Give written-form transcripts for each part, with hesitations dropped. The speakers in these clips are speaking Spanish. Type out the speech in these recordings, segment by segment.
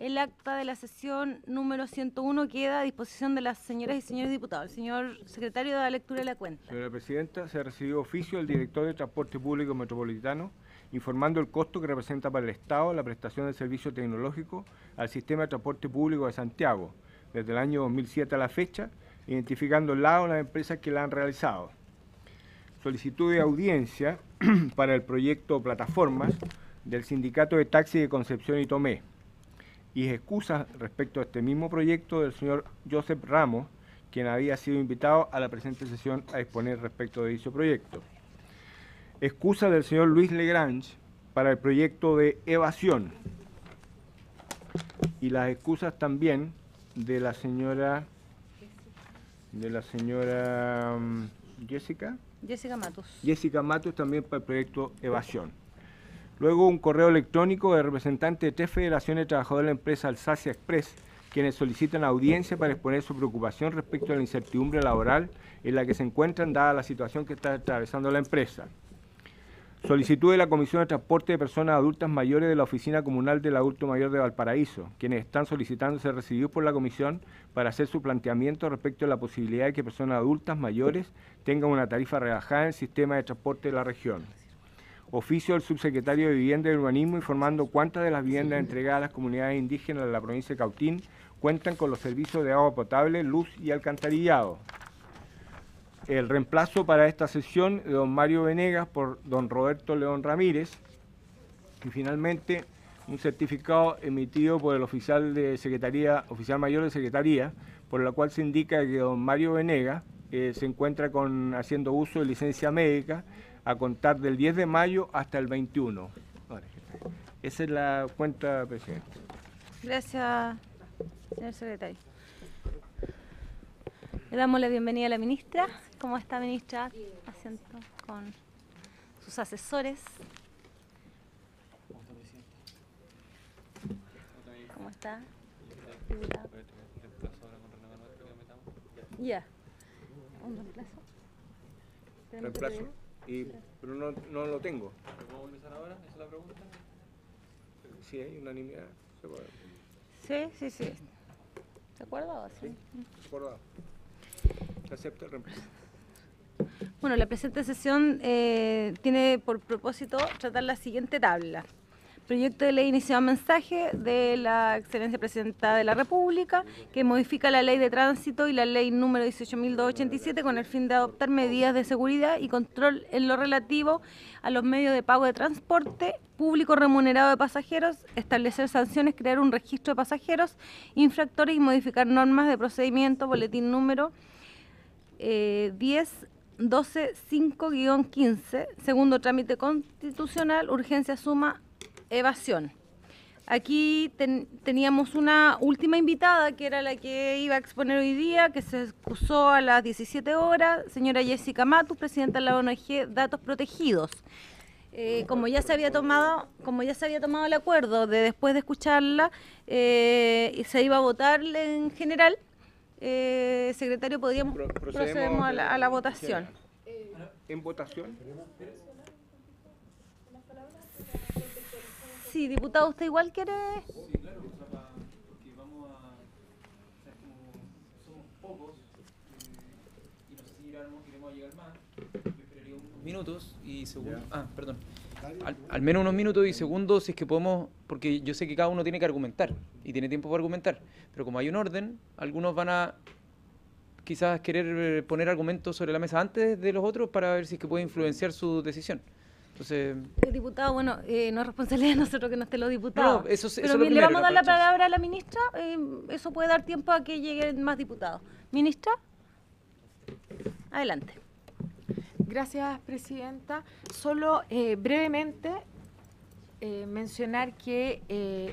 El acta de la sesión número 101 queda a disposición de las señoras y señores diputados. El señor secretario da lectura de la cuenta. Señora Presidenta, se recibió oficio del director de Transporte Público Metropolitano informando el costo que representa para el Estado la prestación del servicio tecnológico al sistema de transporte público de Santiago desde el año 2007 a la fecha, identificando las empresas que la han realizado. Solicitud de audiencia para el proyecto Plataformas del Sindicato de Taxi de Concepción y Tomé y excusas respecto a este mismo proyecto del señor Joseph Ramos, quien había sido invitado a la presente sesión a exponer respecto de dicho proyecto. Excusa del señor Luis Legrange para el proyecto de evasión y las excusas también de la señora Jessica Matus también para el proyecto evasión. Luego un correo electrónico de representantes de 3 federaciones de trabajadores de la empresa Alsacia Express, quienes solicitan audiencia para exponer su preocupación respecto a la incertidumbre laboral en la que se encuentran dada la situación que está atravesando la empresa. Solicitud de la Comisión de Transporte de Personas Adultas Mayores de la Oficina Comunal del Adulto Mayor de Valparaíso, quienes están solicitando ser recibidos por la Comisión para hacer su planteamiento respecto a la posibilidad de que personas adultas mayores tengan una tarifa rebajada en el sistema de transporte de la región. Oficio del subsecretario de Vivienda y Urbanismo informando cuántas de las viviendas entregadas a las comunidades indígenas de la provincia de Cautín cuentan con los servicios de agua potable, luz y alcantarillado. El reemplazo para esta sesión de don Mario Venegas por don Roberto León Ramírez. Y finalmente un certificado emitido por el oficial mayor de Secretaría, por la cual se indica que don Mario Venegas se encuentra haciendo uso de licencia médica a contar del 10 de mayo hasta el 21. Esa es la cuenta, presidente. Gracias, señor secretario. Le damos la bienvenida a la ministra. ¿Cómo está, ministra? Asiento con sus asesores. ¿Cómo está? Ya. ¿Un reemplazo? Reemplazo. Pero no lo tengo. ¿Lo podemos empezar ahora? ¿Esa es la pregunta? Sí, hay unanimidad. ¿Se puede? Sí. ¿De acuerdo? Sí, de acuerdo. Se acepta el reemplazo. Bueno, la presente sesión tiene por propósito tratar la siguiente tabla. Proyecto de ley iniciado mensaje de la Excelencia Presidenta de la República que modifica la Ley de Tránsito y la Ley número 18.287 con el fin de adoptar medidas de seguridad y control en lo relativo a los medios de pago de transporte público remunerado de pasajeros, establecer sanciones, crear un registro de pasajeros, infractores y modificar normas de procedimiento, boletín número 10.12.5-15, segundo trámite constitucional, urgencia suma, evasión. Aquí teníamos una última invitada que era la que iba a exponer hoy día, que se excusó a las 17 horas, señora Jessica Matus, presidenta de la ONG Datos Protegidos. Como ya se había tomado el acuerdo de después de escucharla y se iba a votar en general, secretario, procedemos a la votación. ¿En votación? Sí, diputado, ¿usted igual quiere? Sí, claro, porque vamos a ser como somos pocos y no sé si iremos a llegar más. Yo esperaría unos minutos y segundo. Perdón. Al menos unos minutos y segundo, si es que podemos, porque yo sé que cada uno tiene que argumentar y tiene tiempo para argumentar, pero como hay un orden, algunos van a quizás querer poner argumentos sobre la mesa antes de los otros para ver si es que puede influenciar su decisión. Entonces, diputado, bueno, no es responsabilidad de nosotros que no estén los diputados. No, eso pero le vamos a dar la palabra a la ministra, eso puede dar tiempo a que lleguen más diputados. Ministra, adelante. Gracias, presidenta. Solo brevemente mencionar que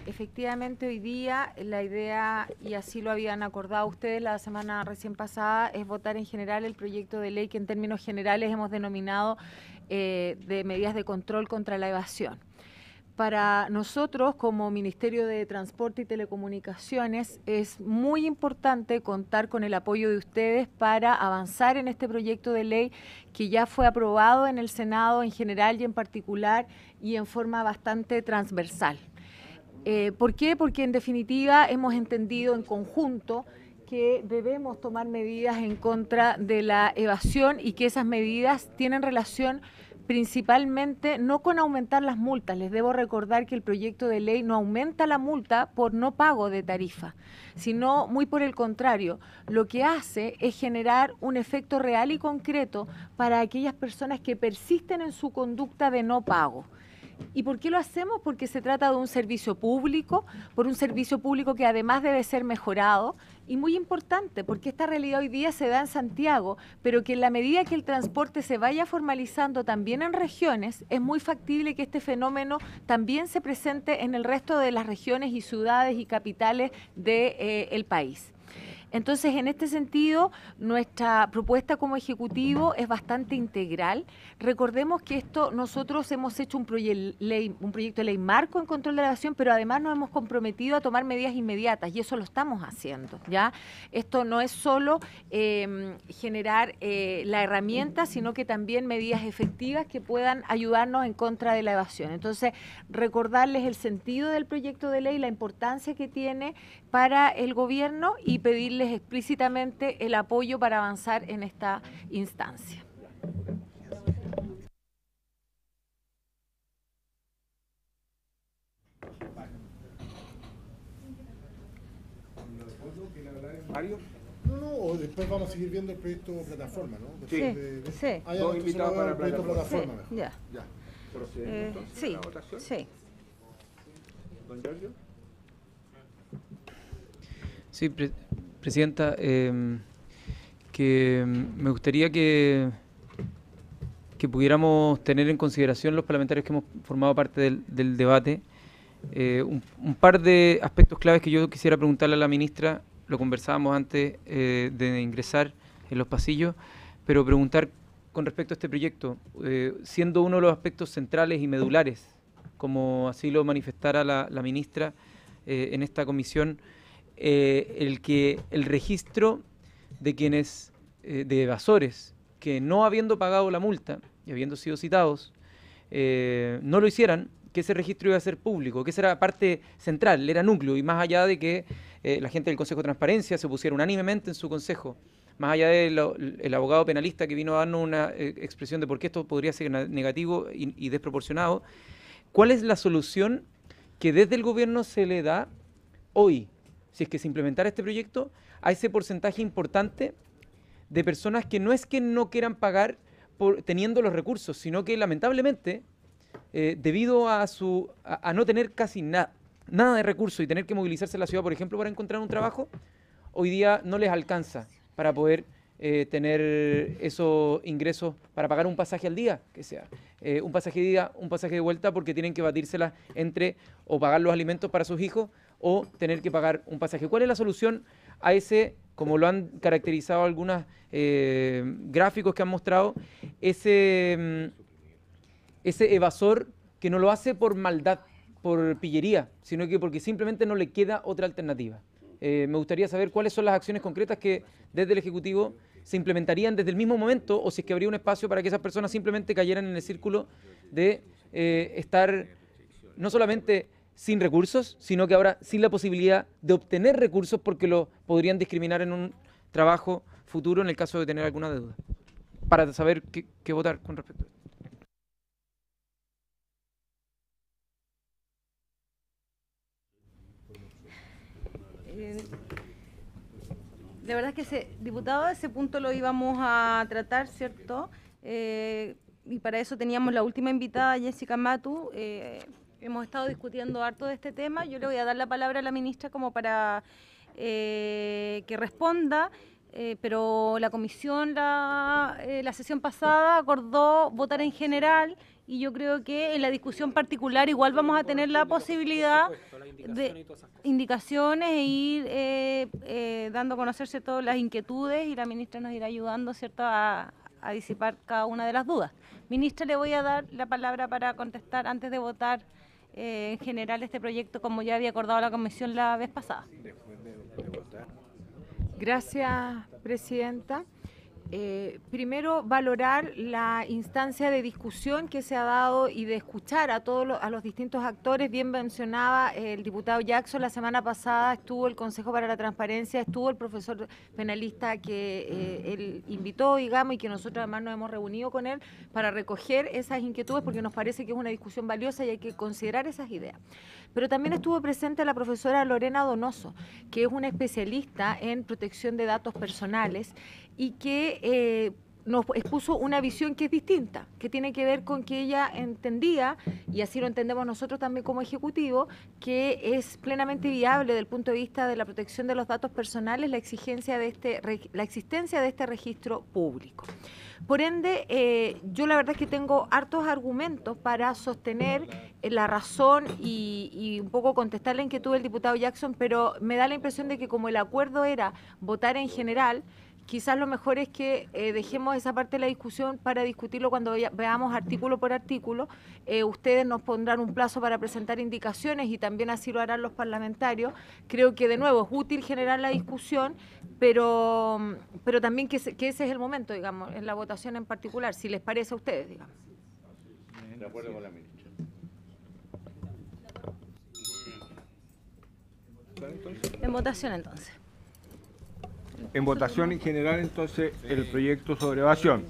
efectivamente hoy día la idea, y así lo habían acordado ustedes la semana recién pasada, es votar en general el proyecto de ley que en términos generales hemos denominado de medidas de control contra la evasión. Para nosotros, como Ministerio de Transporte y Telecomunicaciones, es muy importante contar con el apoyo de ustedes para avanzar en este proyecto de ley que ya fue aprobado en el Senado en general y en particular y en forma bastante transversal. ¿Por qué? Porque en definitiva hemos entendido en conjunto que debemos tomar medidas en contra de la evasión y que esas medidas tienen relación principalmente no con aumentar las multas. Les debo recordar que el proyecto de ley no aumenta la multa por no pago de tarifa, sino muy por el contrario, lo que hace es generar un efecto real y concreto para aquellas personas que persisten en su conducta de no pago. ¿Y por qué lo hacemos? Porque se trata de un servicio público, por un servicio público que además debe ser mejorado y muy importante, porque esta realidad hoy día se da en Santiago, pero que en la medida que el transporte se vaya formalizando también en regiones, es muy factible que este fenómeno también se presente en el resto de las regiones y ciudades y capitales del país. Entonces, en este sentido, nuestra propuesta como Ejecutivo es bastante integral. Recordemos que nosotros hemos hecho un proyecto de ley marco en control de la evasión, pero además nos hemos comprometido a tomar medidas inmediatas y eso lo estamos haciendo, ¿ya? Esto no es solo generar la herramienta, sino que también medidas efectivas que puedan ayudarnos en contra de la evasión. Entonces, recordarles el sentido del proyecto de ley, la importancia que tiene para el gobierno y pedirles explícitamente el apoyo para avanzar en esta instancia. ¿Mario? No, después vamos a seguir viendo el proyecto plataforma, ¿no? Sí, sí. Dos invitados para el proyecto plataforma. Sí, ya. Ya. ¿Procedemos entonces Sí, a la votación? sí. ¿Don Giorgio? Sí, Presidenta, que me gustaría que pudiéramos tener en consideración los parlamentarios que hemos formado parte del debate un par de aspectos claves que yo quisiera preguntarle a la ministra. Lo conversábamos antes de ingresar en los pasillos, pero preguntar con respecto a este proyecto, siendo uno de los aspectos centrales y medulares, como así lo manifestara la ministra en esta comisión, el registro de quienes, de evasores, que no habiendo pagado la multa y habiendo sido citados, no lo hicieran, que ese registro iba a ser público, que esa era parte central, era núcleo, y más allá de que la gente del Consejo de Transparencia se pusiera unánimemente en su consejo, más allá del abogado penalista que vino a darnos una expresión de por qué esto podría ser negativo y desproporcionado, ¿cuál es la solución que desde el gobierno se le da hoy, si es que se implementara este proyecto, a ese porcentaje importante de personas que no es que no quieran pagar teniendo los recursos, sino que lamentablemente, debido a no tener casi nada de recursos y tener que movilizarse en la ciudad, por ejemplo, para encontrar un trabajo, hoy día no les alcanza para poder tener esos ingresos para pagar un pasaje al día, que sea un pasaje de ida, un pasaje de vuelta, porque tienen que batírselas entre o pagar los alimentos para sus hijos o tener que pagar un pasaje. ¿Cuál es la solución a ese, como lo han caracterizado algunos gráficos que han mostrado, ese evasor que no lo hace por maldad, por pillería, sino que porque simplemente no le queda otra alternativa? Me gustaría saber cuáles son las acciones concretas que desde el Ejecutivo se implementarían desde el mismo momento, o si es que habría un espacio para que esas personas simplemente cayeran en el círculo de estar no solamente sin recursos, sino que ahora sin la posibilidad de obtener recursos porque lo podrían discriminar en un trabajo futuro en el caso de tener alguna deuda, para saber qué votar con respecto a esto. La verdad es que diputado, ese punto lo íbamos a tratar, ¿cierto? Y para eso teníamos la última invitada, Jessica Matu. Hemos estado discutiendo harto de este tema. Yo le voy a dar la palabra a la ministra como para que responda, pero la comisión, la sesión pasada, acordó votar en general, y yo creo que en la discusión particular igual vamos a tener la posibilidad de indicaciones e ir dando a conocer, ¿cierto?, las inquietudes, y la ministra nos irá ayudando, ¿cierto?, a disipar cada una de las dudas. Ministra, le voy a dar la palabra para contestar antes de votar en general este proyecto, como ya había acordado la comisión la vez pasada. Gracias, Presidenta. Primero, valorar la instancia de discusión que se ha dado y de escuchar a a los distintos actores. Bien mencionaba el diputado Jackson, la semana pasada estuvo el Consejo para la Transparencia, estuvo el profesor penalista que él invitó, digamos, y que nosotros además nos hemos reunido con él para recoger esas inquietudes, porque nos parece que es una discusión valiosa y hay que considerar esas ideas. Pero también estuvo presente la profesora Lorena Donoso, que es una especialista en protección de datos personales y que nos expuso una visión que es distinta, que tiene que ver con que ella entendía, y así lo entendemos nosotros también como Ejecutivo, que es plenamente viable desde el punto de vista de la protección de los datos personales la existencia de este registro público. Por ende, yo la verdad es que tengo hartos argumentos para sostener la razón y un poco contestar la inquietud del diputado Jackson, pero me da la impresión de que como el acuerdo era votar en general, quizás lo mejor es que dejemos esa parte de la discusión para discutirlo cuando veamos artículo por artículo. Ustedes nos pondrán un plazo para presentar indicaciones y también así lo harán los parlamentarios. Creo que de nuevo es útil generar la discusión, pero también que ese es el momento, digamos, en la votación en particular, si les parece a ustedes, digamos. De acuerdo con la ministra. En votación entonces. En votación en general, entonces, el proyecto sobre evasión.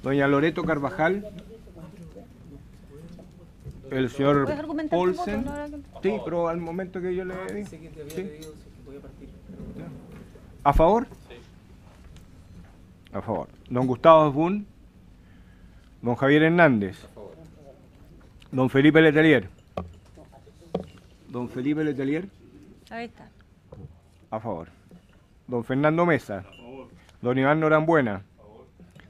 Doña Loreto Carvajal, el señor ¿Puedes argumentar tu voto, Olsen. no? Sí, pero al momento que yo le di. Sé que te había Sí. pedido si podía partir. Pero... ¿A favor? Sí. A favor. Don Gustavo Asbun. Don Javier Hernández. A favor. Don Felipe Letelier. Don Felipe Letelier. Ahí está. A favor. Don Fernando Mesa. A favor. Don Iván Norambuena. A favor.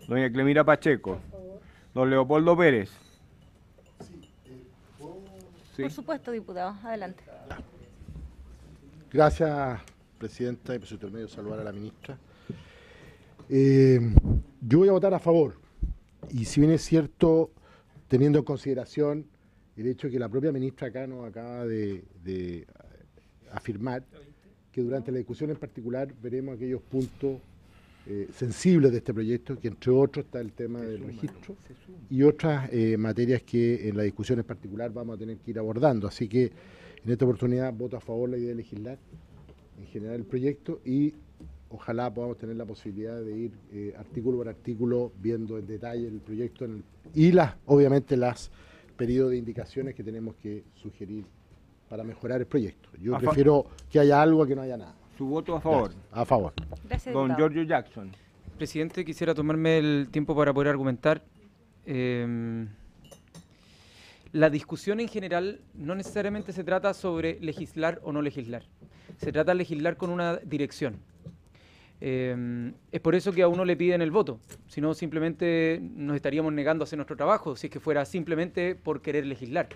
Doña Clemira Pacheco. A favor. Don Leopoldo Pérez. Sí. Por supuesto, diputado. Adelante. Gracias, presidenta, y por su intermedio saludar a la ministra. Yo voy a votar a favor, y si bien es cierto, teniendo en consideración el hecho de que la propia ministra acá nos acaba de afirmar que durante la discusión en particular veremos aquellos puntos sensibles de este proyecto, que entre otros está el tema del registro y otras materias que en la discusión en particular vamos a tener que ir abordando. Así que en esta oportunidad voto a favor la idea de legislar en general el proyecto y ojalá podamos tener la posibilidad de ir artículo por artículo viendo en detalle el proyecto y obviamente los pedidos de indicaciones que tenemos que sugerir para mejorar el proyecto. Yo prefiero que haya algo a que no haya nada. Su voto a favor. Gracias. A favor. Gracias, Don diputado. Giorgio Jackson. Presidente, quisiera tomarme el tiempo para poder argumentar. La discusión en general no necesariamente se trata sobre legislar o no legislar. Se trata de legislar con una dirección. Es por eso que a uno le piden el voto. Si no, simplemente nos estaríamos negando a hacer nuestro trabajo, si es que fuera simplemente por querer legislar.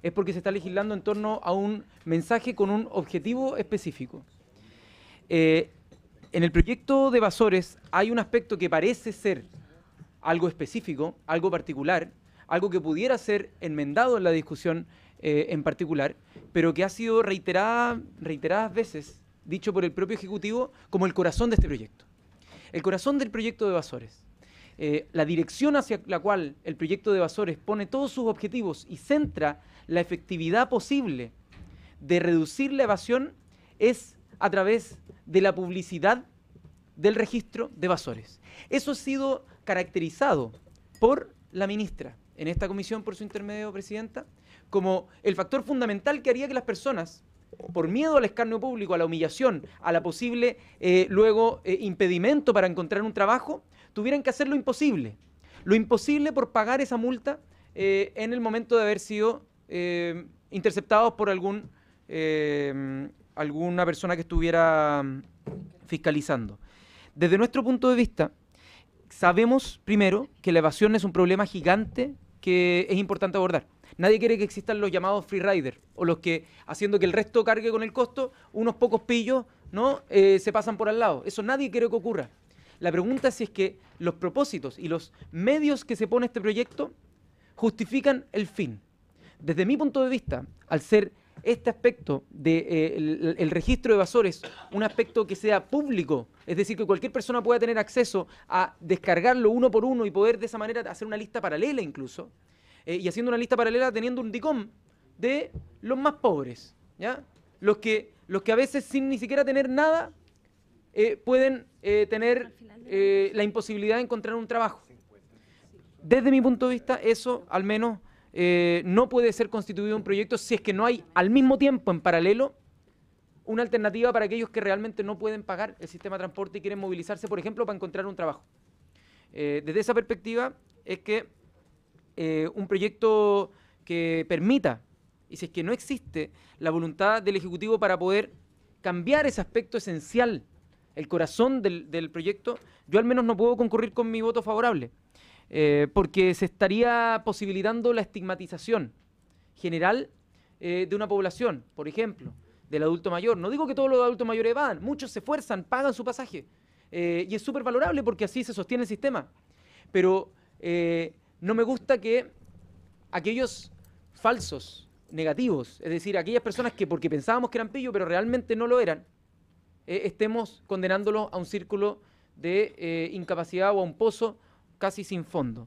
Es porque se está legislando en torno a un mensaje con un objetivo específico. En el proyecto de evasores hay un aspecto que parece ser algo específico, algo particular, algo que pudiera ser enmendado en la discusión en particular, pero que ha sido reiteradas veces dicho por el propio Ejecutivo como el corazón de este proyecto. El corazón del proyecto de evasores. La dirección hacia la cual el proyecto de evasores pone todos sus objetivos y centra la efectividad posible de reducir la evasión es a través de la publicidad del registro de evasores. Eso ha sido caracterizado por la ministra en esta comisión, por su intermedio, presidenta, como el factor fundamental que haría que las personas, por miedo al escarnio público, a la humillación, a la posible impedimento para encontrar un trabajo, tuvieran que hacer lo imposible por pagar esa multa en el momento de haber sido interceptados por alguna persona que estuviera fiscalizando. Desde nuestro punto de vista, sabemos primero que la evasión es un problema gigante que es importante abordar. Nadie quiere que existan los llamados free rider, o los que, haciendo que el resto cargue con el costo, unos pocos pillos, ¿no? Se pasan por al lado. Eso nadie quiere que ocurra. La pregunta es si es que los propósitos y los medios que se pone este proyecto justifican el fin. Desde mi punto de vista, al ser este aspecto del registro de evasores, un aspecto que sea público, es decir, que cualquier persona pueda tener acceso a descargarlo uno por uno y poder de esa manera hacer una lista paralela incluso, y haciendo una lista paralela teniendo un DICOM de los más pobres, ¿ya? Los que a veces sin ni siquiera tener nada pueden tener la imposibilidad de encontrar un trabajo. Desde mi punto de vista, eso al menos no puede ser constituido un proyecto si es que no hay al mismo tiempo, en paralelo, una alternativa para aquellos que realmente no pueden pagar el sistema de transporte y quieren movilizarse, por ejemplo, para encontrar un trabajo. Desde esa perspectiva es que un proyecto que permita, y si es que no existe la voluntad del Ejecutivo para poder cambiar ese aspecto esencial, el corazón del proyecto, yo al menos no puedo concurrir con mi voto favorable, porque se estaría posibilitando la estigmatización general de una población, por ejemplo, del adulto mayor. No digo que todos los adultos mayores van, muchos se esfuerzan, pagan su pasaje, y es súper valorable porque así se sostiene el sistema, pero no me gusta que aquellos falsos negativos, es decir, aquellas personas que porque pensábamos que eran pillos pero realmente no lo eran, estemos condenándolos a un círculo de incapacidad o a un pozo casi sin fondo.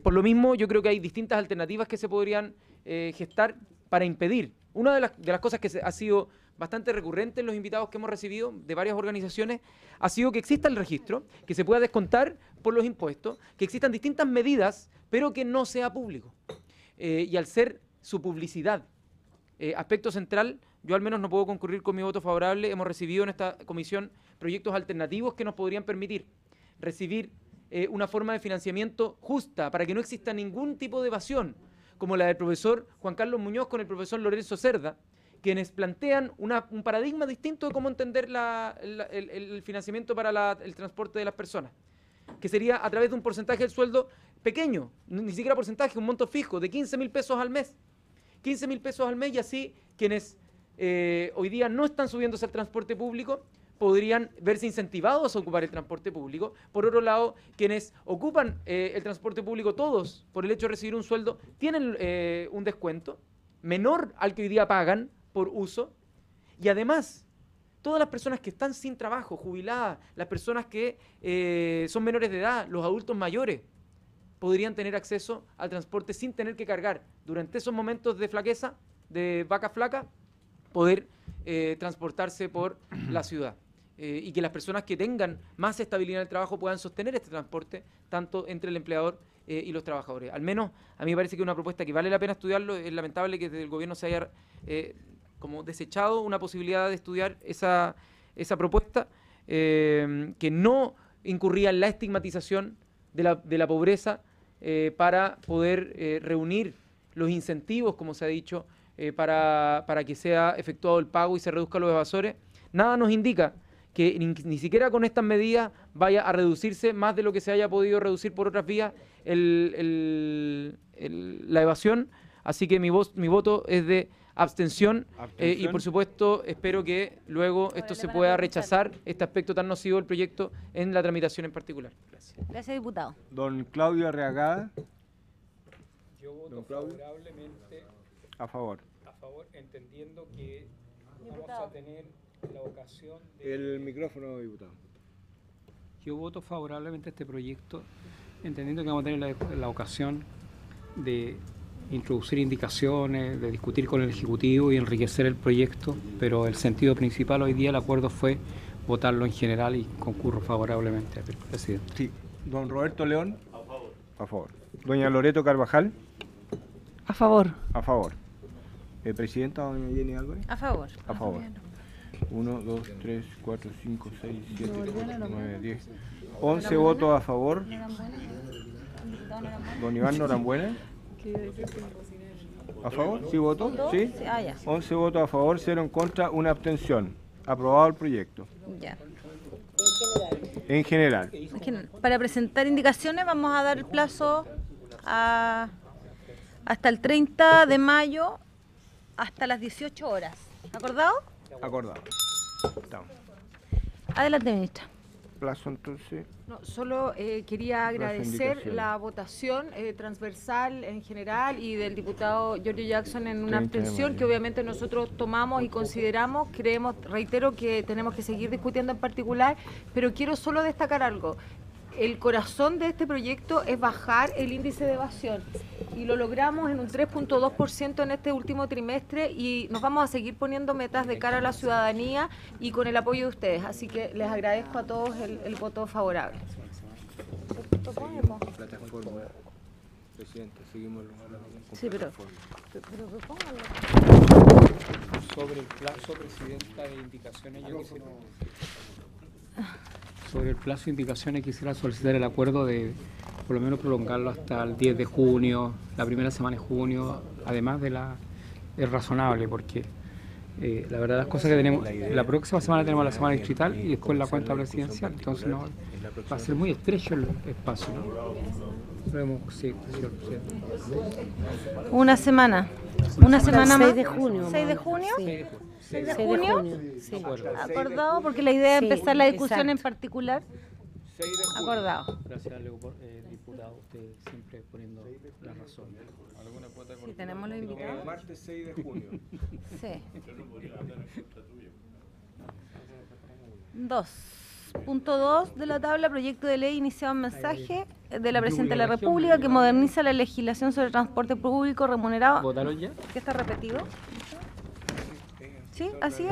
Por lo mismo, yo creo que hay distintas alternativas que se podrían gestar para impedir. Una de las cosas que ha sido bastante recurrente en los invitados que hemos recibido de varias organizaciones ha sido que exista el registro, que se pueda descontar por los impuestos, que existan distintas medidas, pero que no sea público. Y al ser su publicidad aspecto central, yo al menos no puedo concurrir con mi voto favorable. Hemos recibido en esta comisión proyectos alternativos que nos podrían permitir recibir una forma de financiamiento justa para que no exista ningún tipo de evasión, como la del profesor Juan Carlos Muñoz con el profesor Lorenzo Cerda, quienes plantean un paradigma distinto de cómo entender el financiamiento para el transporte de las personas, que sería a través de un porcentaje del sueldo pequeño, ni siquiera porcentaje, un monto fijo de 15.000 pesos al mes. 15.000 pesos al mes, y así quienes hoy día no están subiéndose al transporte público podrían verse incentivados a ocupar el transporte público. Por otro lado, quienes ocupan el transporte público, todos, por el hecho de recibir un sueldo, tienen un descuento menor al que hoy día pagan por uso. Y además, todas las personas que están sin trabajo, jubiladas, las personas que son menores de edad, los adultos mayores, podrían tener acceso al transporte sin tener que cargar durante esos momentos de flaqueza, de vaca flaca, poder transportarse por la ciudad. Y que las personas que tengan más estabilidad en el trabajo puedan sostener este transporte, tanto entre el empleador y los trabajadores. Al menos a mí me parece que es una propuesta que vale la pena estudiarlo. Es lamentable que desde el gobierno se haya como desechado una posibilidad de estudiar esa propuesta, que no incurría en la estigmatización de la pobreza, para poder reunir los incentivos, como se ha dicho, para que sea efectuado el pago y se reduzcan los evasores. Nada nos indica que ni siquiera con estas medidas vaya a reducirse más de lo que se haya podido reducir por otras vías la evasión. Así que mi voto es de abstención. Y por supuesto espero que luego esto se pueda rechazar, este aspecto tan nocivo del proyecto, en la tramitación en particular. Gracias. Gracias, diputado. Don Claudio Arriagada. Yo voto Don Claudio. favorablemente A favor. entendiendo que vamos a tener la ocasión de... El micrófono, diputado. Yo voto favorablemente a este proyecto, entendiendo que vamos a tener la ocasión de introducir indicaciones, de discutir con el Ejecutivo y enriquecer el proyecto, pero el sentido principal hoy día, el acuerdo fue votarlo en general y concurro favorablemente al presidente. Sí. Don Roberto León. A favor. A favor. Doña Loreto Carvajal. A favor. A favor. Presidenta, doña Jenny Álvarez. A favor. A favor. 1, 2, 3, 4, 5, 6, 7, 8, 9, 10. 11 votos a favor. Don Iván Norambuena. ¿A favor? ¿Sí votó? ¿Sí? Ah, ya. 11 votos a favor, 0 en contra, 1 abstención. Aprobado el proyecto. Ya. En general. Para presentar indicaciones vamos a dar el plazo hasta el 30 de mayo, hasta las 18 horas. ¿Acordado? Acordado. Estamos. Adelante, ministra. plazo entonces. No, solo quería agradecer indicaciones. la votación transversal en general y del diputado Giorgio Jackson en una 30 de abstención mayo. que obviamente nosotros tomamos y consideramos. Creemos, reitero, que tenemos que seguir discutiendo en particular, pero quiero solo destacar algo. El corazón de este proyecto es bajar el índice de evasión y lo logramos en un 3.2% en este último trimestre y nos vamos a seguir poniendo metas de cara a la ciudadanía y con el apoyo de ustedes. Así que les agradezco a todos el voto favorable. Plataforma. Presidente, seguimos Sí, pero Sobre el plazo, Presidenta, de indicaciones, yo quisiera... Sobre el plazo de indicaciones quisiera solicitar el acuerdo de por lo menos prolongarlo hasta el 10 de junio, la primera semana de junio, además de la... es razonable porque la verdad las cosas que tenemos, la próxima semana tenemos la semana distrital y después la cuenta presidencial, entonces no, va a ser muy estrecho el espacio, ¿no? Sí, señor presidente. una semana. Una semana más. 6 de junio. 6 de junio. Sí. 6 de 6 de junio. junio, sí. Acordado, porque la idea es Sí, empezar la discusión en exacto. particular. 6 de junio. Acordado. Gracias, diputado, usted siempre poniendo la razón. ¿Alguna cuota Sí, tenemos los invitados. Martes 6 de junio. Sí. 2.2 de la tabla, proyecto de ley iniciado en mensaje de la Presidenta de la República que moderniza la legislación sobre transporte público remunerado. ¿Votaron ya? ¿Qué está repetido? ¿Sí? ¿Así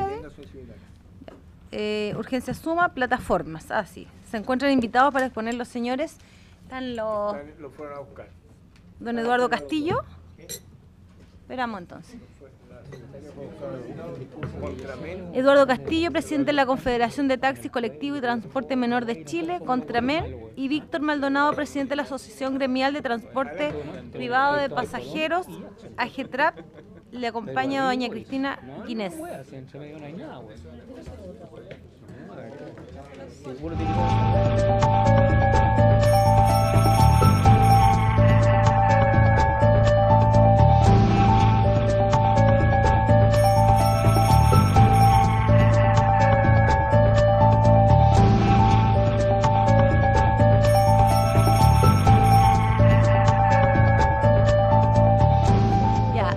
es? Urgencia suma, plataformas. Así. Se encuentran invitados para exponer los señores. Están los... Lo fueron a buscar. Don Eduardo Castillo. Esperamos entonces. Eduardo Castillo, presidente de la Confederación de Taxis Colectivo y Transporte Menor de Chile, Contramen, y Víctor Maldonado, presidente de la Asociación Gremial de Transporte Privado de Pasajeros, AGETRAP. Le acompaña doña Cristina Guinés. Si entre medio no hay nada, güey. Seguro tiene que... Ya.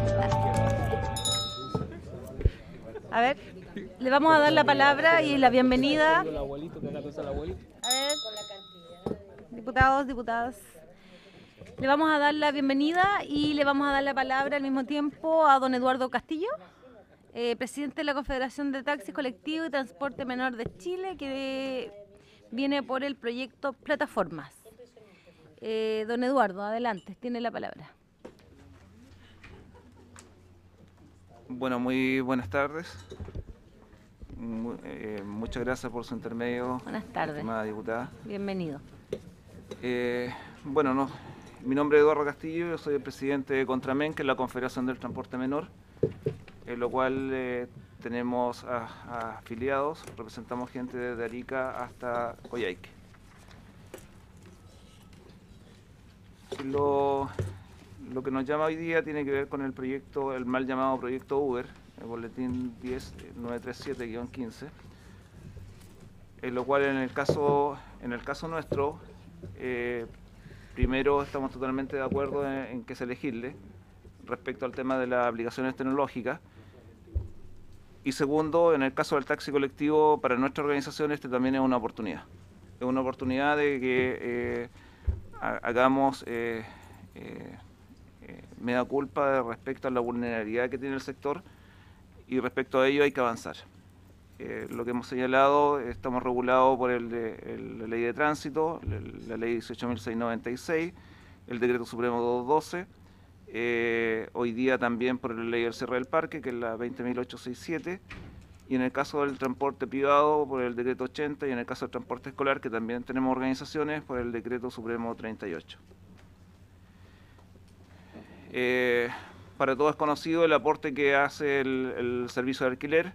A ver, le vamos a dar la palabra y la bienvenida. El abuelito, que es la cosa del abuelito. A ver, diputados, diputadas. Le vamos a dar la bienvenida y le vamos a dar la palabra al mismo tiempo a don Eduardo Castillo, presidente de la Confederación de Taxis Colectivo y Transporte Menor de Chile, que viene por el proyecto Plataformas. Don Eduardo, adelante, tiene la palabra. Bueno, muy buenas tardes. Muchas gracias por su intermedio, Buenas tardes. estimada diputada. Bienvenido. Mi nombre es Eduardo Castillo, yo soy el presidente de Contramen, que es la Confederación del Transporte Menor, en lo cual tenemos a afiliados, representamos gente desde Arica hasta Coyhaique. Lo que nos llama hoy día tiene que ver con el proyecto, el mal llamado proyecto Uber, el boletín 10937-15, en lo cual en el caso nuestro, primero estamos totalmente de acuerdo en que se legisle respecto al tema de las aplicaciones tecnológicas, y segundo, en el caso del taxi colectivo, para nuestra organización este también es una oportunidad. Es una oportunidad de que hagamos mea culpa respecto a la vulnerabilidad que tiene el sector, y respecto a ello hay que avanzar. Lo que hemos señalado, estamos regulados por la ley de tránsito, la ley 18.696, el decreto supremo 212, hoy día también por la ley del cierre del parque, que es la 20.867, y en el caso del transporte privado por el decreto 80, y en el caso del transporte escolar, que también tenemos organizaciones, por el decreto supremo 38. Para todos es conocido el aporte que hace el servicio de alquiler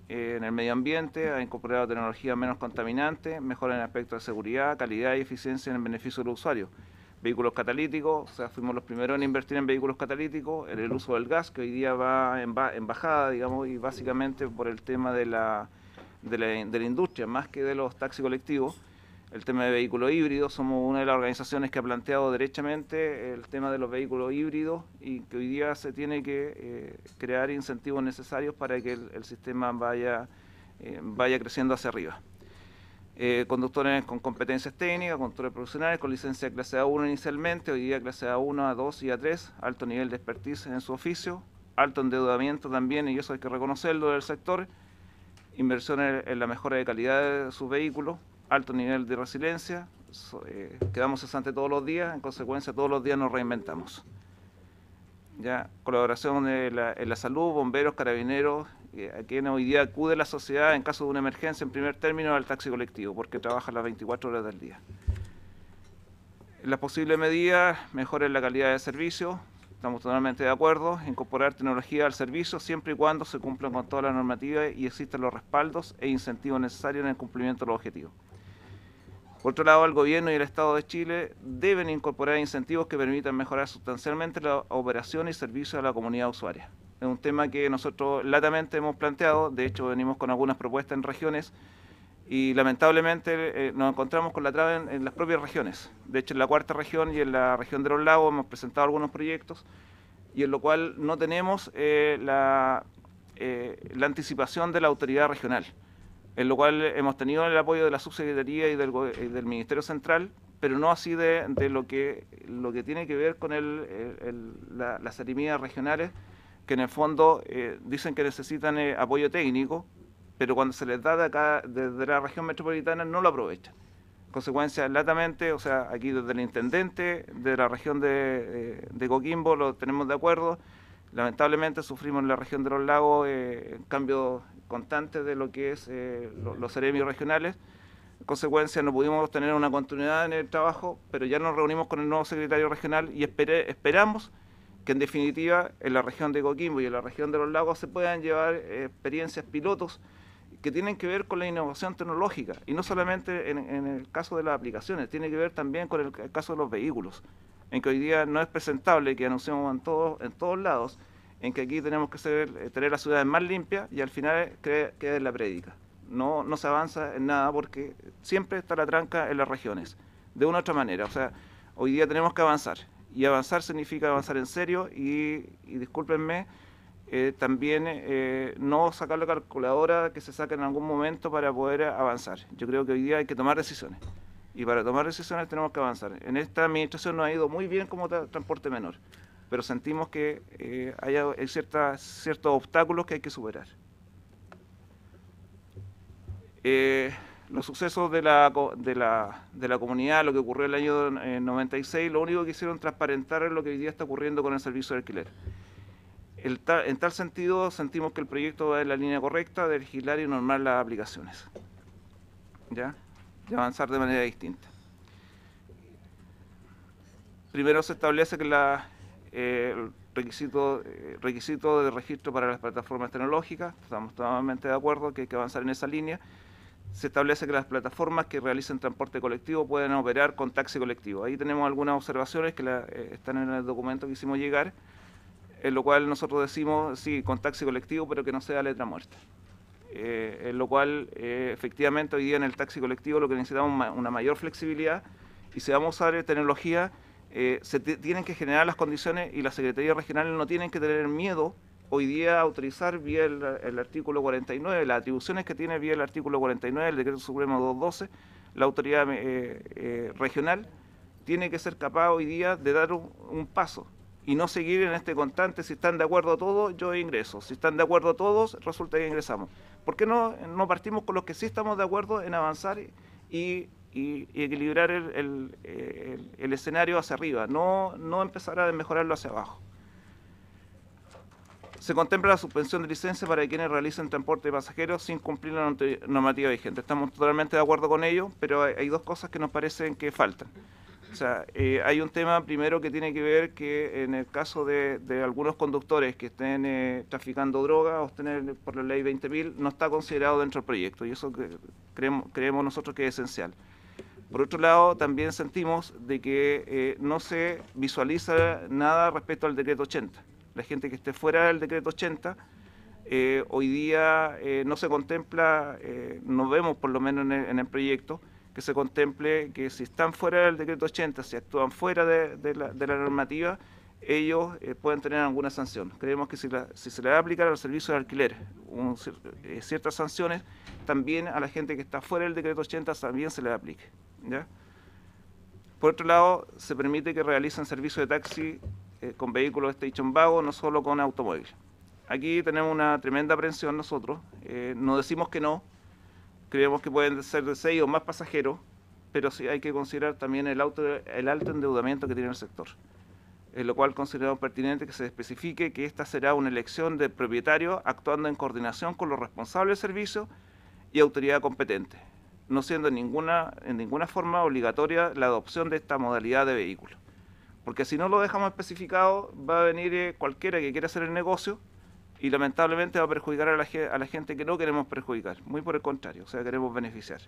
en el medio ambiente, ha incorporado tecnologías menos contaminantes, mejora en aspectos de seguridad, calidad y eficiencia en el beneficio del usuario. Vehículos catalíticos, o sea, fuimos los primeros en invertir en vehículos catalíticos, en el uso del gas, que hoy día va en bajada, digamos, y básicamente por el tema de la industria, más que de los taxis colectivos. el tema de vehículos híbridos. Somos una de las organizaciones que ha planteado derechamente el tema de los vehículos híbridos y que hoy día se tiene que crear incentivos necesarios para que el sistema vaya creciendo hacia arriba. Conductores con competencias técnicas, conductores profesionales con licencia de clase A1 inicialmente, hoy día clase A1, A2 y A3, alto nivel de expertise en su oficio, alto endeudamiento también, y eso hay que reconocerlo del sector, inversiones en la mejora de calidad de sus vehículos, alto nivel de resiliencia, quedamos cesantes todos los días, en consecuencia todos los días nos reinventamos. Ya, colaboración en la salud, bomberos, carabineros, a quien hoy día acude la sociedad en caso de una emergencia, en primer término al taxi colectivo, porque trabaja las 24 horas del día. Las posibles medidas, mejoren la calidad de servicio, estamos totalmente de acuerdo, incorporar tecnología al servicio siempre y cuando se cumplan con todas las normativas y existan los respaldos e incentivos necesarios en el cumplimiento de los objetivos. Por otro lado, el Gobierno y el Estado de Chile deben incorporar incentivos que permitan mejorar sustancialmente la operación y servicio a la comunidad usuaria. Es un tema que nosotros latamente hemos planteado, de hecho venimos con algunas propuestas en regiones y lamentablemente nos encontramos con la traba en las propias regiones. De hecho, en la cuarta región y en la región de los lagos hemos presentado algunos proyectos y en lo cual no tenemos la anticipación de la autoridad regional, en lo cual hemos tenido el apoyo de la Subsecretaría y del Ministerio Central, pero no así de lo que tiene que ver con las arimías regionales, que en el fondo dicen que necesitan apoyo técnico, pero cuando se les da de acá, desde la región metropolitana, no lo aprovechan. Consecuencia, latamente, o sea, aquí desde el intendente de la región de Coquimbo lo tenemos de acuerdo. Lamentablemente sufrimos en la región de los lagos cambios constantes de lo que es los seremios regionales. En consecuencia, no pudimos tener una continuidad en el trabajo, pero ya nos reunimos con el nuevo secretario regional y esperamos que en definitiva en la región de Coquimbo y en la región de los lagos se puedan llevar experiencias pilotos que tienen que ver con la innovación tecnológica y no solamente en el caso de las aplicaciones, tiene que ver también con el caso de los vehículos, en que hoy día no es presentable que anunciamos en todos lados, en que aquí tenemos que tener las ciudades más limpias y al final queda en la prédica. No se avanza en nada porque siempre está la tranca en las regiones, de una u otra manera. O sea, hoy día tenemos que avanzar. Y avanzar significa avanzar en serio y discúlpenme, también no sacar la calculadora que se saca en algún momento para poder avanzar. Yo creo que hoy día hay que tomar decisiones y para tomar decisiones tenemos que avanzar. En esta administración nos ha ido muy bien como transporte menor, pero sentimos que hay ciertos obstáculos que hay que superar. Los sucesos de la comunidad, lo que ocurrió el año 96, lo único que hicieron transparentar es lo que hoy día está ocurriendo con el servicio de alquiler. En tal sentido, sentimos que el proyecto va en la línea correcta de legislar y normar las aplicaciones, ¿ya? Y avanzar de manera distinta. Primero se establece que el requisito de registro para las plataformas tecnológicas, estamos totalmente de acuerdo que hay que avanzar en esa línea. Se establece que las plataformas que realicen transporte colectivo pueden operar con taxi colectivo. Ahí tenemos algunas observaciones que están en el documento que hicimos llegar, en lo cual nosotros decimos, sí, con taxi colectivo, pero que no sea letra muerta. En lo cual, efectivamente, hoy día en el taxi colectivo lo que necesitamos es una mayor flexibilidad y si vamos a usar tecnología, se tienen que generar las condiciones y las secretarías regionales no tienen que tener miedo hoy día autorizar vía el artículo 49, las atribuciones que tiene vía el artículo 49 del Decreto Supremo 212, la autoridad regional tiene que ser capaz hoy día de dar un paso y no seguir en este constante, si están de acuerdo todos, yo ingreso, si están de acuerdo todos, resulta que ingresamos. ¿Por qué no partimos con los que sí estamos de acuerdo en avanzar y equilibrar el escenario hacia arriba, no empezar a mejorarlo hacia abajo? Se contempla la suspensión de licencia para quienes realicen transporte de pasajeros sin cumplir la normativa vigente. Estamos totalmente de acuerdo con ello, pero hay dos cosas que nos parecen que faltan. O sea, hay un tema primero que tiene que ver que en el caso de algunos conductores que estén traficando droga o estén por la ley 20.000, no está considerado dentro del proyecto y eso creemos nosotros que es esencial. Por otro lado, también sentimos de que no se visualiza nada respecto al decreto 80. La gente que esté fuera del decreto 80, hoy día no se contempla, no vemos por lo menos en el proyecto, que se contemple que si están fuera del decreto 80, si actúan fuera de la normativa, ellos pueden tener alguna sanción. Creemos que si se le va a aplicar al servicio de alquiler ciertas sanciones, también a la gente que está fuera del decreto 80 también se le aplique, ¿ya? Por otro lado, se permite que realicen servicio de taxi con vehículos Station Wagon, no solo con automóvil. Aquí tenemos una tremenda aprensión nosotros, no decimos que no, creemos que pueden ser de 6 o más pasajeros, pero sí hay que considerar también el alto endeudamiento que tiene el sector, en lo cual consideramos pertinente que se especifique que esta será una elección del propietario actuando en coordinación con los responsables del servicio y autoridad competente, no siendo en ninguna forma obligatoria la adopción de esta modalidad de vehículo. Porque si no lo dejamos especificado, va a venir cualquiera que quiera hacer el negocio y lamentablemente va a perjudicar a la gente que no queremos perjudicar, muy por el contrario, o sea, queremos beneficiar.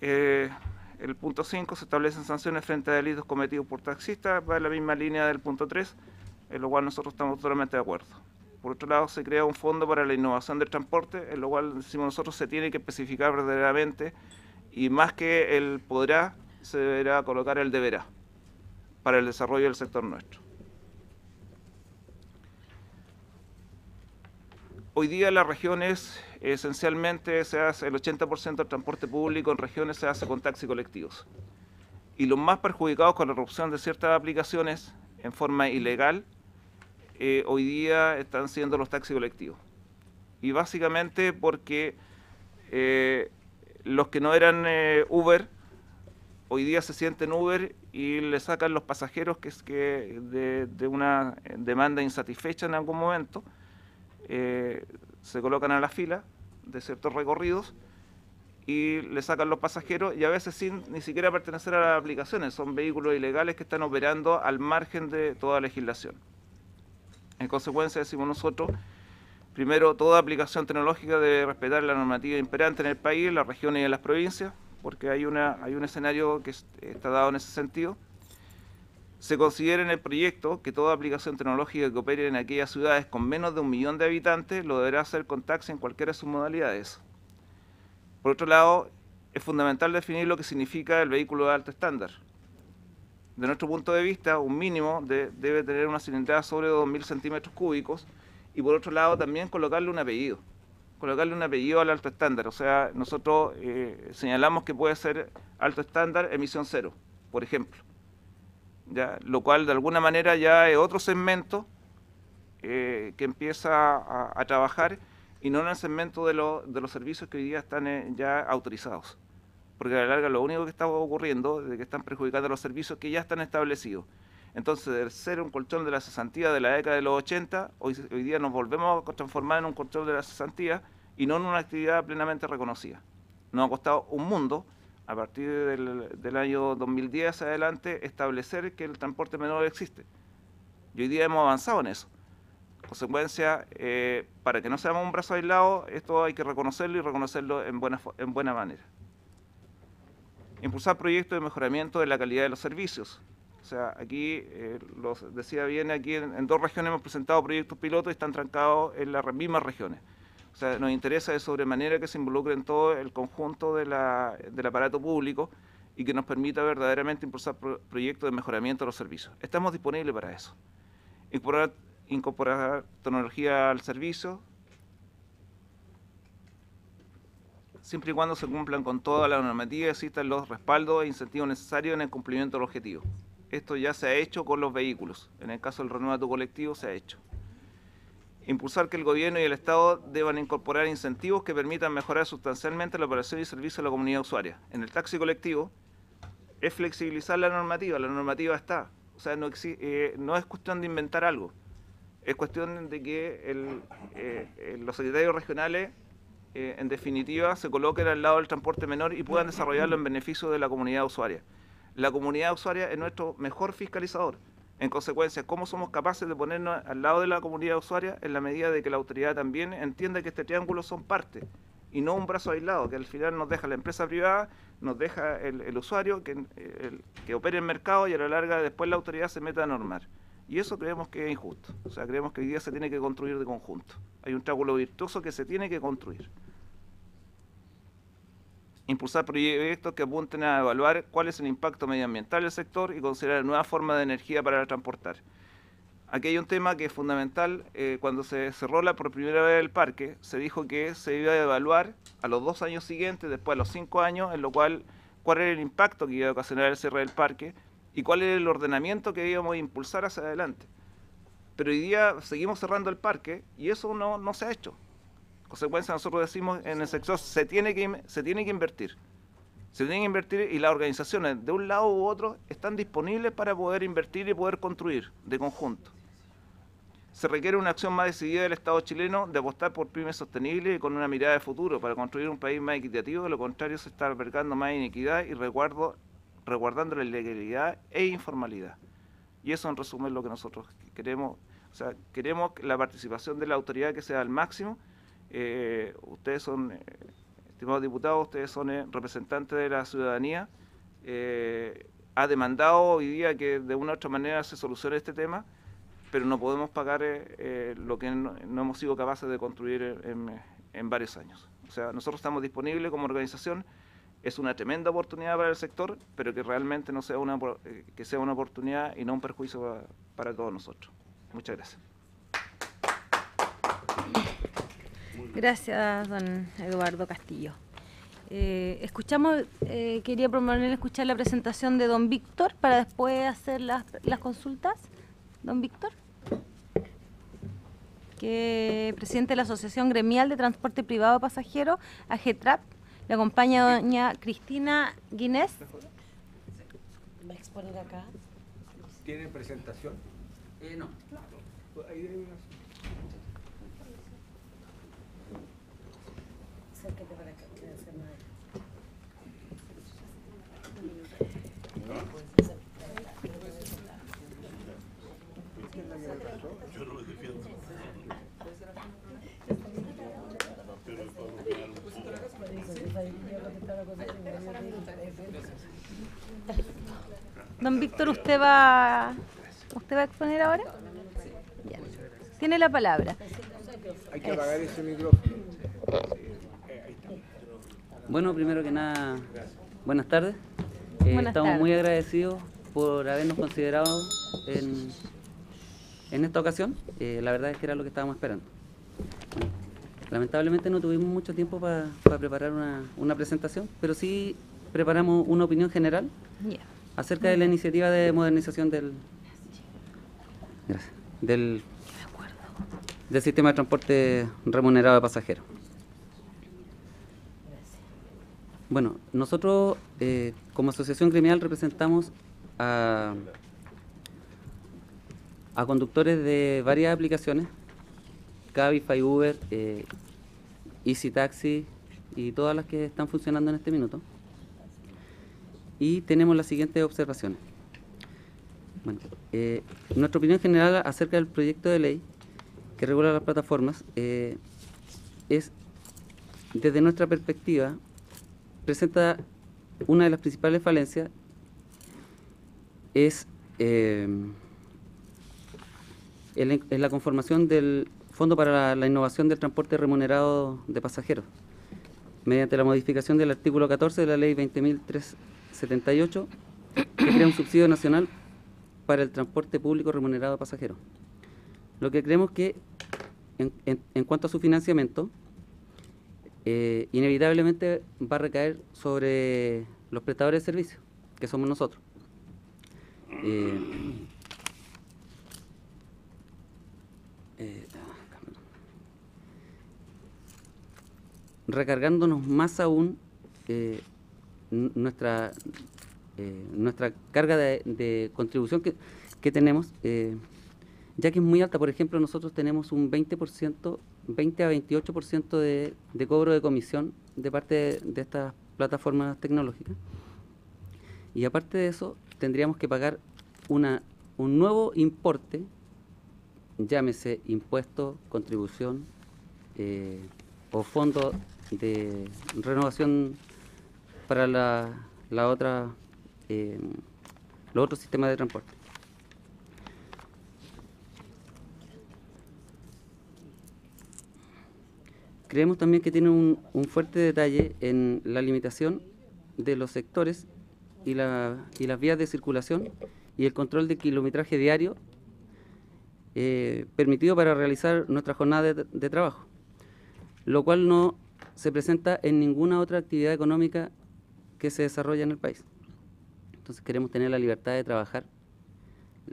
El punto 5, se establecen sanciones frente a delitos cometidos por taxistas, va en la misma línea del punto 3, en lo cual nosotros estamos totalmente de acuerdo. Por otro lado, se crea un fondo para la innovación del transporte, en lo cual decimos nosotros se tiene que especificar verdaderamente, y más que el podrá, se deberá colocar el deberá, para el desarrollo del sector nuestro. Hoy día en las regiones esencialmente se hace el 80% del transporte público en regiones se hace con taxis colectivos. Y los más perjudicados con la erupción de ciertas aplicaciones en forma ilegal, hoy día están siendo los taxis colectivos. Y básicamente porque los que no eran Uber, hoy día se sienten Uber y le sacan los pasajeros de una demanda insatisfecha en algún momento, se colocan a la fila de ciertos recorridos y le sacan los pasajeros y a veces sin ni siquiera pertenecer a las aplicaciones, son vehículos ilegales que están operando al margen de toda legislación. En consecuencia, decimos nosotros, primero, toda aplicación tecnológica debe respetar la normativa imperante en el país, en las regiones y en las provincias, porque hay un escenario que está dado en ese sentido. Se considera en el proyecto que toda aplicación tecnológica que opere en aquellas ciudades con menos de 1 millón de habitantes lo deberá hacer con taxi en cualquiera de sus modalidades. Por otro lado, es fundamental definir lo que significa el vehículo de alto estándar. De nuestro punto de vista, un mínimo debe tener una cilindrada sobre 2.000 centímetros cúbicos y por otro lado también colocarle un apellido al alto estándar. O sea, nosotros señalamos que puede ser alto estándar emisión cero, por ejemplo. Ya, lo cual de alguna manera ya es otro segmento que empieza a trabajar y no en el segmento de los servicios que hoy día están ya autorizados. Porque a la larga lo único que está ocurriendo es que están perjudicando los servicios que ya están establecidos. Entonces, de ser un colchón de la cesantía de la década de los 80, hoy día nos volvemos a transformar en un colchón de la cesantía y no en una actividad plenamente reconocida. Nos ha costado un mundo, a partir del año 2010 hacia adelante, establecer que el transporte menor existe. Y hoy día hemos avanzado en eso. En consecuencia, para que no seamos un brazo aislado, esto hay que reconocerlo y reconocerlo en buena manera. Impulsar proyectos de mejoramiento de la calidad de los servicios. O sea, aquí, decía bien, aquí en 2 regiones hemos presentado proyectos pilotos y están trancados en las mismas regiones. O sea, nos interesa de sobremanera que se involucre en todo el conjunto del aparato público y que nos permita verdaderamente impulsar proyectos de mejoramiento de los servicios. Estamos disponibles para eso. Incorporar tecnología al servicio, siempre y cuando se cumplan con toda la normativa y existan los respaldos e incentivos necesarios en el cumplimiento del objetivo. Esto ya se ha hecho con los vehículos. En el caso del Renueva tu Colectivo se ha hecho. Impulsar que el gobierno y el Estado deban incorporar incentivos que permitan mejorar sustancialmente la operación y servicio a la comunidad usuaria. En el taxi colectivo es flexibilizar la normativa está. O sea, no es cuestión de inventar algo. Es cuestión de que los secretarios regionales, en definitiva, se coloquen al lado del transporte menor y puedan desarrollarlo en beneficio de la comunidad usuaria. La comunidad usuaria es nuestro mejor fiscalizador. En consecuencia, ¿cómo somos capaces de ponernos al lado de la comunidad usuaria? En la medida de que la autoridad también entienda que este triángulo son parte y no un brazo aislado, que al final nos deja la empresa privada, nos deja el usuario que opere el mercado y a la larga después la autoridad se meta a normar. Y eso creemos que es injusto. O sea, creemos que hoy día se tiene que construir de conjunto. Hay un triángulo virtuoso que se tiene que construir. impulsar proyectos que apunten a evaluar cuál es el impacto medioambiental del sector y considerar nuevas formas de energía para transportar. Aquí hay un tema que es fundamental. Cuando se cerró por primera vez el parque, se dijo que se iba a evaluar a los 2 años siguientes, después a los 5 años, en lo cual cuál era el impacto que iba a ocasionar el cierre del parque y cuál era el ordenamiento que íbamos a impulsar hacia adelante. Pero hoy día seguimos cerrando el parque y eso no se ha hecho. En consecuencia, nosotros decimos en el sector se tiene que invertir. Se tiene que invertir y las organizaciones de un lado u otro están disponibles para poder invertir y poder construir de conjunto. Se requiere una acción más decidida del Estado chileno de apostar por pymes sostenibles y con una mirada de futuro para construir un país más equitativo. De lo contrario, se está albergando más inequidad y resguardando la ilegalidad e informalidad. Y eso en resumen es lo que nosotros queremos. O sea, queremos la participación de la autoridad que sea al máximo. Ustedes son, estimados diputados, ustedes son representantes de la ciudadanía. Ha demandado hoy día que de una u otra manera se solucione este tema, pero no podemos pagar lo que no hemos sido capaces de construir en varios años. O sea, nosotros estamos disponibles como organización. Es una tremenda oportunidad para el sector, pero que realmente no sea que sea una oportunidad y no un perjuicio para todos nosotros. Muchas gracias. Gracias, don Eduardo Castillo. Quería proponer escuchar la presentación de don Víctor para después hacer las consultas. Don Víctor, que presidente de la Asociación Gremial de Transporte Privado de Pasajeros, AGETRAP. Le acompaña doña Cristina Guinés. ¿Va a exponer acá? ¿Tiene presentación? No. Ahí hay una... Acércate para acá, voy a hacer nada. Yo no lo defiendo. Don Víctor, ¿usted va a exponer ahora? Ya. Tiene la palabra. Hay que apagar ese micrófono. Ahí está. Bueno, primero que nada, buenas tardes. Buenas Estamos tardes. muy agradecidos por habernos considerado en esta ocasión. La verdad es que era lo que estábamos esperando. Bueno, lamentablemente no tuvimos mucho tiempo para preparar una presentación, pero sí preparamos una opinión general Ya. acerca de la iniciativa de modernización del sistema de transporte remunerado de pasajeros. Bueno, nosotros como asociación gremial representamos a conductores de varias aplicaciones, Cabify, Uber, Easy Taxi y todas las que están funcionando en este minuto. Y tenemos las siguientes observaciones. Bueno, nuestra opinión general acerca del proyecto de ley que regula las plataformas es, desde nuestra perspectiva, presenta una de las principales falencias, es en la conformación del Fondo para la Innovación del Transporte Remunerado de Pasajeros, mediante la modificación del artículo 14 de la Ley 20.378, que crea un subsidio nacional para el transporte público remunerado de pasajeros. Lo que creemos que, en cuanto a su financiamiento, inevitablemente va a recaer sobre los prestadores de servicios, que somos nosotros. Recargándonos más aún nuestra carga de contribución que tenemos, ya que es muy alta. Por ejemplo, nosotros tenemos un 20 a 28% de cobro de comisión de parte de estas plataformas tecnológicas. Y aparte de eso, tendríamos que pagar un nuevo importe, llámese impuesto, contribución o fondo de renovación para los otros sistemas de transporte. Creemos también que tiene un fuerte detalle en la limitación de los sectores y las vías de circulación y el control de kilometraje diario permitido para realizar nuestra jornada de trabajo, lo cual no se presenta en ninguna otra actividad económica que se desarrolla en el país. Entonces queremos tener la libertad de trabajar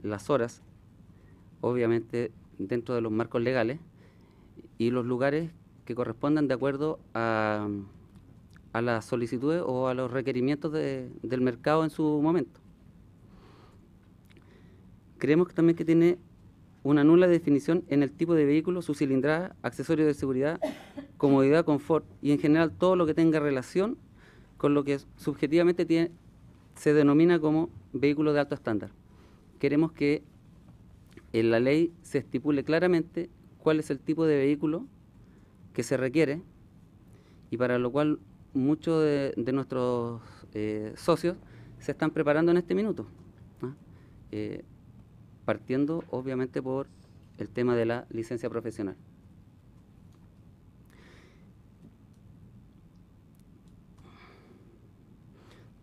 las horas, obviamente dentro de los marcos legales, y los lugares que correspondan de acuerdo a las solicitudes o a los requerimientos del mercado en su momento. Creemos también que tiene una nula definición en el tipo de vehículo, su cilindrada, accesorios de seguridad, comodidad, confort y en general todo lo que tenga relación con lo que subjetivamente se denomina como vehículo de alto estándar. Queremos que en la ley se estipule claramente cuál es el tipo de vehículo que se requiere y para lo cual muchos de nuestros socios se están preparando en este minuto, ¿no? Partiendo obviamente por el tema de la licencia profesional.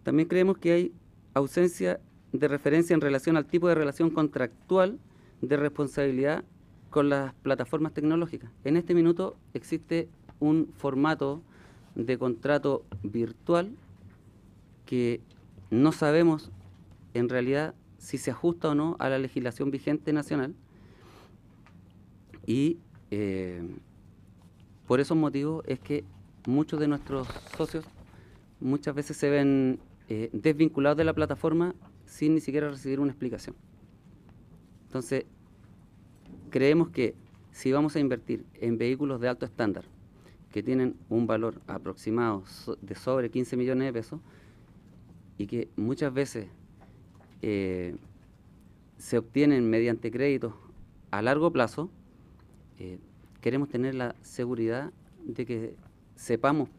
También creemos que hay ausencia de referencia en relación al tipo de relación contractual de responsabilidad con las plataformas tecnológicas. En este minuto existe un formato de contrato virtual que no sabemos en realidad si se ajusta o no a la legislación vigente nacional y por esos motivos es que muchos de nuestros socios muchas veces se ven desvinculados de la plataforma sin ni siquiera recibir una explicación. Entonces, creemos que si vamos a invertir en vehículos de alto estándar que tienen un valor aproximado de sobre 15 millones de pesos y que muchas veces se obtienen mediante créditos a largo plazo, queremos tener la seguridad de que sepamos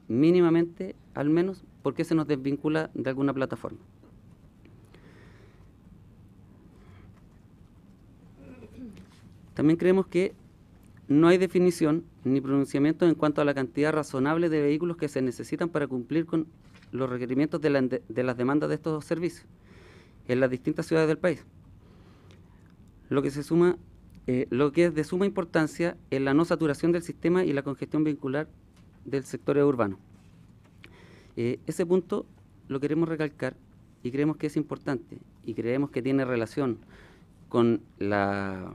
mínimamente, al menos, por qué se nos desvincula de alguna plataforma. También creemos que no hay definición ni pronunciamiento en cuanto a la cantidad razonable de vehículos que se necesitan para cumplir con los requerimientos de las demandas de estos servicios en las distintas ciudades del país. Lo que es de suma importancia es la no saturación del sistema y la congestión vehicular del sector urbano. Ese punto lo queremos recalcar y creemos que es importante y creemos que tiene relación con la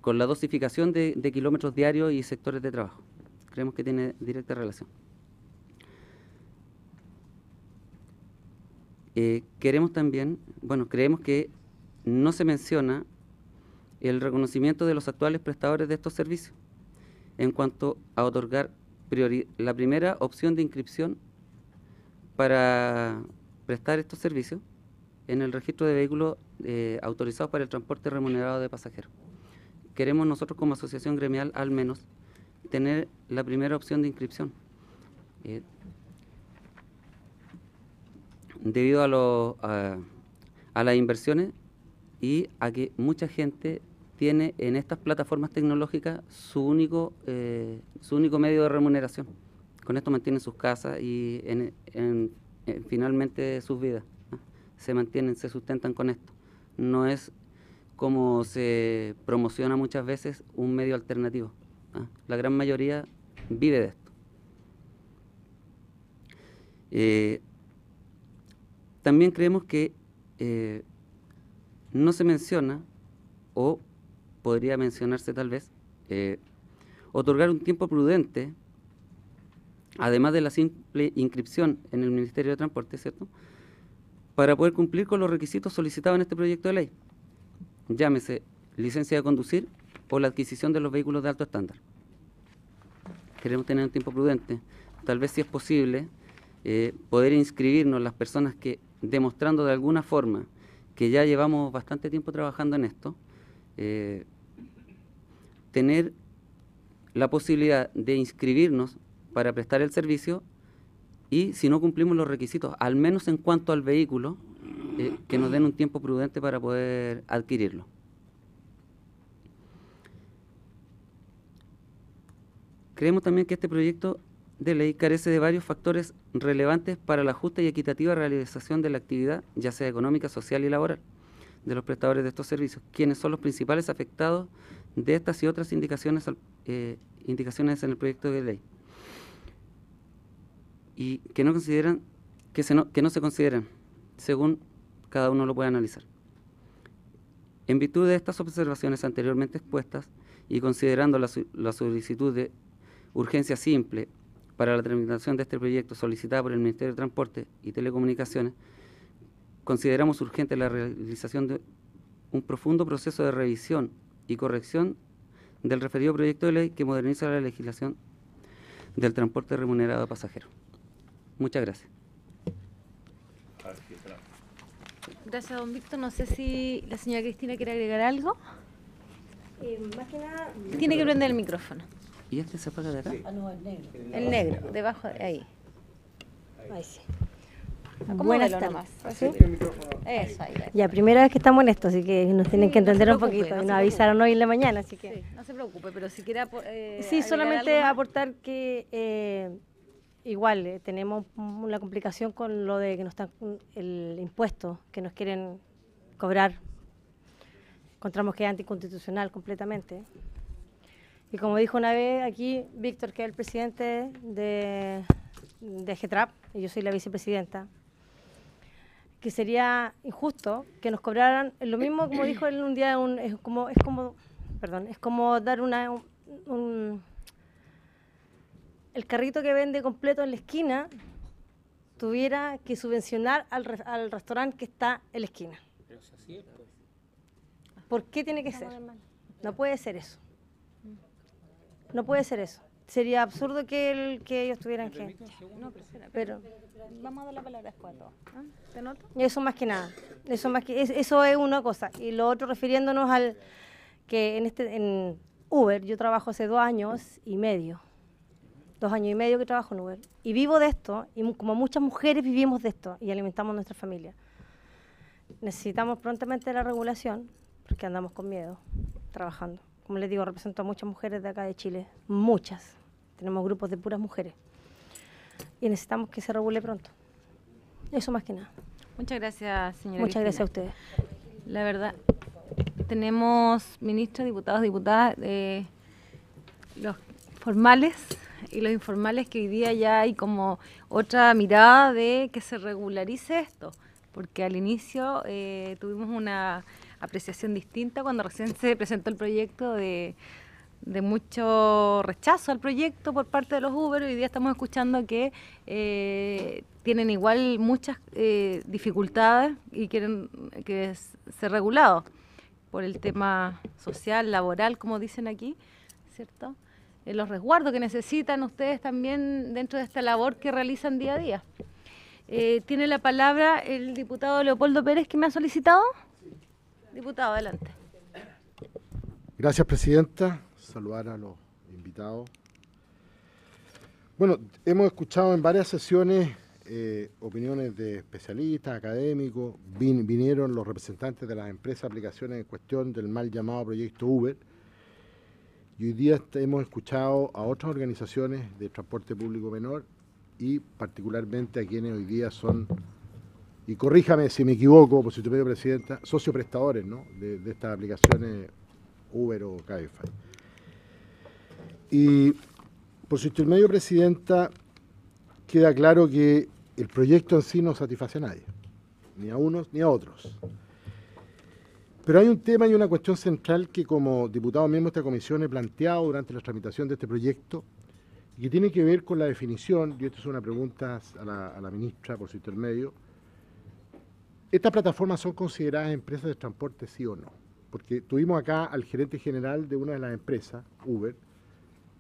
con la dosificación de kilómetros diarios y sectores de trabajo. Creemos que tiene directa relación. Creemos que no se menciona el reconocimiento de los actuales prestadores de estos servicios en cuanto a otorgar la primera opción de inscripción para prestar estos servicios en el registro de vehículos autorizados para el transporte remunerado de pasajeros. Queremos nosotros como asociación gremial al menos tener la primera opción de inscripción. Debido a las inversiones y a que mucha gente tiene en estas plataformas tecnológicas su único medio de remuneración. Con esto mantienen sus casas y finalmente sus vidas, ¿no? Se sustentan con esto. No es como se promociona muchas veces un medio alternativo, ¿no? La gran mayoría vive de esto. También creemos que no se menciona, o podría mencionarse tal vez, otorgar un tiempo prudente, además de la simple inscripción en el Ministerio de Transporte, ¿cierto?, para poder cumplir con los requisitos solicitados en este proyecto de ley, llámese licencia de conducir o la adquisición de los vehículos de alto estándar. Queremos tener un tiempo prudente, tal vez si es posible, poder inscribirnos las personas que, demostrando de alguna forma que ya llevamos bastante tiempo trabajando en esto, tener la posibilidad de inscribirnos para prestar el servicio y si no cumplimos los requisitos, al menos en cuanto al vehículo, que nos den un tiempo prudente para poder adquirirlo. Creemos también que este proyecto de ley carece de varios factores relevantes para la justa y equitativa realización de la actividad, ya sea económica, social y laboral, de los prestadores de estos servicios, quienes son los principales afectados de estas y otras indicaciones en el proyecto de ley, y que no se consideran, según cada uno lo puede analizar. En virtud de estas observaciones anteriormente expuestas y considerando la solicitud de urgencia simple para la tramitación de este proyecto solicitada por el Ministerio de Transporte y Telecomunicaciones, consideramos urgente la realización de un profundo proceso de revisión y corrección del referido proyecto de ley que moderniza la legislación del transporte remunerado de pasajeros. Muchas gracias. Gracias, don Víctor. No sé si la señora Cristina quiere agregar algo. Más que nada... Tiene que prender el micrófono. ¿Y este se apaga de acá? Ah, no, el negro. El negro, debajo de ahí. Ahí sí. Buenas Buenas tardes. tardes. ¿Sí? Eso, ahí. Ya, primera vez que estamos en esto, así que nos tienen que no se entender un preocupe, poquito. no se Nos avisaron hoy en la mañana, así que... Sí, no se preocupe, pero si quiere Sí, solamente algo más. aportar que igual tenemos una complicación con lo de que nos están el impuesto que nos quieren cobrar. Encontramos que es anticonstitucional completamente. Y como dijo una vez aquí Víctor, que es el presidente de GETRAP, y yo soy la vicepresidenta, que sería injusto que nos cobraran lo mismo, como dijo él un día, es como dar el carrito que vende completo en la esquina tuviera que subvencionar al restaurante que está en la esquina. ¿Por qué tiene que ser? No puede ser eso. No puede ser eso. Sería absurdo que ellos tuvieran que... No, pero vamos a dar la palabra después a todos. ¿Te noto? Eso más que nada. Eso es una cosa. Y lo otro, refiriéndonos al que en Uber, yo trabajo hace 2 años y medio. 2 años y medio que trabajo en Uber. Y vivo de esto, y como muchas mujeres vivimos de esto y alimentamos nuestra familia. Necesitamos prontamente la regulación, porque andamos con miedo, trabajando. Como les digo, represento a muchas mujeres de acá de Chile, muchas. Tenemos grupos de puras mujeres. Y necesitamos que se regule pronto. Eso más que nada. Muchas gracias, señora Muchas Cristina. gracias a ustedes. La verdad, tenemos ministros, diputados, diputadas, los formales y los informales, que hoy día ya hay como otra mirada de que se regularice esto, porque al inicio tuvimos una apreciación distinta cuando recién se presentó el proyecto de mucho rechazo al proyecto por parte de los Uber. Hoy día estamos escuchando que tienen igual muchas dificultades y quieren que sea regulado por el tema social, laboral, como dicen aquí, ¿cierto? Los resguardos que necesitan ustedes también dentro de esta labor que realizan día a día. Tiene la palabra el diputado Leopoldo Pérez, que me ha solicitado. Diputado, adelante. Gracias, presidenta. Saludar a los invitados. Bueno, hemos escuchado en varias sesiones opiniones de especialistas, académicos. Vinieron los representantes de las empresas de aplicaciones en cuestión del mal llamado proyecto Uber. Y hoy día hemos escuchado a otras organizaciones de transporte público menor y particularmente a quienes hoy día son, y corríjame si me equivoco, por su intermedio, presidenta, socioprestadores, ¿no?, de estas aplicaciones Uber o Cabify. Y por su intermedio, presidenta, queda claro que el proyecto en sí no satisface a nadie, ni a unos ni a otros. Pero hay un tema y una cuestión central que como diputado miembro de esta comisión he planteado durante la tramitación de este proyecto y que tiene que ver con la definición, y esto es una pregunta a la ministra por su intermedio. ¿Estas plataformas son consideradas empresas de transporte, sí o no? Porque tuvimos acá al gerente general de una de las empresas, Uber,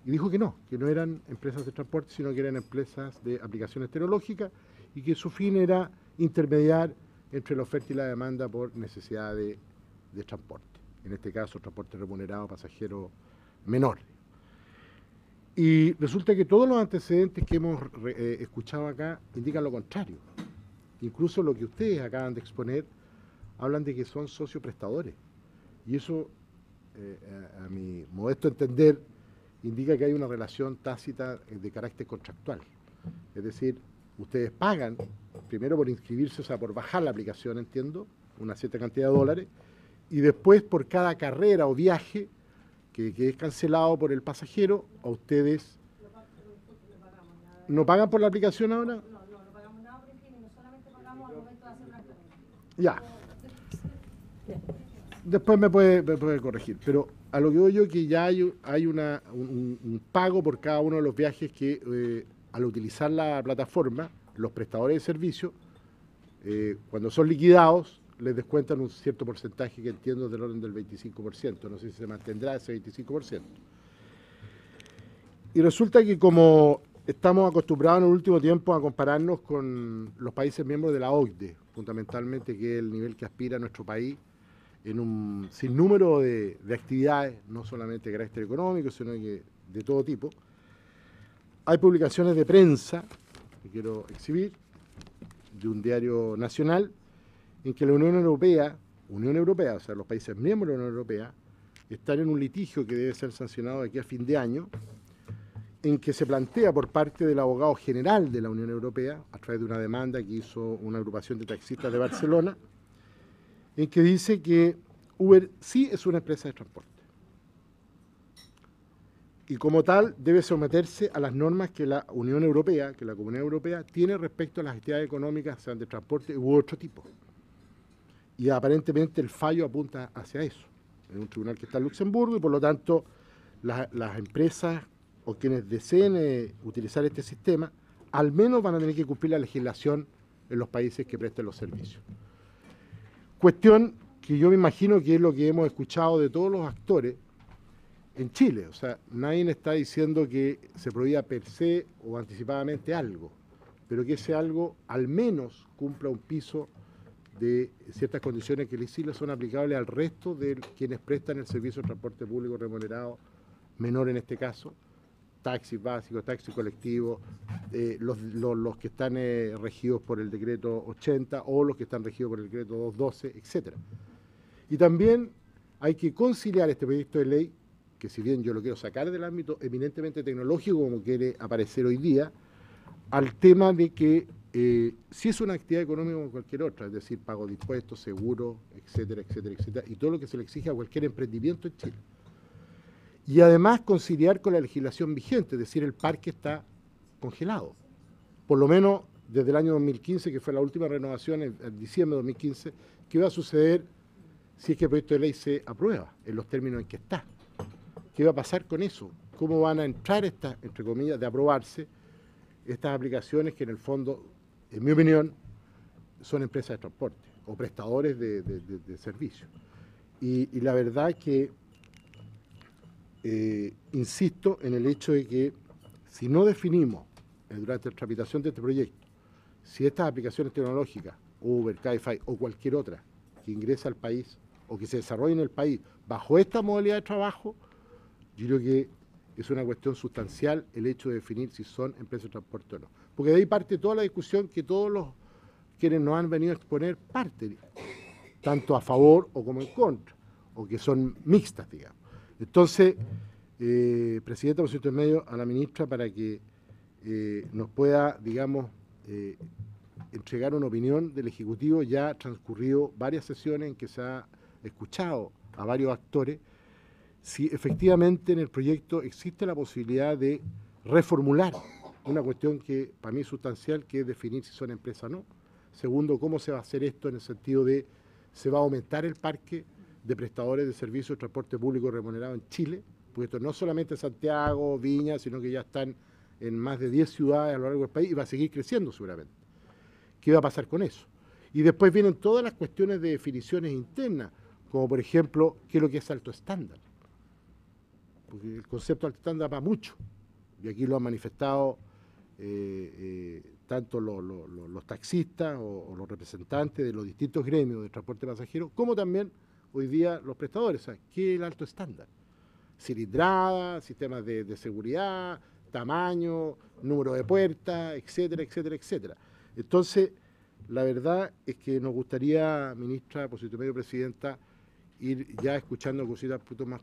y dijo que no eran empresas de transporte, sino que eran empresas de aplicaciones tecnológicas y que su fin era intermediar entre la oferta y la demanda por necesidad de transporte. En este caso, transporte remunerado pasajero menor. Y resulta que todos los antecedentes que hemos escuchado acá indican lo contrario. Incluso lo que ustedes acaban de exponer hablan de que son socioprestadores. Y eso, a mi modesto entender, indica que hay una relación tácita de carácter contractual. Es decir, ustedes pagan, primero por inscribirse, o sea, por bajar la aplicación, entiendo, una cierta cantidad de dólares, y después por cada carrera o viaje que es cancelado por el pasajero, a ustedes... ¿No pagan por la aplicación ahora? No pagamos nada por inscribirnos, solamente pagamos al momento de hacer una carrera. Ya. Después me puede corregir, pero a lo que voy yo que ya hay un pago por cada uno de los viajes que al utilizar la plataforma, los prestadores de servicios, cuando son liquidados, les descuentan un cierto porcentaje que entiendo del orden del 25%, no sé si se mantendrá ese 25%. Y resulta que como estamos acostumbrados en el último tiempo a compararnos con los países miembros de la OCDE, fundamentalmente, que es el nivel que aspira nuestro país en un sinnúmero de actividades, no solamente de carácter económico, sino que de todo tipo. Hay publicaciones de prensa, que quiero exhibir, de un diario nacional, en que la Unión Europea, o sea, los países miembros de la Unión Europea, están en un litigio que debe ser sancionado de aquí a fin de año, en que se plantea por parte del abogado general de la Unión Europea, a través de una demanda que hizo una agrupación de taxistas de Barcelona, en que dice que Uber sí es una empresa de transporte. Y como tal debe someterse a las normas que la Unión Europea, que la Comunidad Europea, tiene respecto a las actividades económicas, sean de transporte u otro tipo. Y aparentemente el fallo apunta hacia eso. Es un tribunal que está en Luxemburgo y por lo tanto las empresas o quienes deseen utilizar este sistema, al menos van a tener que cumplir la legislación en los países que presten los servicios. Cuestión que yo me imagino que es lo que hemos escuchado de todos los actores en Chile. O sea, nadie está diciendo que se prohíba per se o anticipadamente algo, pero que ese algo al menos cumpla un piso de ciertas condiciones que sí le son aplicables al resto de quienes prestan el servicio de transporte público remunerado, menor en este caso, taxis básicos, taxis colectivos, los que están regidos por el decreto 80 o los que están regidos por el decreto 212, etc. Y también hay que conciliar este proyecto de ley, que si bien yo lo quiero sacar del ámbito eminentemente tecnológico, como quiere aparecer hoy día, al tema de que si es una actividad económica como cualquier otra, es decir, pago de impuestos, seguros, etcétera, etcétera, etcétera, y todo lo que se le exige a cualquier emprendimiento en Chile. Y además conciliar con la legislación vigente, es decir, el parque está congelado. Por lo menos desde el año 2015, que fue la última renovación, en diciembre de 2015, ¿qué va a suceder si es que el proyecto de ley se aprueba en los términos en que está? ¿Qué va a pasar con eso? ¿Cómo van a entrar estas, entre comillas, de aprobarse estas aplicaciones que en el fondo, en mi opinión, son empresas de transporte o prestadores de servicios? Y la verdad que insisto en el hecho de que si no definimos durante la tramitación de este proyecto si estas aplicaciones tecnológicas, Uber, Cabify o cualquier otra que ingresa al país o que se desarrolle en el país bajo esta modalidad de trabajo, yo creo que es una cuestión sustancial el hecho de definir si son empresas de transporte o no. Porque de ahí parte toda la discusión que todos los quienes nos han venido a exponer parte, tanto a favor o como en contra, o que son mixtas, digamos. Entonces, Presidenta, por cierto, en medio a la ministra para que nos pueda, digamos, entregar una opinión del Ejecutivo. Ya han transcurrido varias sesiones en que se ha escuchado a varios actores si efectivamente en el proyecto existe la posibilidad de reformular una cuestión que para mí es sustancial, que es definir si son empresas o no. Segundo, cómo se va a hacer esto en el sentido de se va a aumentar el parque de prestadores de servicios de transporte público remunerado en Chile, porque esto no solamente Santiago, Viña, sino que ya están en más de 10 ciudades a lo largo del país y va a seguir creciendo seguramente. ¿Qué va a pasar con eso? Y después vienen todas las cuestiones de definiciones internas, como por ejemplo, ¿qué es lo que es alto estándar? Porque el concepto de alto estándar va mucho, y aquí lo han manifestado tanto los taxistas o los representantes de los distintos gremios de transporte pasajero, como también hoy día los prestadores. ¿Sabes? ¿Qué es el alto estándar? cilindrada, sistemas de seguridad, tamaño, número de puertas, etcétera, etcétera, etcétera. Entonces, la verdad es que nos gustaría, ministra, por su intermedio, presidenta, ir ya escuchando cositas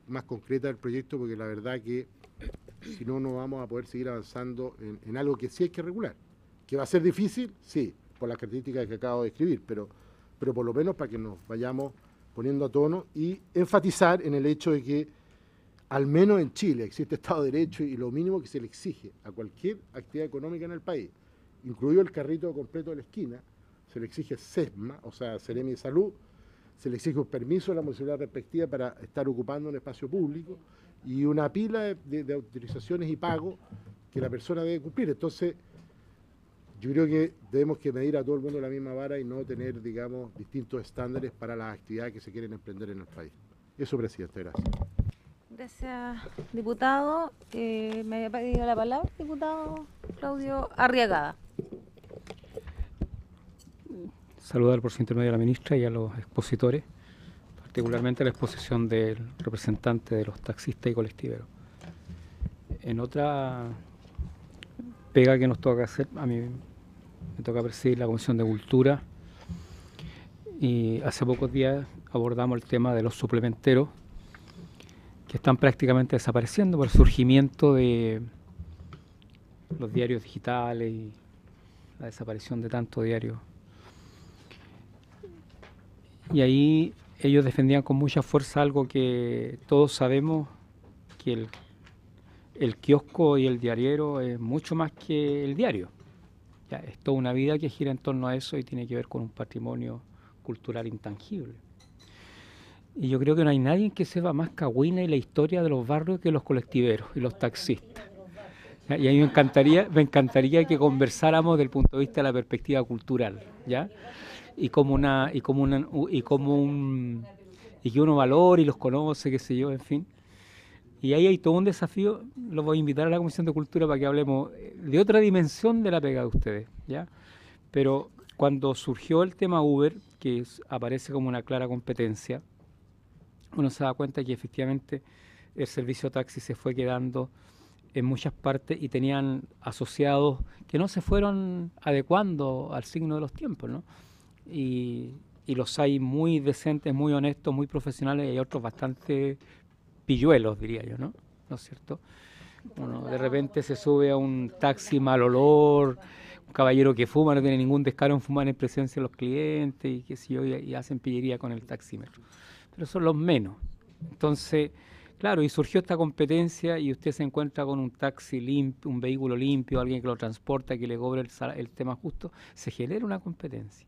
más concretas del proyecto, porque la verdad que si no, no vamos a poder seguir avanzando en algo que sí hay que regular. ¿Que va a ser difícil? Sí, por las características que acabo de escribir, pero por lo menos para que nos vayamos poniendo a tono y enfatizar en el hecho de que al menos en Chile existe Estado de Derecho y lo mínimo que se le exige a cualquier actividad económica en el país, incluido el carrito completo de la esquina, se le exige SESMA, o sea, Seremi de Salud, se le exige un permiso de la municipalidad respectiva para estar ocupando un espacio público y una pila de autorizaciones y pagos que la persona debe cumplir. Entonces, yo creo que debemos que medir a todo el mundo la misma vara y no tener, digamos, distintos estándares para las actividades que se quieren emprender en el país. Eso, presidente, gracias. Gracias, diputado. Me había pedido la palabra, diputado Claudio Arriagada. Saludar por su intermedio a la ministra y a los expositores, particularmente la exposición del representante de los taxistas y colectiveros. En otra pega que nos toca hacer, a mí me toca presidir la Comisión de Cultura y hace pocos días abordamos el tema de los suplementeros que están prácticamente desapareciendo por el surgimiento de los diarios digitales y la desaparición de tantos diarios. Y ahí ellos defendían con mucha fuerza algo que todos sabemos, que el kiosco y el diariero es mucho más que el diario. Ya, es toda una vida que gira en torno a eso y tiene que ver con un patrimonio cultural intangible. Y yo creo que no hay nadie que sepa más Cahuina y la historia de los barrios que los colectiveros y los taxistas. ¿Ya? Y a mí me encantaría que conversáramos desde el punto de vista de la perspectiva cultural, ¿ya? Y que uno valore y los conoce, qué sé yo, en fin. Y ahí hay todo un desafío. Los voy a invitar a la Comisión de Cultura para que hablemos de otra dimensión de la pega de ustedes, ¿ya? Pero cuando surgió el tema Uber, que aparece como una clara competencia, uno se da cuenta que efectivamente el servicio taxi se fue quedando en muchas partes y tenían asociados que no se fueron adecuando al signo de los tiempos, ¿no? Y los hay muy decentes, muy honestos, muy profesionales, y hay otros bastante pilluelos, diría yo, ¿no? ¿No es cierto? Uno de repente se sube a un taxi mal olor, un caballero que fuma, no tiene ningún descaro en fumar en presencia de los clientes y qué sé yo, y hacen pillería con el taxímetro. Pero son los menos. Entonces, claro, y surgió esta competencia y usted se encuentra con un taxi limpio, un vehículo limpio, alguien que lo transporta, que le cobre el tema justo, se genera una competencia.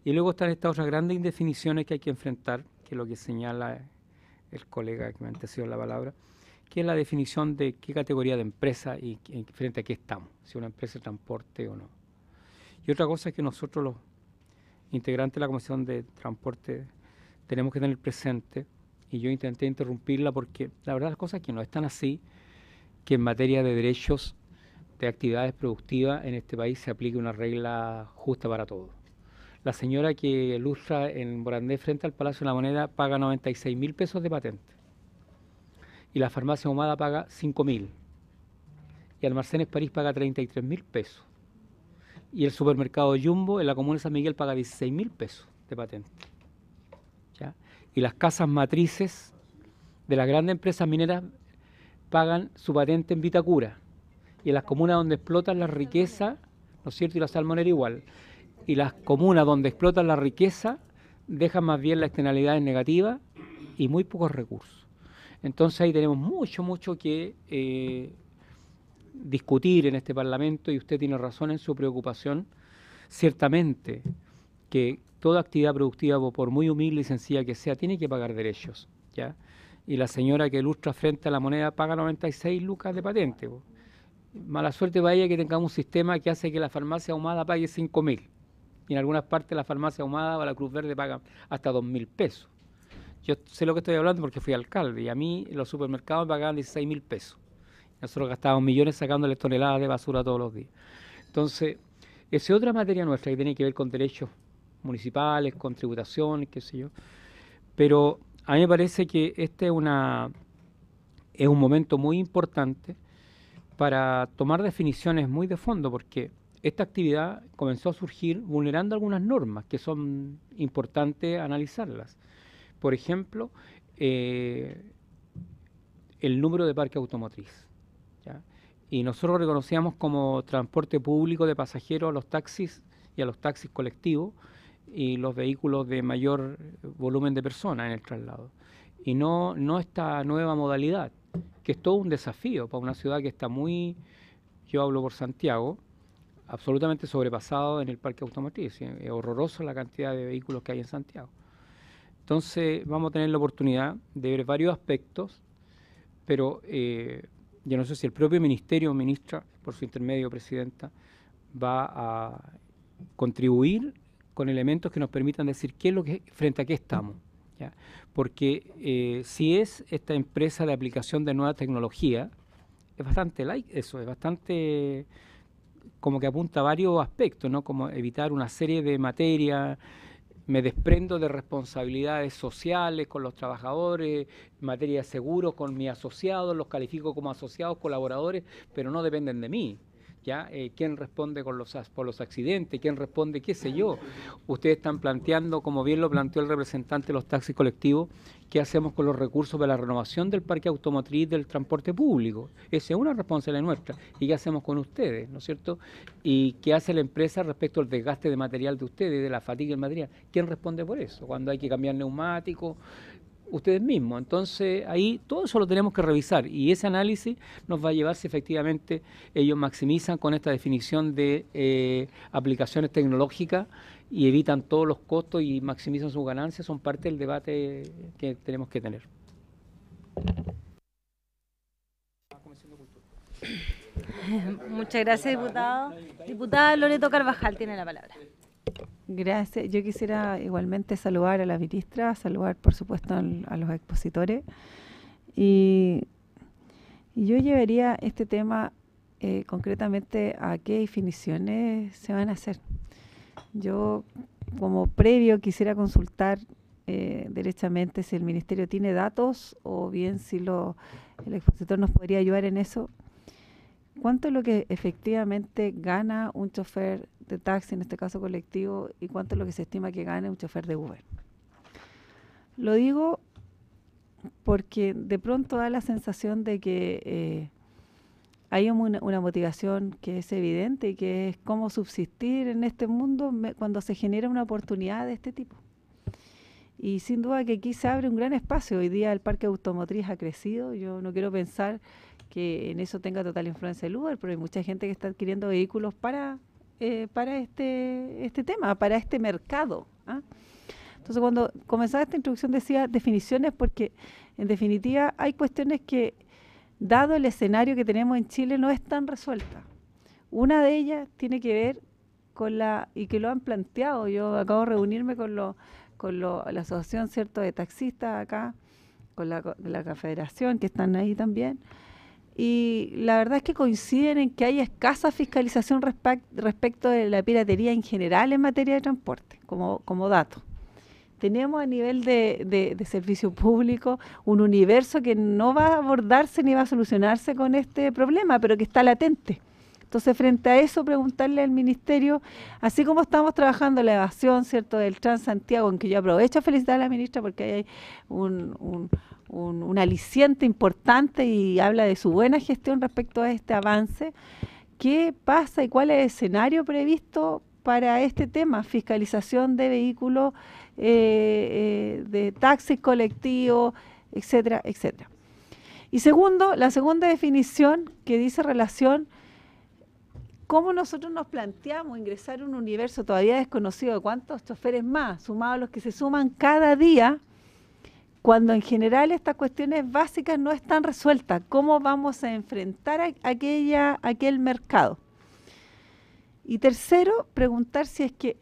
Y luego están estas otras grandes indefiniciones que hay que enfrentar, que es lo que señala el colega que me antecedió la palabra, que es la definición de qué categoría de empresa y frente a qué estamos, si una empresa de transporte o no. Y otra cosa es que nosotros, los integrantes de la Comisión de Transporte, tenemos que tener presente, y yo intenté interrumpirla porque la verdad las cosas que no están así, que en materia de derechos de actividades productivas en este país se aplique una regla justa para todos. La señora que ilustra en Morandé frente al Palacio de la Moneda paga 96.000 pesos de patente. Y la farmacia Ahumada paga 5.000. Y Almacenes París paga 33.000 pesos. Y el supermercado Jumbo en la comuna de San Miguel paga 16.000 pesos de patente. ¿Ya? Y las casas matrices de las grandes empresas mineras pagan su patente en Vitacura. Y en las comunas donde explotan la riqueza, ¿no es cierto? Y la salmonera igual. Y las comunas donde explotan la riqueza dejan más bien las externalidades negativas y muy pocos recursos. Entonces ahí tenemos mucho que discutir en este Parlamento y usted tiene razón en su preocupación. Ciertamente que toda actividad productiva, por muy humilde y sencilla que sea, tiene que pagar derechos, ¿ya? Y la señora que ilustra frente a la moneda paga 96 lucas de patente. Mala suerte para ella que tengamos un sistema que hace que la farmacia Ahumada pague 5.000. Y en algunas partes la farmacia Ahumada o la Cruz Verde pagan hasta 2.000 pesos. Yo sé lo que estoy hablando porque fui alcalde y a mí los supermercados me pagaban 16.000 pesos. Nosotros gastábamos millones sacándoles toneladas de basura todos los días. Entonces, esa es otra materia nuestra que tiene que ver con derechos municipales, con tributaciones, qué sé yo. Pero a mí me parece que esta es una es un momento muy importante para tomar definiciones muy de fondo, porque esta actividad comenzó a surgir vulnerando algunas normas que son importantes analizarlas. Por ejemplo, el número de parque automotriz, ¿ya? Y nosotros reconocíamos como transporte público de pasajeros a los taxis y a los taxis colectivos y los vehículos de mayor volumen de personas en el traslado. Y no esta nueva modalidad, que es todo un desafío para una ciudad que está muy, yo hablo por Santiago, absolutamente sobrepasado en el parque automotriz. Es horroroso la cantidad de vehículos que hay en Santiago. Entonces vamos a tener la oportunidad de ver varios aspectos, pero yo no sé si el propio ministerio, ministra, por su intermedio, presidenta, va a contribuir con elementos que nos permitan decir qué es lo que, frente a qué estamos, ¿ya? Porque si es esta empresa de aplicación de nueva tecnología, es bastante eso, es bastante como que apunta a varios aspectos, ¿no? Como evitar una serie de materias, me desprendo de responsabilidades sociales con los trabajadores, en materia de seguros con mis asociados, los califico como asociados, colaboradores, pero no dependen de mí. ¿Ya? ¿Quién responde por los accidentes? ¿Quién responde qué sé yo? Ustedes están planteando, como bien lo planteó el representante de los taxis colectivos, ¿qué hacemos con los recursos para la renovación del parque automotriz del transporte público? Esa es una responsabilidad nuestra. ¿Y qué hacemos con ustedes? ¿No es cierto? ¿Y qué hace la empresa respecto al desgaste de material de ustedes, de la fatiga del material? ¿Quién responde por eso? Cuando hay que cambiar neumáticos, ustedes mismos. Entonces ahí todo eso lo tenemos que revisar y ese análisis nos va a llevar si efectivamente ellos maximizan con esta definición de aplicaciones tecnológicas y evitan todos los costos y maximizan sus ganancias, son parte del debate que tenemos que tener. Muchas gracias, diputado. Diputada Loreto Carvajal tiene la palabra. Gracias. Yo quisiera igualmente saludar a la ministra, saludar por supuesto a los expositores y yo llevaría este tema concretamente a qué definiciones se van a hacer. Yo como previo quisiera consultar derechamente si el ministerio tiene datos o bien si el expositor nos podría ayudar en eso. ¿Cuánto es lo que efectivamente gana un chofer de taxi, en este caso colectivo, y cuánto es lo que se estima que gane un chofer de Uber? Lo digo porque de pronto da la sensación de que hay una motivación que es evidente y que es cómo subsistir en este mundo cuando se genera una oportunidad de este tipo. Y sin duda que aquí se abre un gran espacio. Hoy día el parque automotriz ha crecido. Yo no quiero pensar que en eso tenga total influencia el Uber, pero hay mucha gente que está adquiriendo vehículos para este tema, para este mercado, ¿ah? Entonces, cuando comenzaba esta introducción decía definiciones, porque en definitiva hay cuestiones que, dado el escenario que tenemos en Chile, no están resueltas. Una de ellas tiene que ver con y que lo han planteado, yo acabo de reunirme con la asociación, ¿cierto?, de taxistas acá, con la Confederación, que están ahí también, y la verdad es que coinciden en que hay escasa fiscalización respecto de la piratería en general en materia de transporte, como dato. Tenemos a nivel de servicio público un universo que no va a abordarse ni va a solucionarse con este problema, pero que está latente. Entonces, frente a eso, preguntarle al ministerio, así como estamos trabajando la evasión, ¿cierto?, del Transantiago, en que yo aprovecho a felicitar a la ministra porque hay un aliciente importante y habla de su buena gestión respecto a este avance. ¿Qué pasa y cuál es el escenario previsto para este tema? Fiscalización de vehículos, de taxis colectivos, etcétera, etcétera. Y segundo, la segunda definición que dice relación, ¿cómo nosotros nos planteamos ingresar a un universo todavía desconocido de cuántos choferes más, sumados a los que se suman cada día, cuando en general estas cuestiones básicas no están resueltas? ¿Cómo vamos a enfrentar aquel mercado? Y tercero, preguntar si es que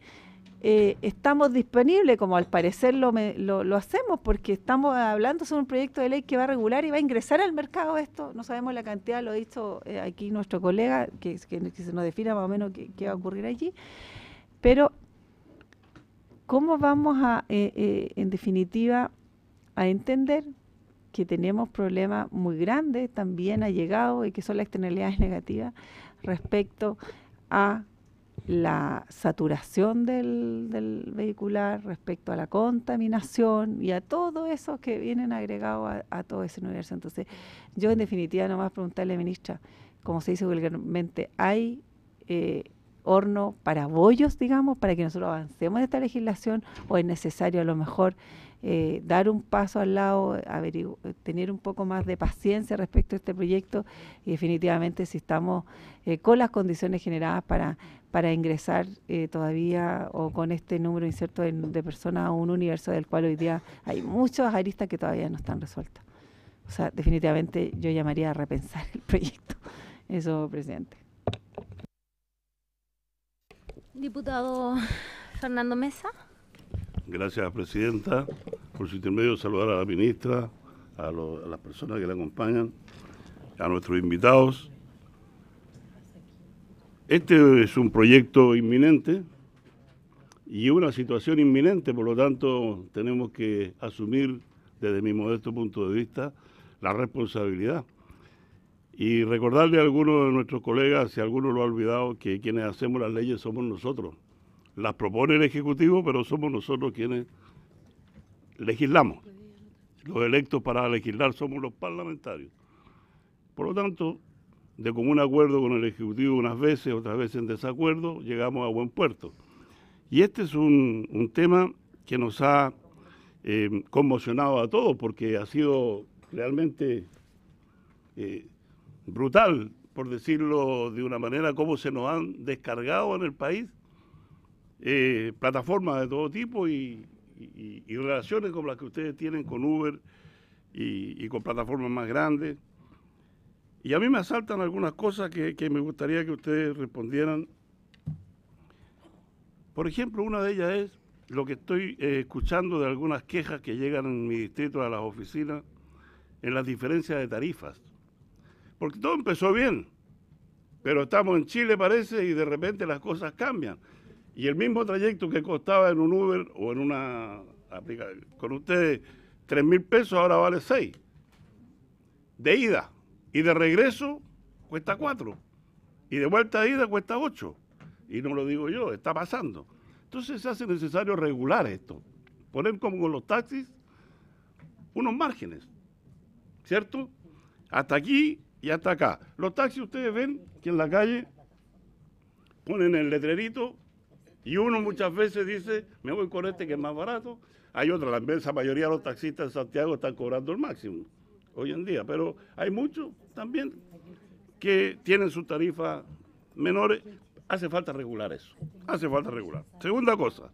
estamos disponibles, como al parecer lo hacemos, porque estamos hablando sobre un proyecto de ley que va a regular y va a ingresar al mercado esto. No sabemos la cantidad, lo ha dicho aquí nuestro colega, que se nos defina más o menos qué va a ocurrir allí. Pero, ¿cómo vamos en definitiva, a entender que tenemos problemas muy grandes, también ha llegado, y que son las externalidades negativas respecto a la saturación del vehicular, respecto a la contaminación y a todo eso que vienen agregados a todo ese universo. Entonces, yo en definitiva nomás preguntarle, ministra, como se dice vulgarmente, ¿hay horno para bollos, digamos, para que nosotros avancemos en esta legislación, o es necesario a lo mejor dar un paso al lado, tener un poco más de paciencia respecto a este proyecto, y definitivamente si estamos con las condiciones generadas para ingresar todavía, o con este número incierto de personas a un universo del cual hoy día hay muchas aristas que todavía no están resueltas? O sea, definitivamente yo llamaría a repensar el proyecto. Eso, presidente. Diputado Fernando Mesa. Gracias, presidenta. Por su intermedio, saludar a la ministra, a las personas que la acompañan, a nuestros invitados. Este es un proyecto inminente y una situación inminente, por lo tanto, tenemos que asumir, desde mi modesto punto de vista, la responsabilidad. Y recordarle a algunos de nuestros colegas, si alguno lo ha olvidado, que quienes hacemos las leyes somos nosotros. Las propone el Ejecutivo, pero somos nosotros quienes legislamos. Los electos para legislar somos los parlamentarios. Por lo tanto, de común acuerdo con el Ejecutivo unas veces, otras veces en desacuerdo, llegamos a buen puerto. Y este es un tema que nos ha conmocionado a todos, porque ha sido realmente brutal, por decirlo de una manera, cómo se nos han descargado en el país plataformas de todo tipo y relaciones como las que ustedes tienen con Uber y con plataformas más grandes. Y a mí me asaltan algunas cosas que me gustaría que ustedes respondieran. Por ejemplo, una de ellas es lo que estoy escuchando de algunas quejas que llegan en mi distrito a las oficinas en las diferencias de tarifas. Porque todo empezó bien, pero estamos en Chile, parece, y de repente las cosas cambian. Y el mismo trayecto que costaba en un Uber o en una aplicación con ustedes 3.000 pesos, ahora vale 6. De ida. Y de regreso cuesta 4. Y de vuelta de ida cuesta 8. Y no lo digo yo, está pasando. Entonces se hace necesario regular esto. Poner como con los taxis unos márgenes, ¿cierto? Hasta aquí y hasta acá. Los taxis ustedes ven que en la calle ponen el letrerito y uno muchas veces dice, me voy con este que es más barato. Hay otra, la inmensa mayoría de los taxistas en Santiago están cobrando el máximo hoy en día, pero hay muchos también que tienen sus tarifas menores. Hace falta regular eso, hace falta regular. Segunda cosa,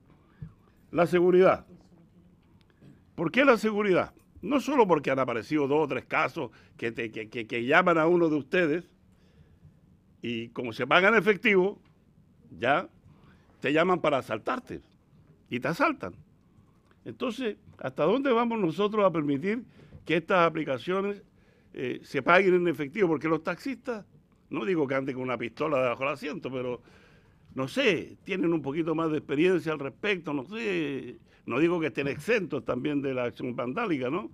la seguridad. ¿Por qué la seguridad? No solo porque han aparecido 2 o 3 casos que llaman a uno de ustedes y como se pagan efectivo, ya te llaman para asaltarte y te asaltan. Entonces, ¿hasta dónde vamos nosotros a permitir que estas aplicaciones se paguen en efectivo? Porque los taxistas, no digo que anden con una pistola debajo del asiento, pero no sé, tienen un poquito más de experiencia al respecto, no sé, no digo que estén exentos también de la acción vandálica, ¿no?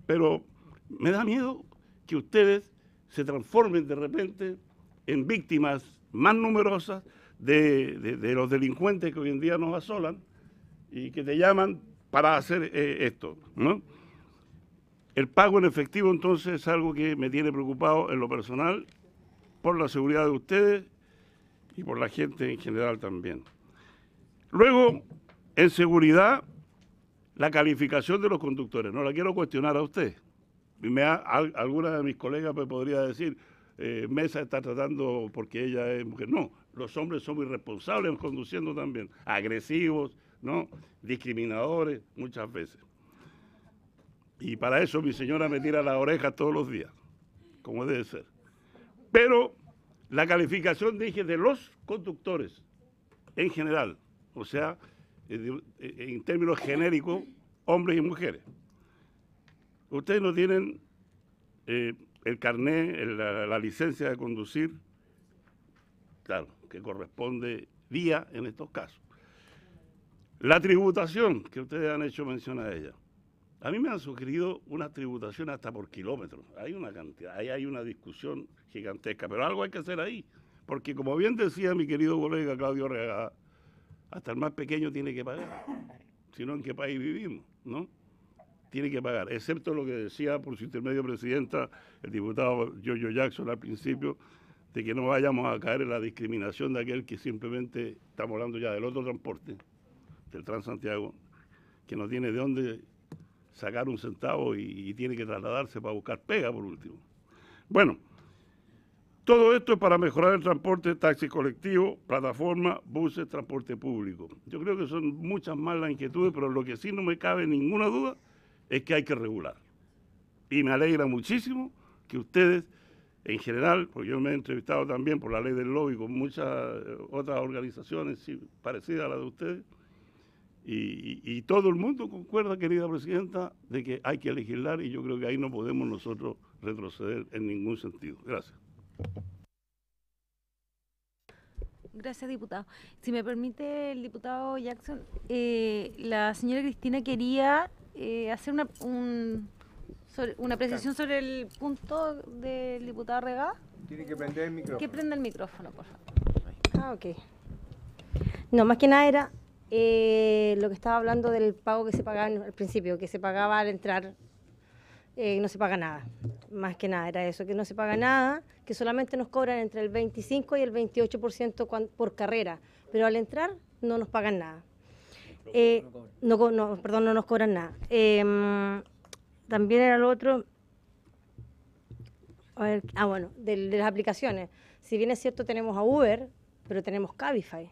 Pero me da miedo que ustedes se transformen de repente en víctimas más numerosas de los delincuentes que hoy en día nos asolan y que te llaman para hacer esto, ¿no? El pago en efectivo entonces es algo que me tiene preocupado en lo personal, por la seguridad de ustedes y por la gente en general también. Luego, en seguridad, la calificación de los conductores. No la quiero cuestionar a usted. Alguna de mis colegas me podría decir, Mesa está tratando porque ella es mujer. No, los hombres son irresponsables conduciendo también, agresivos, ¿no? Discriminadores muchas veces. Y para eso mi señora me tira las orejas todos los días, como debe ser. Pero la calificación, dije, de los conductores en general, o sea, en términos genéricos, hombres y mujeres. Ustedes no tienen el carnet, la licencia de conducir, claro, que corresponde día en estos casos. La tributación, que ustedes han hecho mención a ella. A mí me han sugerido una tributación hasta por kilómetros. Hay una cantidad, ahí hay una discusión gigantesca, pero algo hay que hacer ahí. Porque como bien decía mi querido colega Claudio Regada, hasta el más pequeño tiene que pagar. Si no, ¿en qué país vivimos? ¿No? Tiene que pagar, excepto lo que decía por su intermedio presidenta el diputado Giorgio Jackson al principio, de que no vayamos a caer en la discriminación de aquel que simplemente, estamos hablando ya del otro transporte, del Transantiago, que no tiene de dónde sacar un centavo y tiene que trasladarse para buscar pega por último. Bueno, todo esto es para mejorar el transporte, taxi colectivo, plataforma, buses, transporte público. Yo creo que son muchas más las inquietudes, pero lo que sí no me cabe ninguna duda es que hay que regular. Y me alegra muchísimo que ustedes, en general, porque yo me he entrevistado también por la ley del lobby con muchas otras organizaciones parecidas a las de ustedes, y todo el mundo concuerda, querida presidenta, de que hay que legislar y yo creo que ahí no podemos nosotros retroceder en ningún sentido. Gracias. Gracias, diputado. Si me permite el diputado Jackson, la señora Cristina quería hacer una precisión sobre el punto del diputado Regada. Tiene que prender el micrófono. Que prenda el micrófono, por favor. Ah, ok. No, más que nada era lo que estaba hablando del pago que se pagaba al principio, que se pagaba al entrar, no se paga nada. Más que nada era eso, que no se paga nada, que solamente nos cobran entre el 25 y el 28% por carrera, pero al entrar no nos pagan nada. No nos cobran nada. También era lo otro, a ver, bueno, de las aplicaciones. Si bien es cierto tenemos a Uber, pero tenemos Cabify.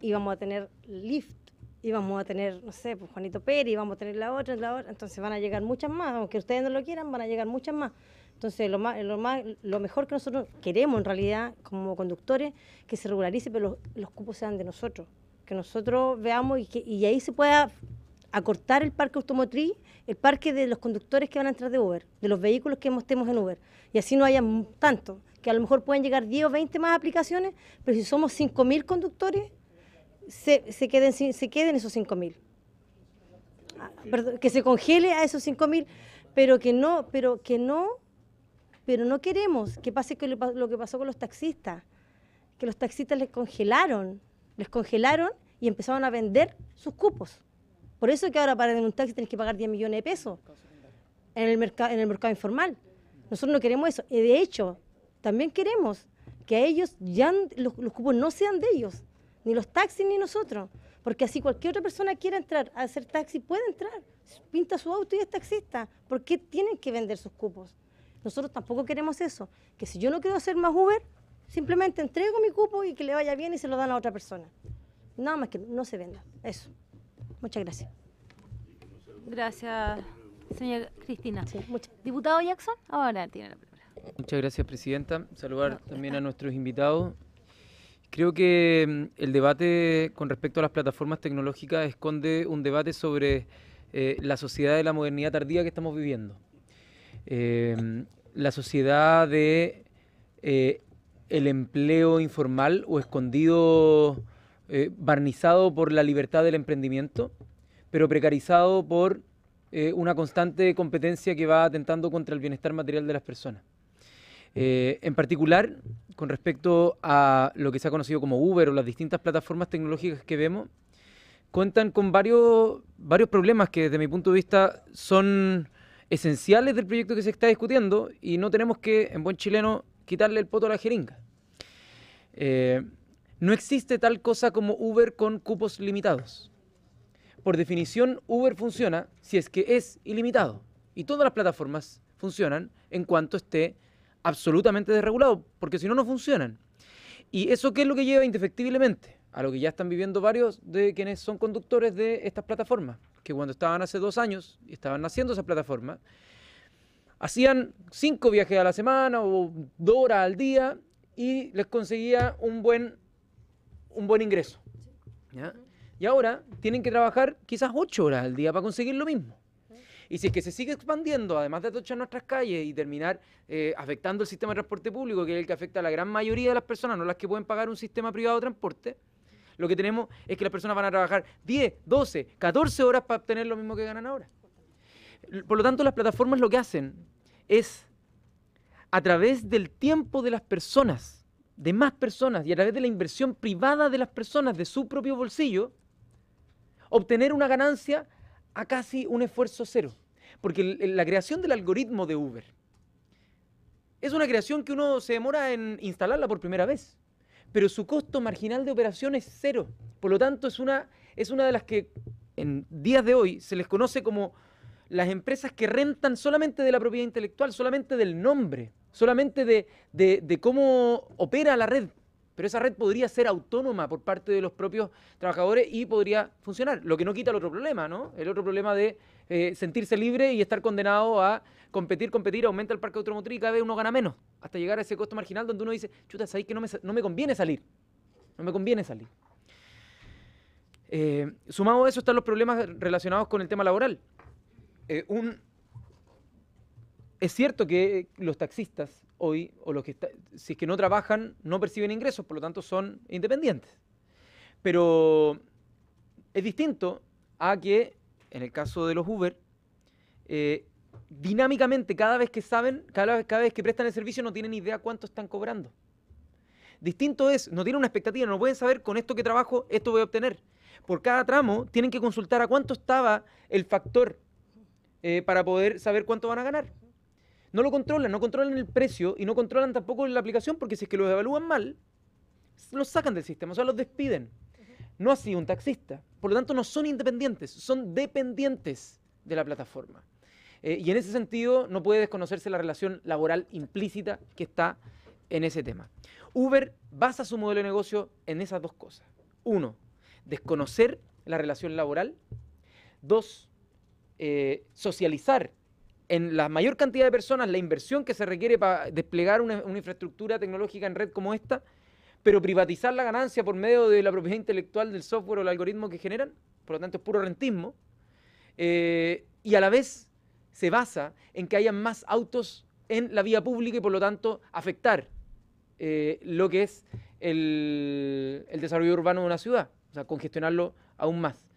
Y vamos a tener Lyft, y vamos a tener, no sé, pues Juanito Pérez, y vamos a tener la otra, entonces van a llegar muchas más, aunque ustedes no lo quieran, van a llegar muchas más. Entonces lo mejor que nosotros queremos en realidad como conductores, que se regularice, pero los cupos sean de nosotros, que nosotros veamos y ahí se pueda acortar el parque automotriz, el parque de los conductores que van a entrar de Uber, de los vehículos que estemos en Uber, y así no haya tanto, que a lo mejor pueden llegar 10 o 20 más aplicaciones, pero si somos 5.000 conductores, se queden esos 5.000. Que se congele a esos 5.000, pero no queremos que pase lo que pasó con los taxistas, que los taxistas les congelaron y empezaron a vender sus cupos. Por eso que ahora para tener un taxi tienes que pagar 10 millones de pesos en el mercado informal. Nosotros no queremos eso. Y de hecho, también queremos que a ellos ya los cupos no sean de ellos, ni los taxis ni nosotros. Porque así cualquier otra persona quiera entrar a hacer taxi, puede entrar. Pinta su auto y es taxista. ¿Por qué tienen que vender sus cupos? Nosotros tampoco queremos eso. Que si yo no quiero hacer más Uber, simplemente entrego mi cupo y que le vaya bien y se lo dan a otra persona. Nada más que no se venda. Eso. Muchas gracias. Gracias, señora Cristina. Sí, Diputado Jackson, ahora tiene la palabra. Muchas gracias, presidenta. Saludar también a nuestros invitados. Creo que el debate con respecto a las plataformas tecnológicas esconde un debate sobre la sociedad de la modernidad tardía que estamos viviendo. La sociedad de el empleo informal o escondido, barnizado por la libertad del emprendimiento, pero precarizado por una constante competencia que va atentando contra el bienestar material de las personas. En particular, con respecto a lo que se ha conocido como Uber o las distintas plataformas tecnológicas que vemos, cuentan con varios problemas que desde mi punto de vista son esenciales del proyecto que se está discutiendo y no tenemos que, en buen chileno, quitarle el poto a la jeringa. No existe tal cosa como Uber con cupos limitados. Por definición, Uber funciona si es que es ilimitado. Y todas las plataformas funcionan en cuanto esté absolutamente desregulado, porque si no, no funcionan. ¿Y eso qué es lo que lleva indefectiblemente? A lo que ya están viviendo varios de quienes son conductores de estas plataformas, que cuando estaban hace 2 años y estaban naciendo esas plataformas, hacían 5 viajes a la semana o 2 horas al día y les conseguía un buen ingreso. ¿Ya? Y ahora tienen que trabajar quizás 8 horas al día para conseguir lo mismo. Y si es que se sigue expandiendo, además de atochar nuestras calles y terminar afectando el sistema de transporte público, que es el que afecta a la gran mayoría de las personas, no las que pueden pagar un sistema privado de transporte, lo que tenemos es que las personas van a trabajar 10, 12, 14 horas para obtener lo mismo que ganan ahora. Por lo tanto, las plataformas lo que hacen es, a través del tiempo de las personas, de más personas, y a través de la inversión privada de las personas, de su propio bolsillo, obtener una ganancia a casi un esfuerzo cero. Porque la creación del algoritmo de Uber es una creación que uno se demora en instalarla por primera vez, pero su costo marginal de operación es cero. Por lo tanto, es una de las que en días de hoy se les conoce como las empresas que rentan solamente de la propiedad intelectual, solamente del nombre, solamente de cómo opera la red. Pero esa red podría ser autónoma por parte de los propios trabajadores y podría funcionar, lo que no quita el otro problema, ¿no? El otro problema de sentirse libre y estar condenado a competir, aumenta el parque automotriz y cada vez uno gana menos, hasta llegar a ese costo marginal donde uno dice, chuta, ¿sabes que no me conviene salir? No me conviene salir. Sumado a eso están los problemas relacionados con el tema laboral. Es cierto que los taxistas hoy, o los que si es que no trabajan, no perciben ingresos, por lo tanto son independientes. Pero es distinto a que, en el caso de los Uber, dinámicamente cada vez que prestan el servicio no tienen idea cuánto están cobrando. Distinto es, no tienen una expectativa, no pueden saber con esto que trabajo, esto voy a obtener. Por cada tramo tienen que consultar a cuánto estaba el factor para poder saber cuánto van a ganar. No controlan el precio y no controlan tampoco la aplicación, porque si es que los evalúan mal, los sacan del sistema, o sea, los despiden. No así un taxista. Por lo tanto, no son independientes, son dependientes de la plataforma. Y en ese sentido, no puede desconocerse la relación laboral implícita que está en ese tema. Uber basa su modelo de negocio en esas dos cosas. 1, desconocer la relación laboral. 2, socializar en la mayor cantidad de personas la inversión que se requiere para desplegar una infraestructura tecnológica en red como esta, pero privatizar la ganancia por medio de la propiedad intelectual del software o el algoritmo que generan, por lo tanto es puro rentismo, y a la vez se basa en que haya más autos en la vía pública y por lo tanto afectar lo que es el desarrollo urbano de una ciudad, o sea, congestionarlo aún más.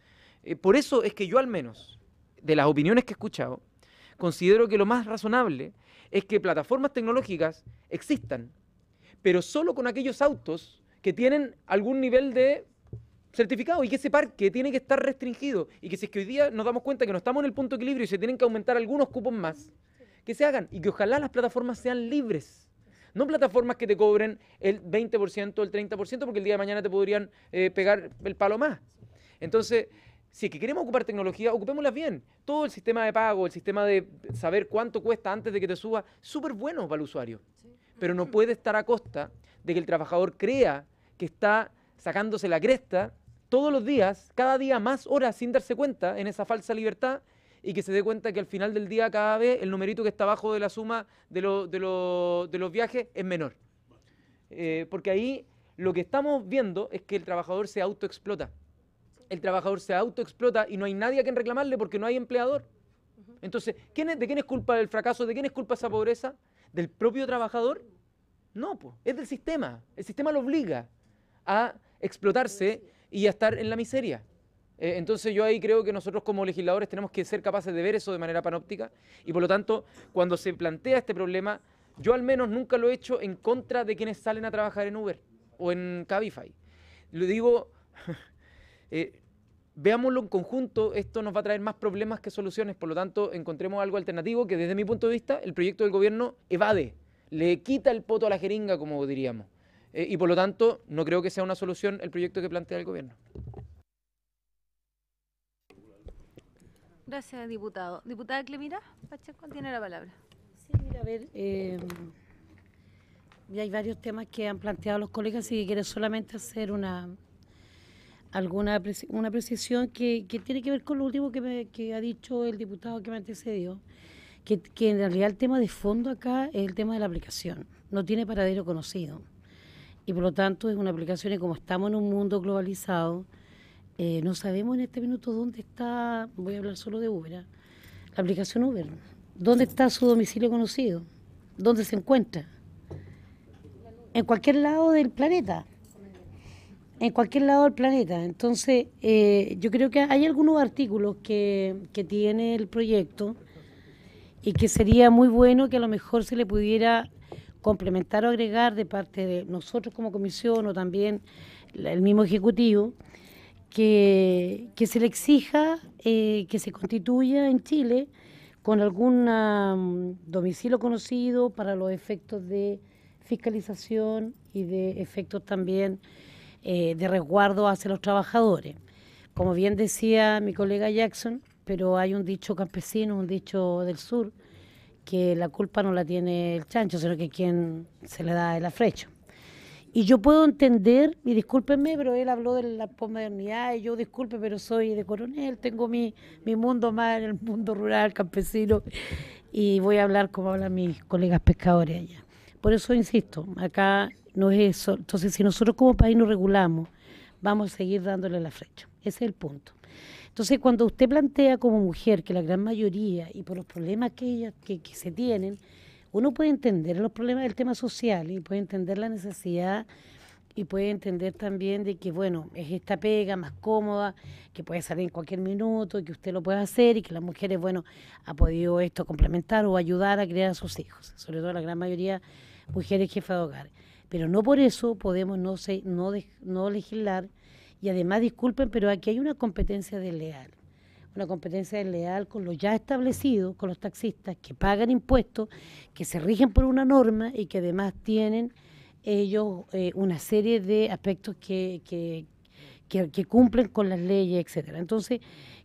Por eso es que yo, al menos, de las opiniones que he escuchado, considero que lo más razonable es que plataformas tecnológicas existan, pero solo con aquellos autos que tienen algún nivel de certificado, y que ese parque tiene que estar restringido, y que si es que hoy día nos damos cuenta que no estamos en el punto de equilibrio y se tienen que aumentar algunos cupos más, que se hagan, y que ojalá las plataformas sean libres. No plataformas que te cobren el 20%, el 30%, porque el día de mañana te podrían pegar el palo más. Entonces, si es que queremos ocupar tecnología, ocupémoslas bien. Todo el sistema de pago, el sistema de saber cuánto cuesta antes de que te suba, súper bueno para el usuario. Pero no puede estar a costa de que el trabajador crea que está sacándose la cresta todos los días, cada día más horas sin darse cuenta en esa falsa libertad, y que se dé cuenta que al final del día cada vez el numerito que está abajo de la suma de los viajes es menor. Porque ahí lo que estamos viendo es que el trabajador se autoexplota. El trabajador se autoexplota y no hay nadie a quien reclamarle porque no hay empleador. Entonces, ¿de quién es culpa el fracaso? ¿De quién es culpa esa pobreza? ¿Del propio trabajador? No, pues, es del sistema. El sistema lo obliga a explotarse y a estar en la miseria. Entonces yo ahí creo que nosotros como legisladores tenemos que ser capaces de ver eso de manera panóptica, y por lo tanto, cuando se plantea este problema, yo al menos nunca lo he hecho en contra de quienes salen a trabajar en Uber o en Cabify. Lo digo, veámoslo en conjunto, esto nos va a traer más problemas que soluciones, por lo tanto encontremos algo alternativo que desde mi punto de vista el proyecto del gobierno evade, le quita el poto a la jeringa, como diríamos, y por lo tanto no creo que sea una solución el proyecto que plantea el gobierno. Gracias, diputado. Diputada Clemira Pacheco tiene la palabra. Sí, mira, a ver, ya hay varios temas que han planteado los colegas y que quiero solamente hacer una precisión que tiene que ver con lo último que ha dicho el diputado que me antecedió, que en realidad el tema de fondo acá es el tema de la aplicación, no tiene paradero conocido, y por lo tanto es una aplicación, y como estamos en un mundo globalizado, no sabemos en este minuto dónde está, voy a hablar solo de Uber, la aplicación Uber, dónde está su domicilio conocido, dónde se encuentra, en cualquier lado del planeta. En cualquier lado del planeta. Entonces, yo creo que hay algunos artículos que tiene el proyecto y que sería muy bueno que a lo mejor se le pudiera complementar o agregar de parte de nosotros como comisión o también el mismo Ejecutivo, que se le exija que se constituya en Chile con algún domicilio conocido para los efectos de fiscalización y de efectos también de resguardo hacia los trabajadores. Como bien decía mi colega Jackson, pero hay un dicho campesino, un dicho del sur, que la culpa no la tiene el chancho, sino que quien se le da el afrecho. Y yo puedo entender, y discúlpenme, pero él habló de la posmodernidad, y yo disculpe, pero soy de Coronel, tengo mi mundo más en el mundo rural, campesino, y voy a hablar como hablan mis colegas pescadores allá. Por eso insisto, acá no es eso. Entonces, si nosotros como país nos regulamos, vamos a seguir dándole el afrecho. Ese es el punto. Entonces, cuando usted plantea como mujer que la gran mayoría, y por los problemas que se tienen, uno puede entender los problemas del tema social y puede entender la necesidad y puede entender también de que, bueno, es esta pega más cómoda, que puede salir en cualquier minuto y que usted lo puede hacer y que las mujeres, bueno, ha podido esto complementar o ayudar a criar a sus hijos, sobre todo la gran mayoría mujeres jefas de hogar. Pero no por eso podemos no legislar. Y además, disculpen, pero aquí hay una competencia desleal. Una competencia desleal con lo ya establecido, con los taxistas que pagan impuestos, que se rigen por una norma y que además tienen ellos una serie de aspectos que cumplen con las leyes, etcétera. Entonces,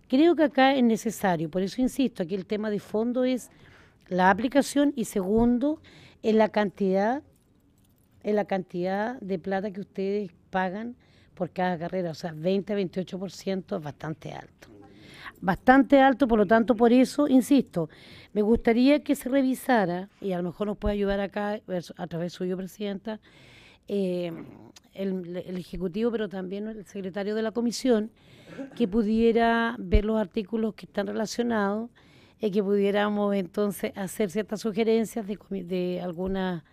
creo que acá es necesario, por eso insisto, aquí el tema de fondo es la aplicación y segundo, en la cantidad de plata que ustedes pagan por cada carrera, o sea, 20 a 28% es bastante alto. Bastante alto, por lo tanto, por eso, insisto, me gustaría que se revisara, y a lo mejor nos puede ayudar acá, a través suyo, Presidenta, el Ejecutivo, pero también el secretario de la Comisión, que pudiera ver los artículos que están relacionados, y que pudiéramos entonces hacer ciertas sugerencias de algunas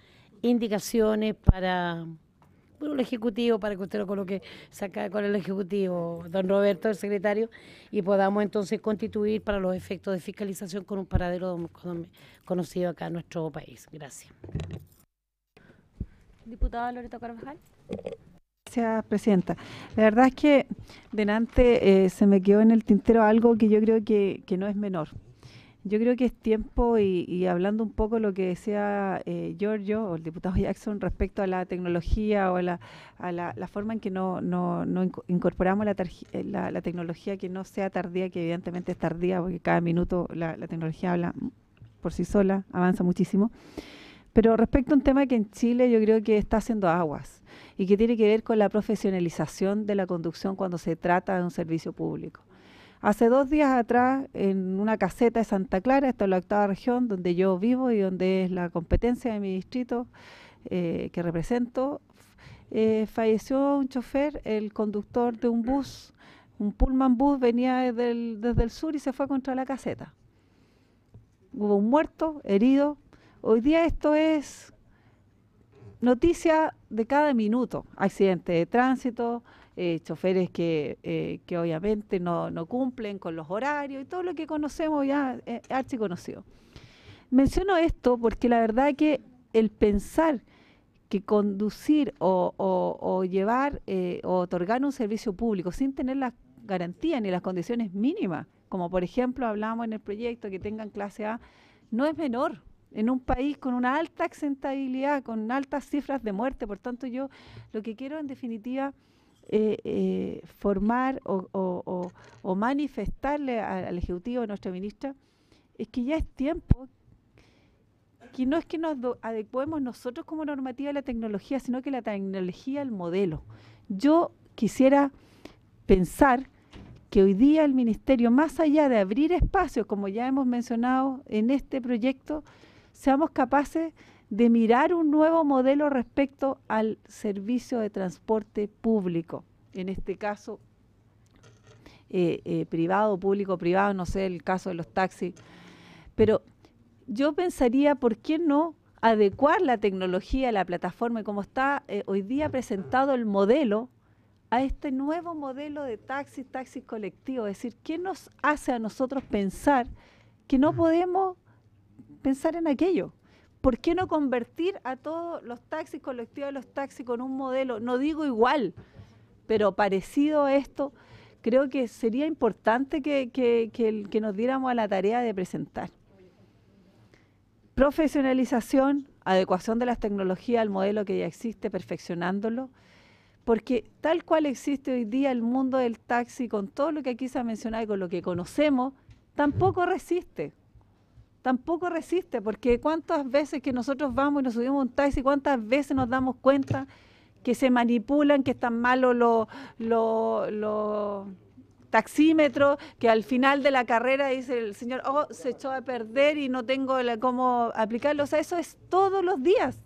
indicaciones para... Bueno, el Ejecutivo, para que usted lo coloque saca con el Ejecutivo, don Roberto, el secretario, y podamos entonces constituir para los efectos de fiscalización con un paradero conocido acá en nuestro país. Gracias. Diputada Loreto Carvajal. Gracias, Presidenta. La verdad es que delante se me quedó en el tintero algo que yo creo que no es menor. Yo creo que es tiempo, y hablando un poco lo que decía Giorgio o el diputado Jackson respecto a la tecnología o a la forma en que no incorporamos la tecnología que no sea tardía, que evidentemente es tardía porque cada minuto la tecnología habla por sí sola, avanza muchísimo. Pero respecto a un tema que en Chile yo creo que está haciendo aguas y que tiene que ver con la profesionalización de la conducción cuando se trata de un servicio público. Hace 2 días atrás, en una caseta de Santa Clara, esta es la 8ª región, donde yo vivo y donde es la competencia de mi distrito que represento, falleció un chofer, el conductor de un bus, un Pullman bus, venía desde el sur y se fue contra la caseta. Hubo un muerto, herido. Hoy día esto es noticia de cada minuto, accidente de tránsito, choferes que obviamente no cumplen con los horarios y todo lo que conocemos ya es archiconocido. Menciono esto porque la verdad que el pensar que conducir o llevar o otorgar un servicio público sin tener las garantías ni las condiciones mínimas, como por ejemplo hablamos en el proyecto que tengan clase A, no es menor. En un país con una alta accidentabilidad, con altas cifras de muerte. Por tanto, yo lo que quiero en definitiva formar o manifestarle al Ejecutivo, a nuestra ministra, es que ya es tiempo que no es que nos adecuemos nosotros como normativa a la tecnología, sino que la tecnología al modelo. Yo quisiera pensar que hoy día el Ministerio, más allá de abrir espacios, como ya hemos mencionado en este proyecto, seamos capaces de mirar un nuevo modelo respecto al servicio de transporte público, en este caso privado, público, privado, no sé, el caso de los taxis, pero yo pensaría, ¿por qué no adecuar la tecnología, la plataforma, y como está hoy día presentado el modelo, a este nuevo modelo de taxis colectivos? Es decir, ¿qué nos hace a nosotros pensar que no podemos pensar en aquello. ¿Por qué no convertir a todos los taxis, colectivos de los taxis, con un modelo, no digo igual, pero parecido a esto? Creo que sería importante que nos diéramos a la tarea de presentar. Profesionalización, adecuación de las tecnologías al modelo que ya existe, perfeccionándolo, porque tal cual existe hoy día el mundo del taxi, con todo lo que aquí se ha mencionado y con lo que conocemos, tampoco resiste, porque cuántas veces que nosotros vamos y nos subimos a un taxi, cuántas veces nos damos cuenta que se manipulan, que están malos los taxímetros, que al final de la carrera dice el señor, oh, se echó a perder y no tengo cómo aplicarlo. O sea, eso es todos los días.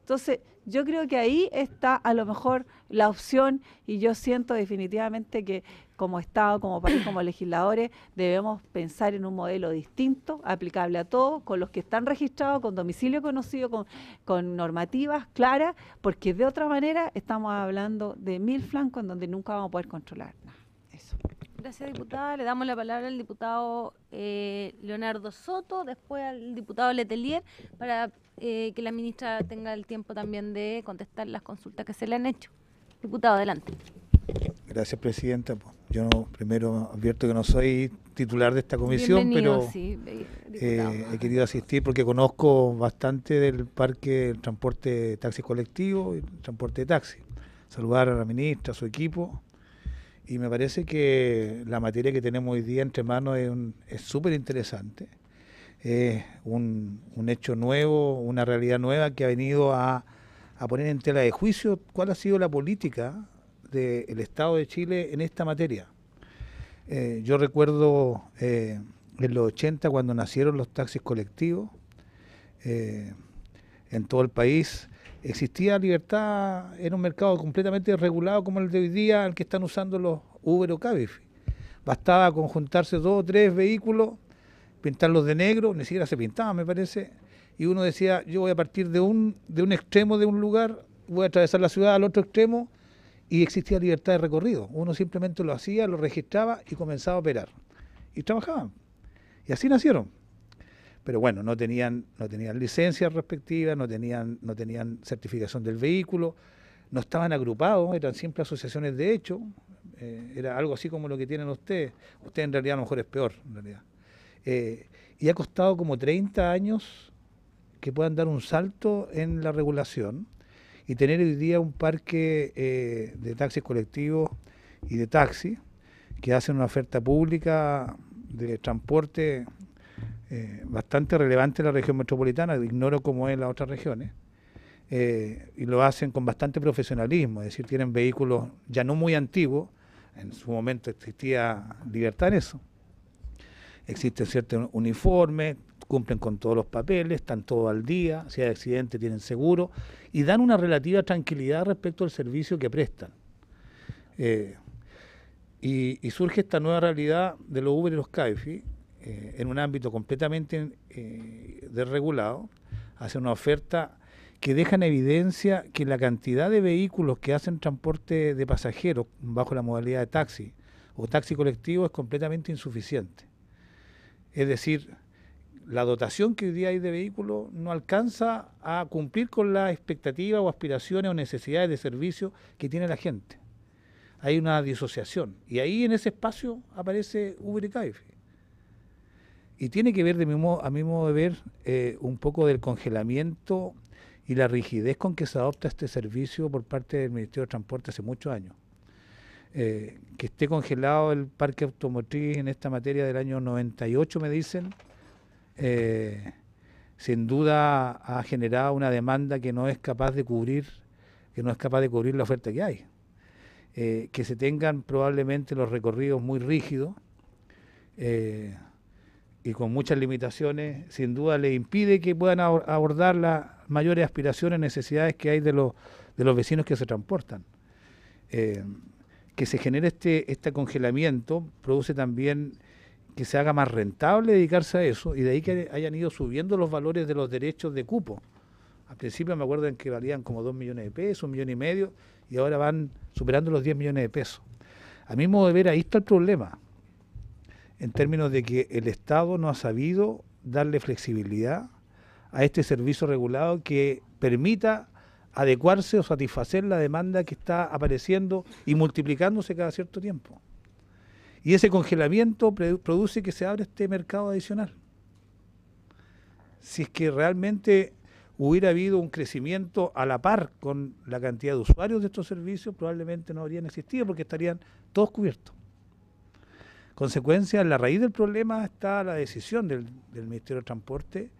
Entonces, yo creo que ahí está a lo mejor la opción, y yo siento definitivamente que como Estado, como país, como legisladores, debemos pensar en un modelo distinto, aplicable a todos, con los que están registrados, con domicilio conocido, con normativas claras, porque de otra manera estamos hablando de 1000 flancos en donde nunca vamos a poder controlar nada. Eso. Gracias, diputada. Le damos la palabra al diputado Leonardo Soto, después al diputado Letelier, para que la ministra tenga el tiempo también de contestar las consultas que se le han hecho. Diputado, adelante. Gracias, presidenta. Yo primero advierto que no soy titular de esta comisión, bienvenido, pero sí, he querido asistir porque conozco bastante del parque del transporte taxi colectivo y el transporte de taxi. Saludar a la ministra, a su equipo. Y me parece que la materia que tenemos hoy día entre manos es súper interesante. Es un hecho nuevo, una realidad nueva que ha venido a poner en tela de juicio cuál ha sido la política del Estado de Chile en esta materia. Yo recuerdo en los 80 cuando nacieron los taxis colectivos en todo el país. Existía libertad en un mercado completamente desregulado como el de hoy día, el que están usando los Uber o Cabify. Bastaba conjuntarse 2 o 3 vehículos, pintarlos de negro, ni siquiera se pintaban, me parece, y uno decía, yo voy a partir de un extremo de un lugar, voy a atravesar la ciudad al otro extremo, y existía libertad de recorrido. Uno simplemente lo hacía, lo registraba y comenzaba a operar. Y trabajaban. Y así nacieron. Pero bueno, no tenían licencias respectivas, no tenían certificación del vehículo, no estaban agrupados, eran siempre asociaciones de hecho, era algo así como lo que tienen ustedes. Usted en realidad a lo mejor es peor, en realidad. Y ha costado como 30 años que puedan dar un salto en la regulación y tener hoy día un parque de taxis colectivos y de taxis que hacen una oferta pública de transporte bastante relevante en la región metropolitana, ignoro cómo es en las otras regiones, y lo hacen con bastante profesionalismo, es decir, tienen vehículos ya no muy antiguos, en su momento existía libertad en eso, existen ciertos uniformes, cumplen con todos los papeles, están todos al día, si hay accidente tienen seguro, y dan una relativa tranquilidad respecto al servicio que prestan. Y surge esta nueva realidad de los Uber y los Cabify, en un ámbito completamente desregulado, hace una oferta que deja en evidencia que la cantidad de vehículos que hacen transporte de pasajeros bajo la modalidad de taxi o taxi colectivo es completamente insuficiente. Es decir, la dotación que hoy día hay de vehículos no alcanza a cumplir con las expectativas o aspiraciones o necesidades de servicio que tiene la gente. Hay una disociación y ahí en ese espacio aparece Uber y Cabify. Y tiene que ver, a mi modo de ver, un poco del congelamiento y la rigidez con que se adopta este servicio por parte del Ministerio de Transporte hace muchos años. Que esté congelado el parque automotriz en esta materia del año 98, me dicen, sin duda ha generado una demanda que no es capaz de cubrir, la oferta que hay. Que se tengan probablemente los recorridos muy rígidos, y con muchas limitaciones, sin duda le impide que puedan abordar las mayores aspiraciones, necesidades que hay de los vecinos que se transportan. Que se genere este congelamiento produce también que se haga más rentable dedicarse a eso, y de ahí que hayan ido subiendo los valores de los derechos de cupo. Al principio me acuerdo en que valían como 2 millones de pesos, 1,5 millones, y ahora van superando los 10 millones de pesos. A mi modo de ver, ahí está el problema, en términos de que el Estado no ha sabido darle flexibilidad a este servicio regulado que permita adecuarse o satisfacer la demanda que está apareciendo y multiplicándose cada cierto tiempo. Y ese congelamiento produce que se abra este mercado adicional. Si es que realmente hubiera habido un crecimiento a la par con la cantidad de usuarios de estos servicios, probablemente no habrían existido porque estarían todos cubiertos. Consecuencia, en la raíz del problema está la decisión del Ministerio de Transporte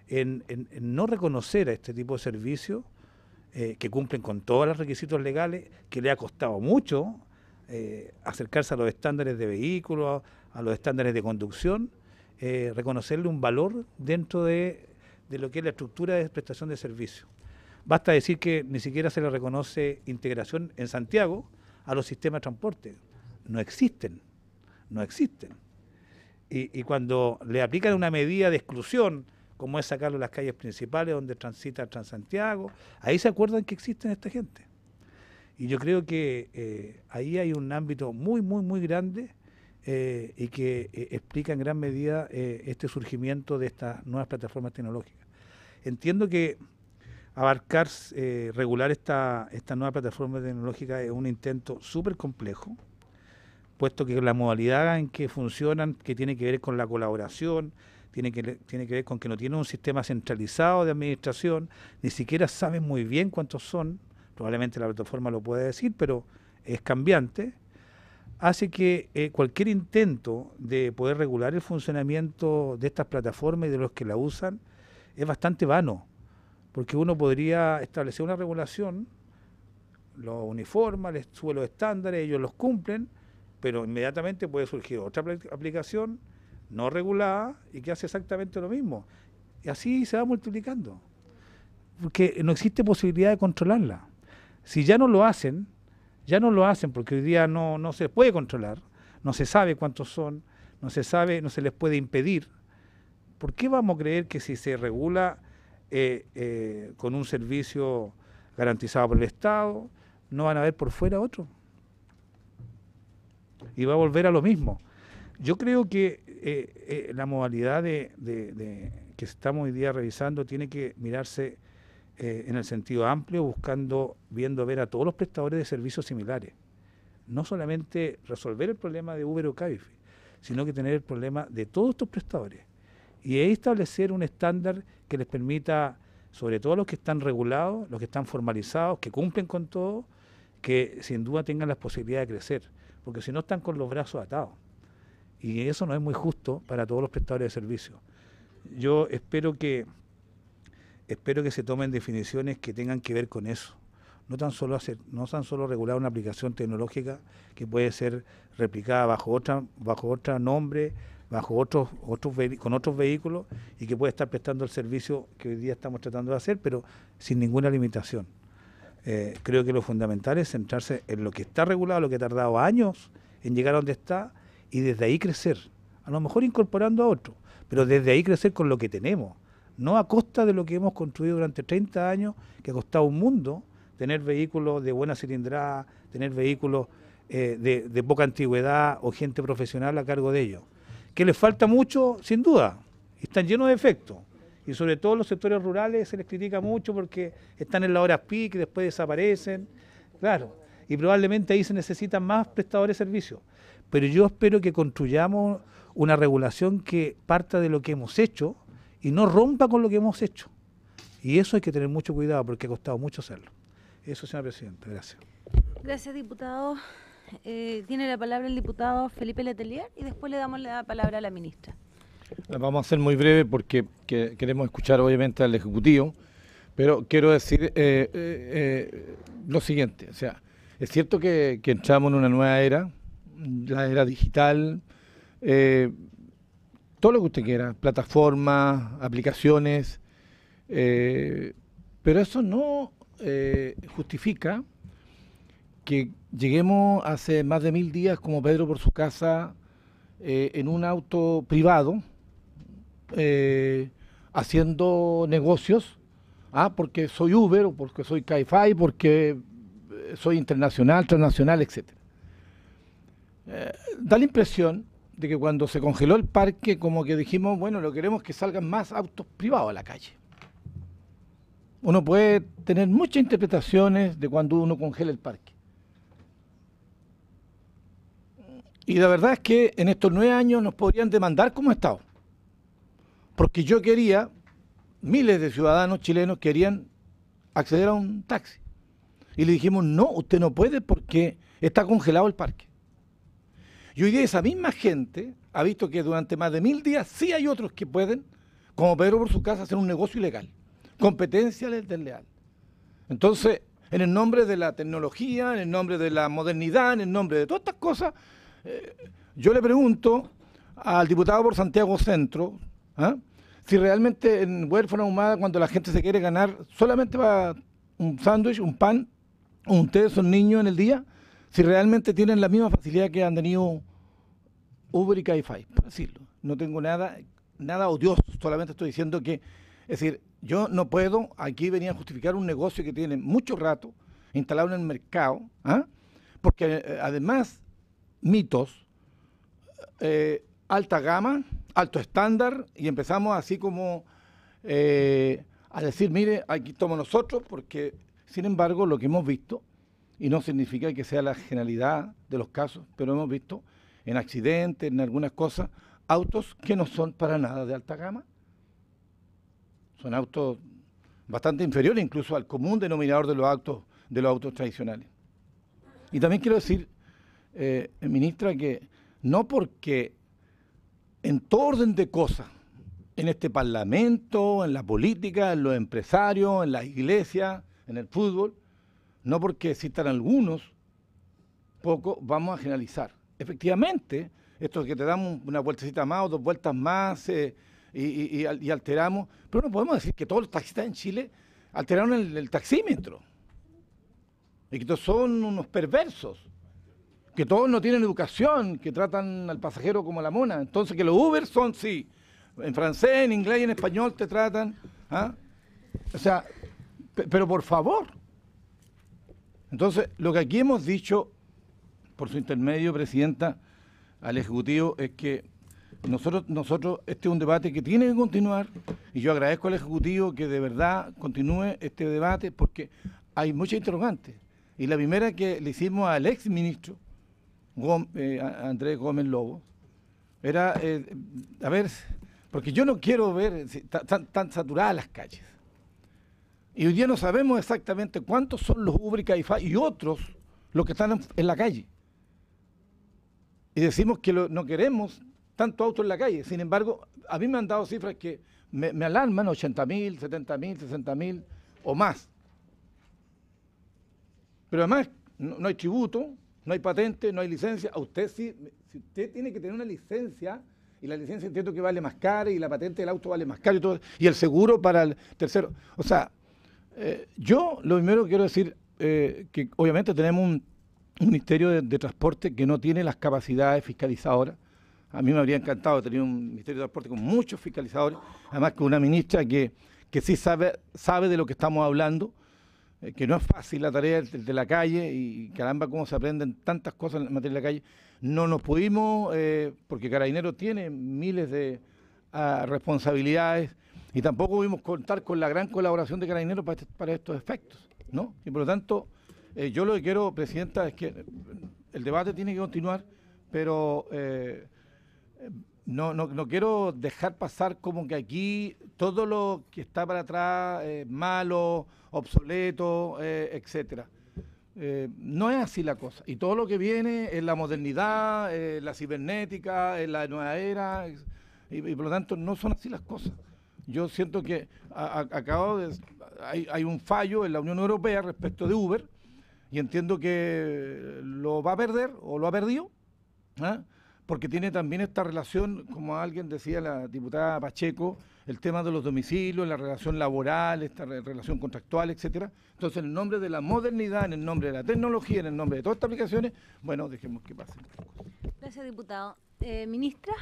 en no reconocer a este tipo de servicios que cumplen con todos los requisitos legales, que le ha costado mucho acercarse a los estándares de vehículos, a los estándares de conducción, reconocerle un valor dentro de lo que es la estructura de prestación de servicios. Basta decir que ni siquiera se le reconoce integración en Santiago a los sistemas de transporte. No existen. Y cuando le aplican una medida de exclusión, como es sacarlo de las calles principales donde transita Transantiago, ahí se acuerdan que existen esta gente. Y yo creo que ahí hay un ámbito muy, muy, muy grande y que explica en gran medida este surgimiento de estas nuevas plataformas tecnológicas. Entiendo que abarcar, regular esta nueva plataforma tecnológica es un intento súper complejo, puesto que la modalidad en que funcionan, que tiene que ver con la colaboración, tiene que ver con que no tienen un sistema centralizado de administración, ni siquiera saben muy bien cuántos son, probablemente la plataforma lo puede decir, pero es cambiante, hace que cualquier intento de poder regular el funcionamiento de estas plataformas y de los que la usan es bastante vano, porque uno podría establecer una regulación, lo uniforma, les sube los estándares, ellos los cumplen, pero inmediatamente puede surgir otra aplicación no regulada y que hace exactamente lo mismo. Y así se va multiplicando, porque no existe posibilidad de controlarla. Si ya no lo hacen porque hoy día no se puede controlar, no se sabe cuántos son, no se les puede impedir. ¿Por qué vamos a creer que si se regula con un servicio garantizado por el Estado, no van a haber por fuera otro? Y va a volver a lo mismo. Yo creo que la modalidad que estamos hoy día revisando tiene que mirarse en el sentido amplio, viendo ver a todos los prestadores de servicios similares. No solamente resolver el problema de Uber o Cabify, sino que tener el problema de todos estos prestadores. Y ahí establecer un estándar que les permita, sobre todo a los que están regulados, los que están formalizados, que cumplen con todo, que sin duda tengan las posibilidades de crecer, porque si no están con los brazos atados. Y eso no es muy justo para todos los prestadores de servicios. Yo espero que se tomen definiciones que tengan que ver con eso. No tan solo regular una aplicación tecnológica que puede ser replicada bajo otro nombre, con otros vehículos y que puede estar prestando el servicio que hoy día estamos tratando de hacer, pero sin ninguna limitación. Creo que lo fundamental es centrarse en lo que está regulado, lo que ha tardado años en llegar a donde está, y desde ahí crecer, a lo mejor incorporando a otro, pero desde ahí crecer con lo que tenemos, no a costa de lo que hemos construido durante 30 años, que ha costado un mundo tener vehículos de buena cilindrada, tener vehículos de poca antigüedad o gente profesional a cargo de ellos. Que les falta mucho, sin duda, están llenos de defectos, y sobre todo en los sectores rurales se les critica mucho porque están en las horas peak y después desaparecen, claro, y probablemente ahí se necesitan más prestadores de servicios. Pero yo espero que construyamos una regulación que parta de lo que hemos hecho y no rompa con lo que hemos hecho. Y eso hay que tener mucho cuidado porque ha costado mucho hacerlo. Eso, señora presidenta. Gracias. Gracias, diputado. Tiene la palabra el diputado Felipe Letelier y después le damos la palabra a la ministra. Vamos a ser muy breve porque queremos escuchar obviamente al Ejecutivo, pero quiero decir lo siguiente. O sea, es cierto que entramos en una nueva era, la era digital, todo lo que usted quiera, plataformas, aplicaciones, pero eso no justifica que lleguemos hace más de 1000 días como Pedro por su casa en un auto privado haciendo negocios, porque soy Uber o porque soy Cabify, porque soy internacional, transnacional, etcétera. Da la impresión de que cuando se congeló el parque, como que dijimos, bueno, lo queremos que salgan más autos privados a la calle. Uno puede tener muchas interpretaciones de cuando uno congela el parque. Y la verdad es que en estos 9 años nos podrían demandar como Estado. Porque yo quería, miles de ciudadanos chilenos querían acceder a un taxi. Y le dijimos, no, usted no puede porque está congelado el parque. Y hoy día esa misma gente ha visto que durante más de 1000 días sí hay otros que pueden, como Pedro por su casa, hacer un negocio ilegal. Competencia desleal. Entonces, en el nombre de la tecnología, en el nombre de la modernidad, en el nombre de todas estas cosas, yo le pregunto al diputado por Santiago Centro, si realmente en Huérfana Ahumada, cuando la gente se quiere ganar, solamente va un sándwich, un pan, un té de esos niños en el día, si realmente tienen la misma facilidad que han tenido Uber y Cabify, por decirlo. No tengo nada odioso, solamente estoy diciendo que, es decir, yo no puedo aquí venir a justificar un negocio que tiene mucho rato instalado en el mercado, porque además mitos, alta gama, alto estándar, y empezamos así como a decir, mire, aquí estamos nosotros, porque sin embargo lo que hemos visto, y no significa que sea la generalidad de los casos, pero hemos visto en accidentes, en algunas cosas, autos que no son para nada de alta gama. Son autos bastante inferiores incluso al común denominador de los autos tradicionales. Y también quiero decir, ministra, que no porque en todo orden de cosas, en este parlamento, en la política, en los empresarios, en las iglesias, en el fútbol, no porque existan algunos, pocos, vamos a generalizar. Efectivamente, esto es que te damos una vueltecita más o 2 vueltas más y alteramos, pero no podemos decir que todos los taxistas en Chile alteraron el taxímetro y que todos son unos perversos, que todos no tienen educación, que tratan al pasajero como la mona. Entonces que los Uber son, sí, en francés, en inglés y en español te tratan, o sea, pero por favor. Entonces, lo que aquí hemos dicho, por su intermedio, Presidenta, al Ejecutivo, es que nosotros, este es un debate que tiene que continuar, y yo agradezco al Ejecutivo que de verdad continúe este debate, porque hay muchas interrogantes. Y la primera que le hicimos al ex ministro, Andrés Gómez Lobo, era, a ver, porque yo no quiero ver tan saturadas las calles. Y hoy día no sabemos exactamente cuántos son los Uber y Cabify y otros los que están en la calle. Y decimos que no queremos tanto autos en la calle. Sin embargo, a mí me han dado cifras que me alarman, 80.000, 70.000, 60.000 o más. Pero además no hay tributo, no hay patente, no hay licencia. A usted sí, si usted tiene que tener una licencia, y la licencia entiendo que vale más cara, y la patente del auto vale más caro, y todo, y el seguro para el tercero. O sea, yo lo primero que quiero decir, que obviamente tenemos un Ministerio de Transporte que no tiene las capacidades fiscalizadoras. A mí me habría encantado tener un Ministerio de Transporte con muchos fiscalizadores, además con una ministra que sí sabe de lo que estamos hablando, que no es fácil la tarea de la calle, y caramba cómo se aprenden tantas cosas en materia de la calle. No nos pudimos, porque Carabineros tiene miles de responsabilidades, y tampoco pudimos contar con la gran colaboración de Carabineros para estos efectos, ¿no? Y por lo tanto, yo lo que quiero, Presidenta, es que el debate tiene que continuar, pero no quiero dejar pasar como que aquí todo lo que está para atrás es malo, obsoleto, etcétera. No es así la cosa. Y todo lo que viene es la modernidad, la cibernética, es la nueva era, y por lo tanto no son así las cosas. Yo siento que hay un fallo en la Unión Europea respecto de Uber, y entiendo que lo va a perder o lo ha perdido, porque tiene también esta relación, como alguien decía, la diputada Pacheco, el tema de los domicilios, la relación laboral, esta relación contractual, etcétera. Entonces, en el nombre de la modernidad, en el nombre de la tecnología, en el nombre de todas estas aplicaciones, bueno, dejemos que pasen. Gracias, diputado. Ministra,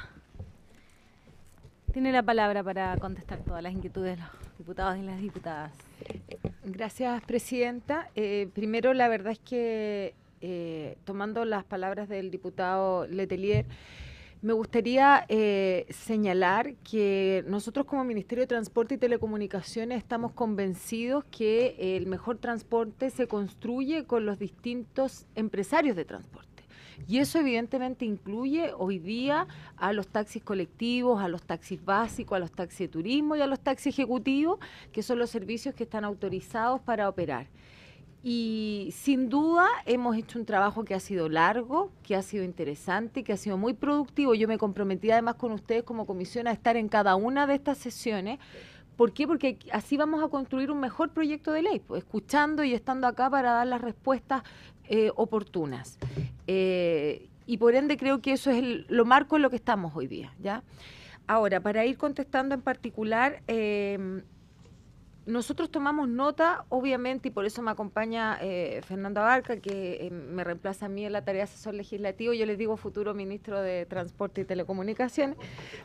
tiene la palabra para contestar todas las inquietudes de los diputados y las diputadas. Gracias, Presidenta. Primero, la verdad es que, tomando las palabras del diputado Letelier, Me gustaría señalar que nosotros como Ministerio de Transporte y Telecomunicaciones estamos convencidos que el mejor transporte se construye con los distintos empresarios de transporte. Y eso evidentemente incluye hoy día a los taxis colectivos, a los taxis básicos, a los taxis de turismo y a los taxis ejecutivos, que son los servicios que están autorizados para operar. Y sin duda hemos hecho un trabajo que ha sido largo, que ha sido interesante, que ha sido muy productivo. Yo me comprometí además con ustedes como comisión a estar en cada una de estas sesiones. ¿Por qué? Porque así vamos a construir un mejor proyecto de ley, pues, escuchando y estando acá para dar las respuestas oportunas. Y por ende creo que eso es lo marco en lo que estamos hoy día, ¿ya? Ahora, para ir contestando en particular, nosotros tomamos nota, obviamente, y por eso me acompaña Fernando Abarca, que me reemplaza a mí en la tarea de asesor legislativo. Yo les digo futuro ministro de Transporte y Telecomunicaciones,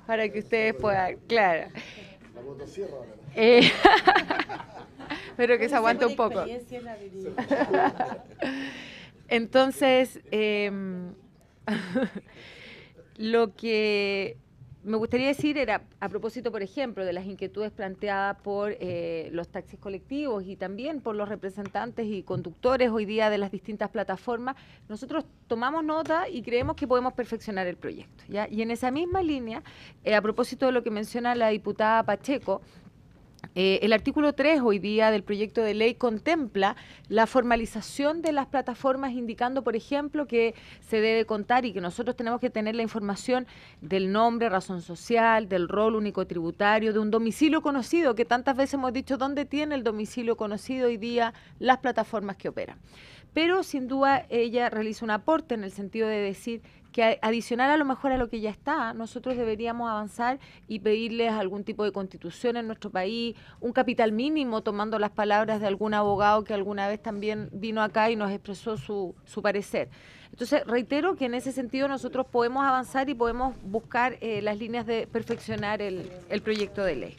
para que ustedes puedan, claro. Pero que se aguante un poco. Entonces, lo que me gustaría decir era, a propósito, por ejemplo, de las inquietudes planteadas por los taxis colectivos y también por los representantes y conductores hoy día de las distintas plataformas, nosotros tomamos nota y creemos que podemos perfeccionar el proyecto, ¿ya? Y en esa misma línea, a propósito de lo que menciona la diputada Pacheco, el artículo 3 hoy día del proyecto de ley contempla la formalización de las plataformas, indicando, por ejemplo, que se debe contar y que nosotros tenemos que tener la información del nombre, razón social, del rol único tributario, de un domicilio conocido, que tantas veces hemos dicho dónde tiene el domicilio conocido hoy día las plataformas que operan. Pero sin duda ella realiza un aporte en el sentido de decir que adicional a lo mejor a lo que ya está, nosotros deberíamos avanzar y pedirles algún tipo de constitución en nuestro país, un capital mínimo, tomando las palabras de algún abogado que alguna vez también vino acá y nos expresó su parecer. Entonces, reitero que en ese sentido nosotros podemos avanzar y podemos buscar las líneas de perfeccionar el proyecto de ley.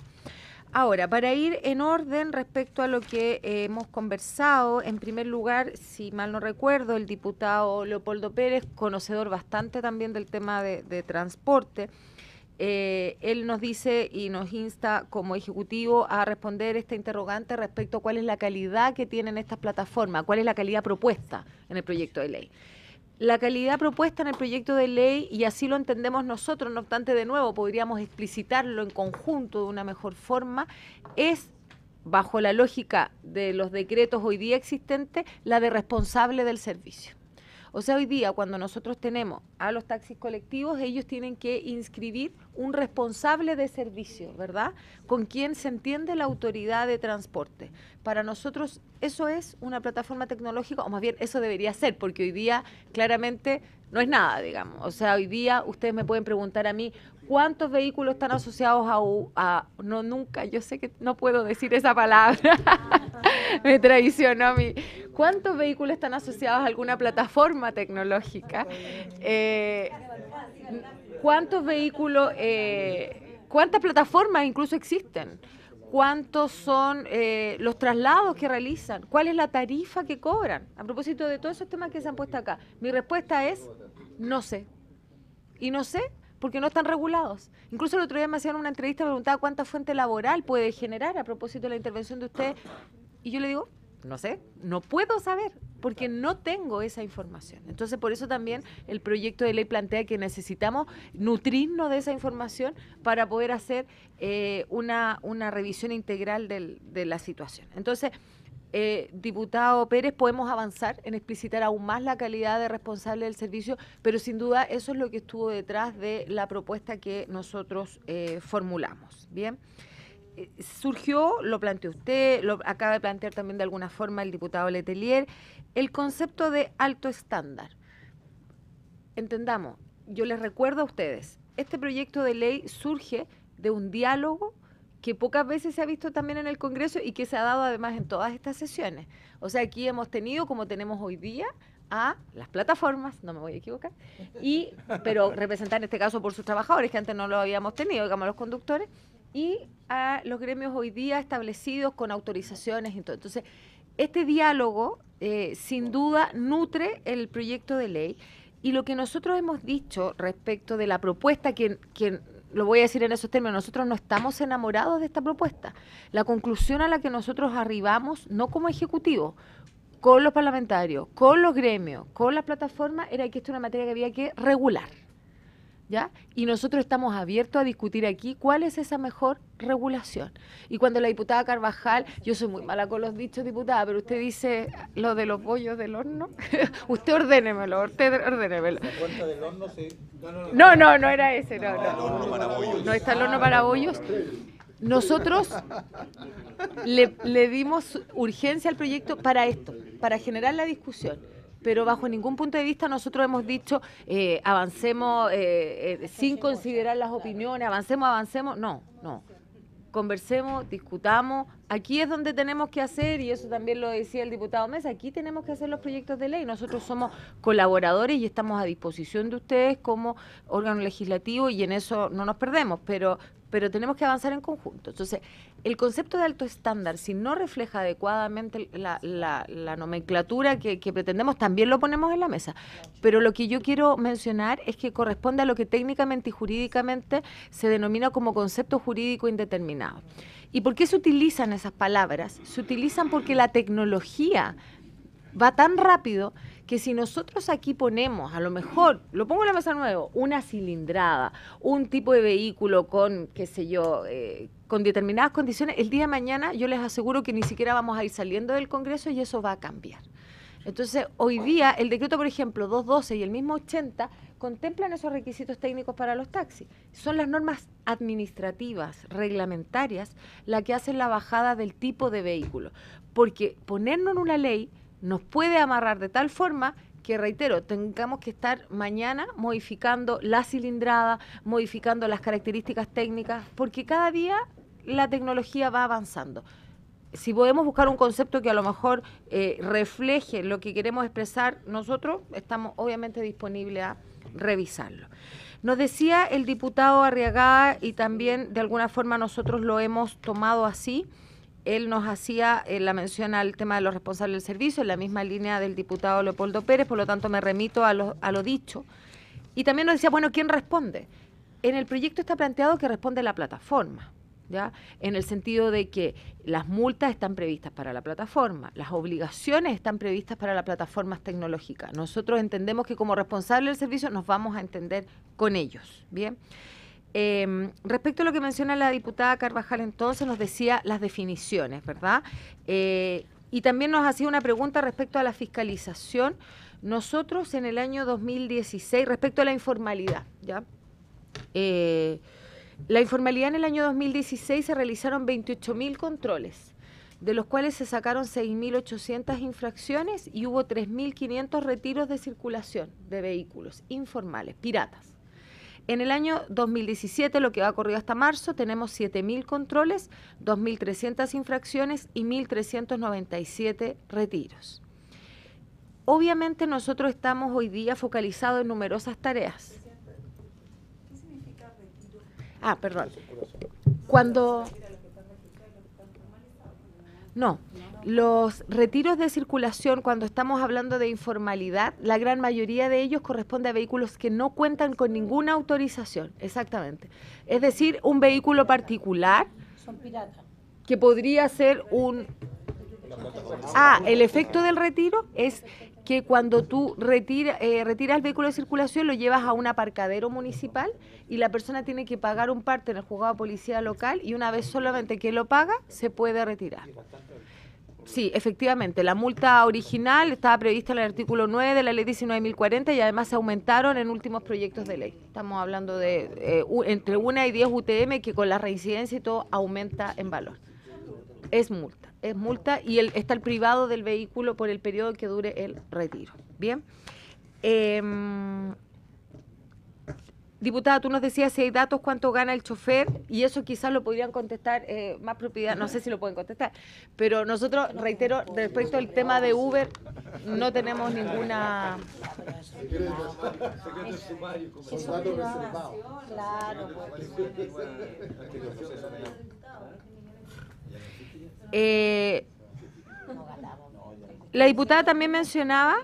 Ahora, para ir en orden respecto a lo que hemos conversado, en primer lugar, si mal no recuerdo, el diputado Leopoldo Pérez, conocedor bastante también del tema de transporte, él nos dice y nos insta como ejecutivo a responder esta interrogante respecto a cuál es la calidad que tienen estas plataformas, cuál es la calidad propuesta en el proyecto de ley. La calidad propuesta en el proyecto de ley, y así lo entendemos nosotros, no obstante, de nuevo, podríamos explicitarlo en conjunto de una mejor forma, es, bajo la lógica de los decretos hoy día existentes, la de responsable del servicio. O sea, hoy día, cuando nosotros tenemos a los taxis colectivos, ellos tienen que inscribir un responsable de servicio, ¿verdad? Con quien se entiende la autoridad de transporte. Para nosotros eso es una plataforma tecnológica, o más bien eso debería ser, porque hoy día claramente no es nada, digamos. O sea, hoy día ustedes me pueden preguntar a mí, ¿cuántos vehículos están asociados no, nunca, yo sé que no puedo decir esa palabra, me traicionó a mí. ¿Cuántos vehículos están asociados a alguna plataforma tecnológica? ¿Cuántos vehículos, cuántas plataformas incluso existen? ¿Cuántos son los traslados que realizan? ¿Cuál es la tarifa que cobran? A propósito de todos esos temas que se han puesto acá, mi respuesta es no sé. Y no sé porque no están regulados. Incluso el otro día me hacían una entrevista y me preguntaba cuánta fuente laboral puede generar a propósito de la intervención de usted. Y yo le digo, no sé, no puedo saber, porque no tengo esa información. Entonces, por eso también el proyecto de ley plantea que necesitamos nutrirnos de esa información para poder hacer una revisión integral de la situación. Entonces, diputado Pérez, podemos avanzar en explicitar aún más la calidad de responsable del servicio, pero sin duda eso es lo que estuvo detrás de la propuesta que nosotros formulamos. Bien. Surgió, lo planteó usted, lo acaba de plantear también de alguna forma el diputado Letelier, el concepto de alto estándar. Entendamos, yo les recuerdo a ustedes, este proyecto de ley surge de un diálogo que pocas veces se ha visto también en el Congreso y que se ha dado además en todas estas sesiones. O sea, aquí hemos tenido, como tenemos hoy día, a las plataformas, no me voy a equivocar, pero representar en este caso por sus trabajadores, que antes no lo habíamos tenido, digamos los conductores, y a los gremios hoy día establecidos con autorizaciones y todo. Entonces, este diálogo sin duda nutre el proyecto de ley Y lo que nosotros hemos dicho respecto de la propuesta, que lo voy a decir en esos términos, nosotros no estamos enamorados de esta propuesta. La conclusión a la que nosotros arribamos, no como ejecutivo, con los parlamentarios, con los gremios, con las plataformas, era que esto era una materia que había que regular, ¿ya? Y nosotros estamos abiertos a discutir aquí cuál es esa mejor regulación. Y cuando la diputada Carvajal, yo soy muy mala con los dichos, diputada, pero usted dice lo de los bollos del horno, usted ordénemelo, La cuenta del horno No era ese, no está el horno para bollos. Nosotros le dimos urgencia al proyecto para esto, para generar la discusión, pero bajo ningún punto de vista nosotros hemos dicho avancemos sin considerar las opiniones, avancemos, no. Conversemos, discutamos, aquí es donde tenemos que hacer, y eso también lo decía el diputado Mesa, aquí tenemos que hacer los proyectos de ley, nosotros somos colaboradores y estamos a disposición de ustedes como órgano legislativo y en eso no nos perdemos, pero tenemos que avanzar en conjunto. Entonces, el concepto de alto estándar, si no refleja adecuadamente la nomenclatura que pretendemos, también lo ponemos en la mesa. Pero lo que yo quiero mencionar es que corresponde a lo que técnicamente y jurídicamente se denomina como concepto jurídico indeterminado. ¿Y por qué se utilizan esas palabras? Se utilizan porque la tecnología va tan rápido que si nosotros aquí ponemos, a lo mejor, lo pongo en la mesa nuevo, una cilindrada, un tipo de vehículo con, qué sé yo, con determinadas condiciones, el día de mañana yo les aseguro que ni siquiera vamos a ir saliendo del Congreso y eso va a cambiar. Entonces, hoy día, el decreto, por ejemplo, 212 y el mismo 80 contemplan esos requisitos técnicos para los taxis. Son las normas administrativas, reglamentarias, las que hacen la bajada del tipo de vehículo. Porque ponernos en una ley nos puede amarrar de tal forma que, reitero, tengamos que estar mañana modificando la cilindrada, modificando las características técnicas, porque cada día la tecnología va avanzando. Si podemos buscar un concepto que a lo mejor refleje lo que queremos expresar, nosotros estamos obviamente disponibles a revisarlo. Nos decía el diputado Arriagada, y también de alguna forma nosotros lo hemos tomado así, él nos hacía la mención al tema de los responsables del servicio, en la misma línea del diputado Leopoldo Pérez, por lo tanto me remito a lo dicho. Y también nos decía, bueno, ¿quién responde? En el proyecto está planteado que responde la plataforma, ¿ya? En el sentido de que las multas están previstas para la plataforma, las obligaciones están previstas para las plataformas tecnológicas. Nosotros entendemos que como responsable del servicio nos vamos a entender con ellos, ¿bien? Respecto a lo que menciona la diputada Carvajal, entonces nos decía las definiciones, ¿verdad? Y también nos hacía una pregunta respecto a la fiscalización. Nosotros en el año 2016, respecto a la informalidad, ¿ya? La informalidad en el año 2016 se realizaron 28.000 controles, de los cuales se sacaron 6.800 infracciones y hubo 3.500 retiros de circulación de vehículos informales, piratas. En el año 2017, lo que va corrido hasta marzo, tenemos 7.000 controles, 2.300 infracciones y 1.397 retiros. Obviamente nosotros estamos hoy día focalizados en numerosas tareas. ¿Qué significa retiro? Ah, perdón. Cuando... No, los retiros de circulación, cuando estamos hablando de informalidad, la gran mayoría de ellos corresponde a vehículos que no cuentan con ninguna autorización, exactamente. Es decir, un vehículo particular. Son piratas. Que podría ser un... el efecto del retiro es que cuando tú retiras el vehículo de circulación, lo llevas a un aparcadero municipal y la persona tiene que pagar un parte en el juzgado de policía local y una vez solamente que lo paga, se puede retirar. Sí, efectivamente, la multa original estaba prevista en el artículo 9 de la ley 19.040 y además se aumentaron en últimos proyectos de ley. Estamos hablando de entre 1 y 10 UTM que con la reincidencia y todo aumenta en valor. Es multa y está el privado del vehículo por el periodo que dure el retiro. Bien. Diputada, tú nos decías si hay datos cuánto gana el chofer y eso quizás lo podrían contestar más propiedad, no sé si lo pueden contestar, pero nosotros, reitero, respecto al tema de Uber, no tenemos ninguna... La diputada también mencionaba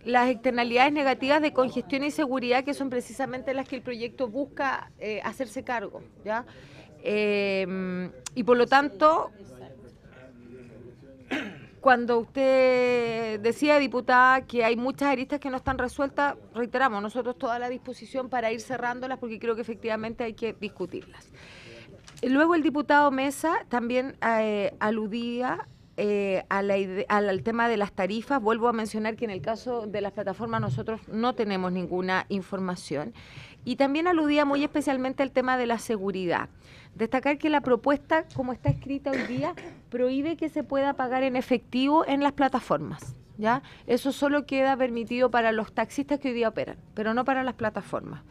las externalidades negativas de congestión y seguridad, que son precisamente las que el proyecto busca hacerse cargo, ¿ya? Y por lo tanto, cuando usted decía, diputada, que hay muchas aristas que no están resueltas, reiteramos, nosotros toda la disposición para ir cerrándolas, porque creo que efectivamente hay que discutirlas. Luego el diputado Mesa también aludía al tema de las tarifas. Vuelvo a mencionar que en el caso de las plataformas nosotros no tenemos ninguna información. Y también aludía muy especialmente al tema de la seguridad. Destacar que la propuesta, como está escrita hoy día, prohíbe que se pueda pagar en efectivo en las plataformas, ¿ya? Eso solo queda permitido para los taxistas que hoy día operan, pero no para las plataformas.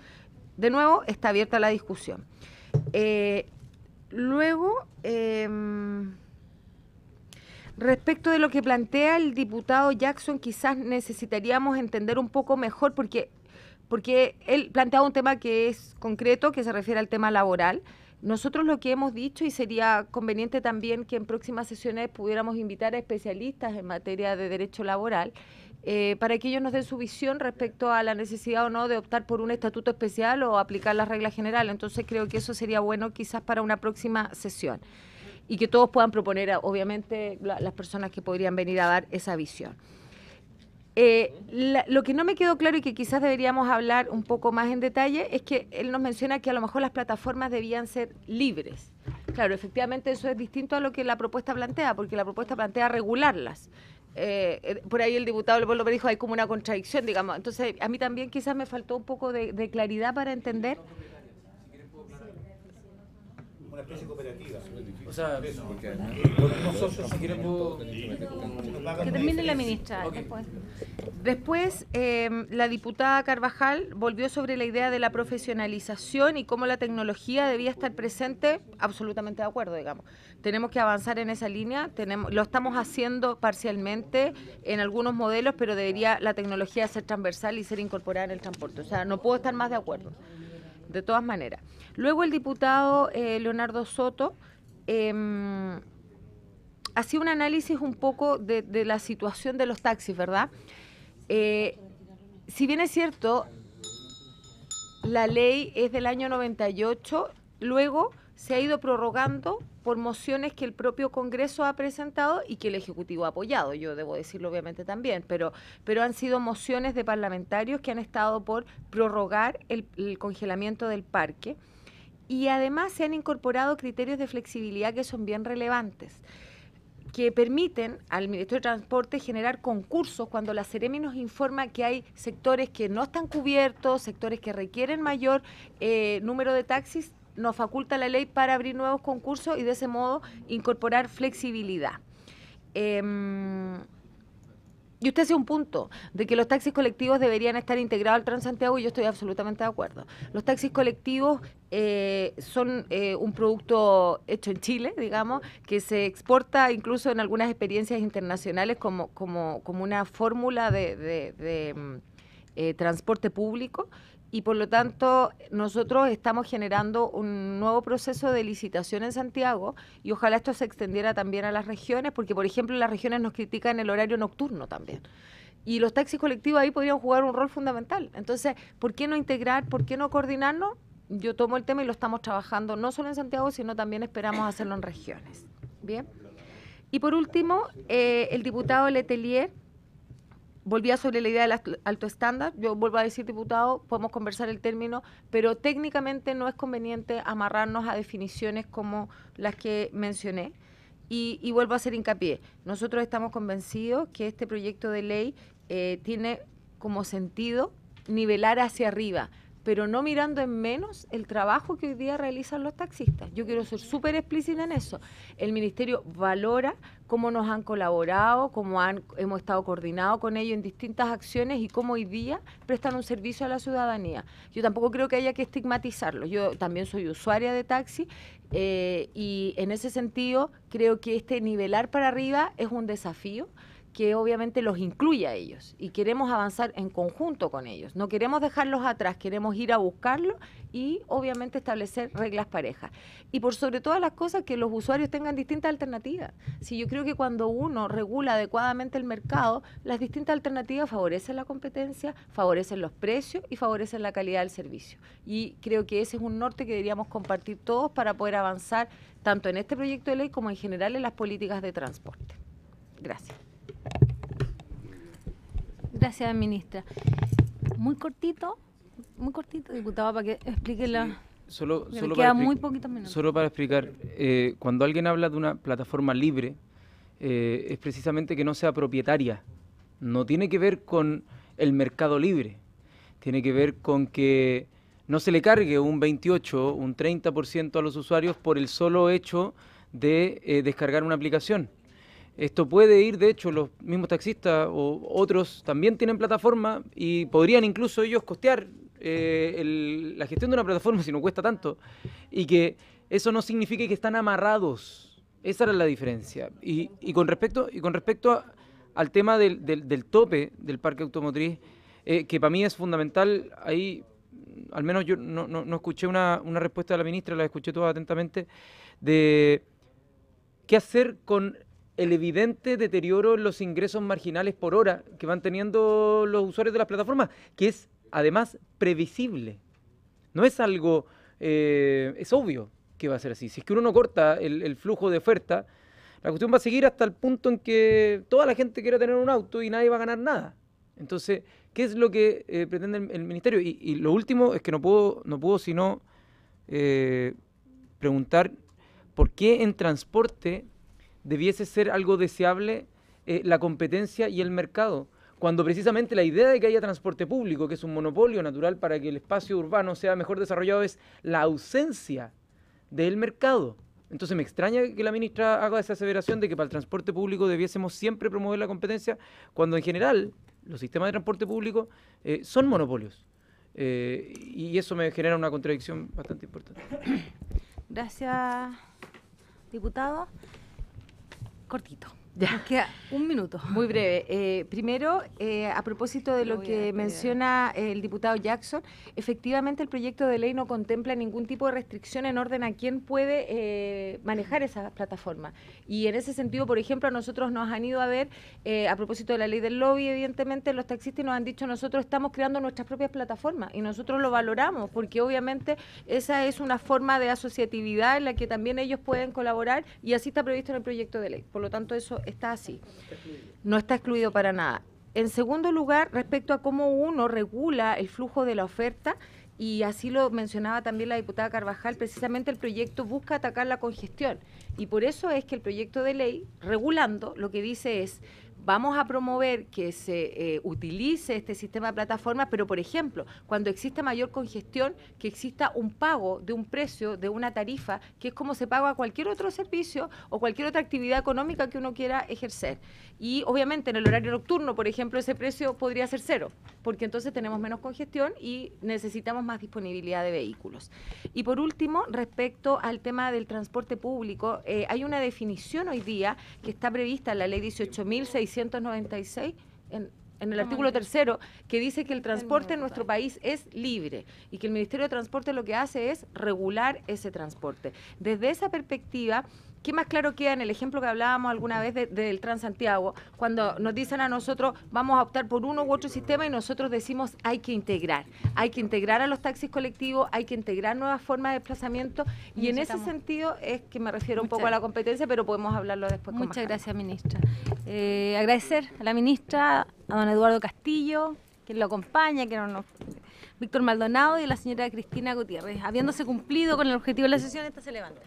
De nuevo, está abierta la discusión. Luego, respecto de lo que plantea el diputado Jackson, quizás necesitaríamos entender un poco mejor, porque él planteaba un tema que es concreto, que se refiere al tema laboral. Nosotros lo que hemos dicho, y sería conveniente también que en próximas sesiones pudiéramos invitar a especialistas en materia de derecho laboral, para que ellos nos den su visión respecto a la necesidad o no de optar por un estatuto especial o aplicar las reglas generales. Entonces creo que eso sería bueno quizás para una próxima sesión, y que todos puedan proponer, obviamente, las personas que podrían venir a dar esa visión. Lo que no me quedó claro y que quizás deberíamos hablar un poco más en detalle es que él nos menciona que a lo mejor las plataformas debían ser libres. Claro, efectivamente eso es distinto a lo que la propuesta plantea, porque la propuesta plantea regularlas. Por ahí el diputado Leopoldo me dijo, hay como una contradicción, digamos. Entonces, a mí también quizás me faltó un poco de claridad para entender. Una especie cooperativa. O sea, nosotros si queremos... Que termine la ministra. Okay. Después, la diputada Carvajal volvió sobre la idea de la profesionalización y cómo la tecnología debía estar presente. Absolutamente de acuerdo, digamos. Tenemos que avanzar en esa línea. Lo estamos haciendo parcialmente en algunos modelos, pero debería la tecnología ser transversal y ser incorporada en el transporte. O sea, no puedo estar más de acuerdo. De todas maneras. Luego el diputado Leonardo Soto hacía un análisis un poco de la situación de los taxis, ¿verdad? Si bien es cierto, la ley es del año 98, luego se ha ido prorrogando por mociones que el propio Congreso ha presentado y que el Ejecutivo ha apoyado, yo debo decirlo obviamente también, pero han sido mociones de parlamentarios que han estado por prorrogar el congelamiento del parque, y además se han incorporado criterios de flexibilidad que son bien relevantes, que permiten al Ministerio de Transporte generar concursos cuando la Seremi nos informa que hay sectores que no están cubiertos, sectores que requieren mayor número de taxis. Nos faculta la ley para abrir nuevos concursos y de ese modo incorporar flexibilidad. Y usted hace un punto de que los taxis colectivos deberían estar integrados al Transantiago, y yo estoy absolutamente de acuerdo. Los taxis colectivos son un producto hecho en Chile, digamos, que se exporta incluso en algunas experiencias internacionales como una fórmula de transporte público. Y por lo tanto, nosotros estamos generando un nuevo proceso de licitación en Santiago, y ojalá esto se extendiera también a las regiones, porque, por ejemplo, las regiones nos critican el horario nocturno también. Y los taxis colectivos ahí podrían jugar un rol fundamental. Entonces, ¿por qué no integrar, por qué no coordinarnos? Yo tomo el tema y lo estamos trabajando no solo en Santiago, sino también esperamos hacerlo en regiones. Bien. Y por último, el diputado Letelier volvía sobre la idea del alto estándar. Yo vuelvo a decir, diputado, podemos conversar el término, pero técnicamente no es conveniente amarrarnos a definiciones como las que mencioné. Y vuelvo a hacer hincapié. Nosotros estamos convencidos que este proyecto de ley tiene como sentido nivelar hacia arriba, pero no mirando en menos el trabajo que hoy día realizan los taxistas. Yo quiero ser súper explícita en eso. El Ministerio valora cómo nos han colaborado, cómo hemos estado coordinados con ellos en distintas acciones y cómo hoy día prestan un servicio a la ciudadanía. Yo tampoco creo que haya que estigmatizarlo. Yo también soy usuaria de taxi y en ese sentido creo que este nivelar para arriba es un desafío que obviamente los incluya a ellos y queremos avanzar en conjunto con ellos. No queremos dejarlos atrás, queremos ir a buscarlos y obviamente establecer reglas parejas. Y por sobre todas las cosas, que los usuarios tengan distintas alternativas. Si yo creo que cuando uno regula adecuadamente el mercado, las distintas alternativas favorecen la competencia, favorecen los precios y favorecen la calidad del servicio. Y creo que ese es un norte que deberíamos compartir todos para poder avanzar tanto en este proyecto de ley como en general en las políticas de transporte. Gracias. Gracias, ministra. Muy cortito, diputado, para que explique la... Solo queda muy poquitos minutos. Solo para explicar, cuando alguien habla de una plataforma libre, es precisamente que no sea propietaria. No tiene que ver con el mercado libre. Tiene que ver con que no se le cargue un 28, un 30% a los usuarios por el solo hecho de descargar una aplicación. Esto puede ir, de hecho, los mismos taxistas o otros también tienen plataforma y podrían incluso ellos costear la gestión de una plataforma si no cuesta tanto. Y que eso no signifique que están amarrados. Esa era la diferencia. Y con respecto al tema del tope del parque automotriz, que para mí es fundamental, ahí al menos yo no escuché una respuesta de la ministra, la escuché toda atentamente, de qué hacer con el evidente deterioro en los ingresos marginales por hora que van teniendo los usuarios de las plataformas, que es además previsible. No es algo, es obvio que va a ser así. Si es que uno no corta el flujo de oferta, la cuestión va a seguir hasta el punto en que toda la gente quiera tener un auto y nadie va a ganar nada. Entonces, ¿qué es lo que pretende el ministerio? Y lo último es que no puedo sino preguntar por qué en transporte debiese ser algo deseable la competencia y el mercado, cuando precisamente la idea de que haya transporte público, que es un monopolio natural para que el espacio urbano sea mejor desarrollado, es la ausencia del mercado. Entonces me extraña que la ministra haga esa aseveración de que para el transporte público debiésemos siempre promover la competencia, cuando en general los sistemas de transporte público son monopolios. Y eso me genera una contradicción bastante importante. Gracias, diputado. Cortito. Ya. Nos queda un minuto. Muy breve. Primero, a propósito de lo que menciona el diputado Jackson, efectivamente el proyecto de ley no contempla ningún tipo de restricción en orden a quién puede manejar esas plataformas. Y en ese sentido, por ejemplo, a nosotros nos han ido a ver, a propósito de la ley del lobby, evidentemente los taxistas nos han dicho, nosotros estamos creando nuestras propias plataformas y nosotros lo valoramos, porque obviamente esa es una forma de asociatividad en la que también ellos pueden colaborar y así está previsto en el proyecto de ley. Por lo tanto, eso está así. No está excluido para nada. En segundo lugar, respecto a cómo uno regula el flujo de la oferta, y así lo mencionaba también la diputada Carvajal, precisamente el proyecto busca atacar la congestión. Y por eso es que el proyecto de ley, regulando, lo que dice es, vamos a promover que se utilice este sistema de plataformas, pero por ejemplo, cuando existe mayor congestión, que exista un pago de un precio, de una tarifa, que es como se paga cualquier otro servicio o cualquier otra actividad económica que uno quiera ejercer. Y obviamente en el horario nocturno, por ejemplo, ese precio podría ser cero, porque entonces tenemos menos congestión y necesitamos más disponibilidad de vehículos. Y por último, respecto al tema del transporte público, hay una definición hoy día que está prevista en la ley 18.696, en el artículo 3º, que dice que el transporte en nuestro país es libre y que el Ministerio de Transporte lo que hace es regular ese transporte. Desde esa perspectiva, ¿qué más claro queda en el ejemplo que hablábamos alguna vez del Transantiago, cuando nos dicen a nosotros vamos a optar por uno u otro sistema y nosotros decimos hay que integrar a los taxis colectivos, hay que integrar nuevas formas de desplazamiento y en ese sentido es que me refiero un poco a la competencia, pero podemos hablarlo después. Muchas gracias, ministra. Agradecer a la ministra, a don Eduardo Castillo, quien lo acompaña, Víctor Maldonado y a la señora Cristina Gutiérrez. Habiéndose cumplido con el objetivo de la sesión, esta se levanta.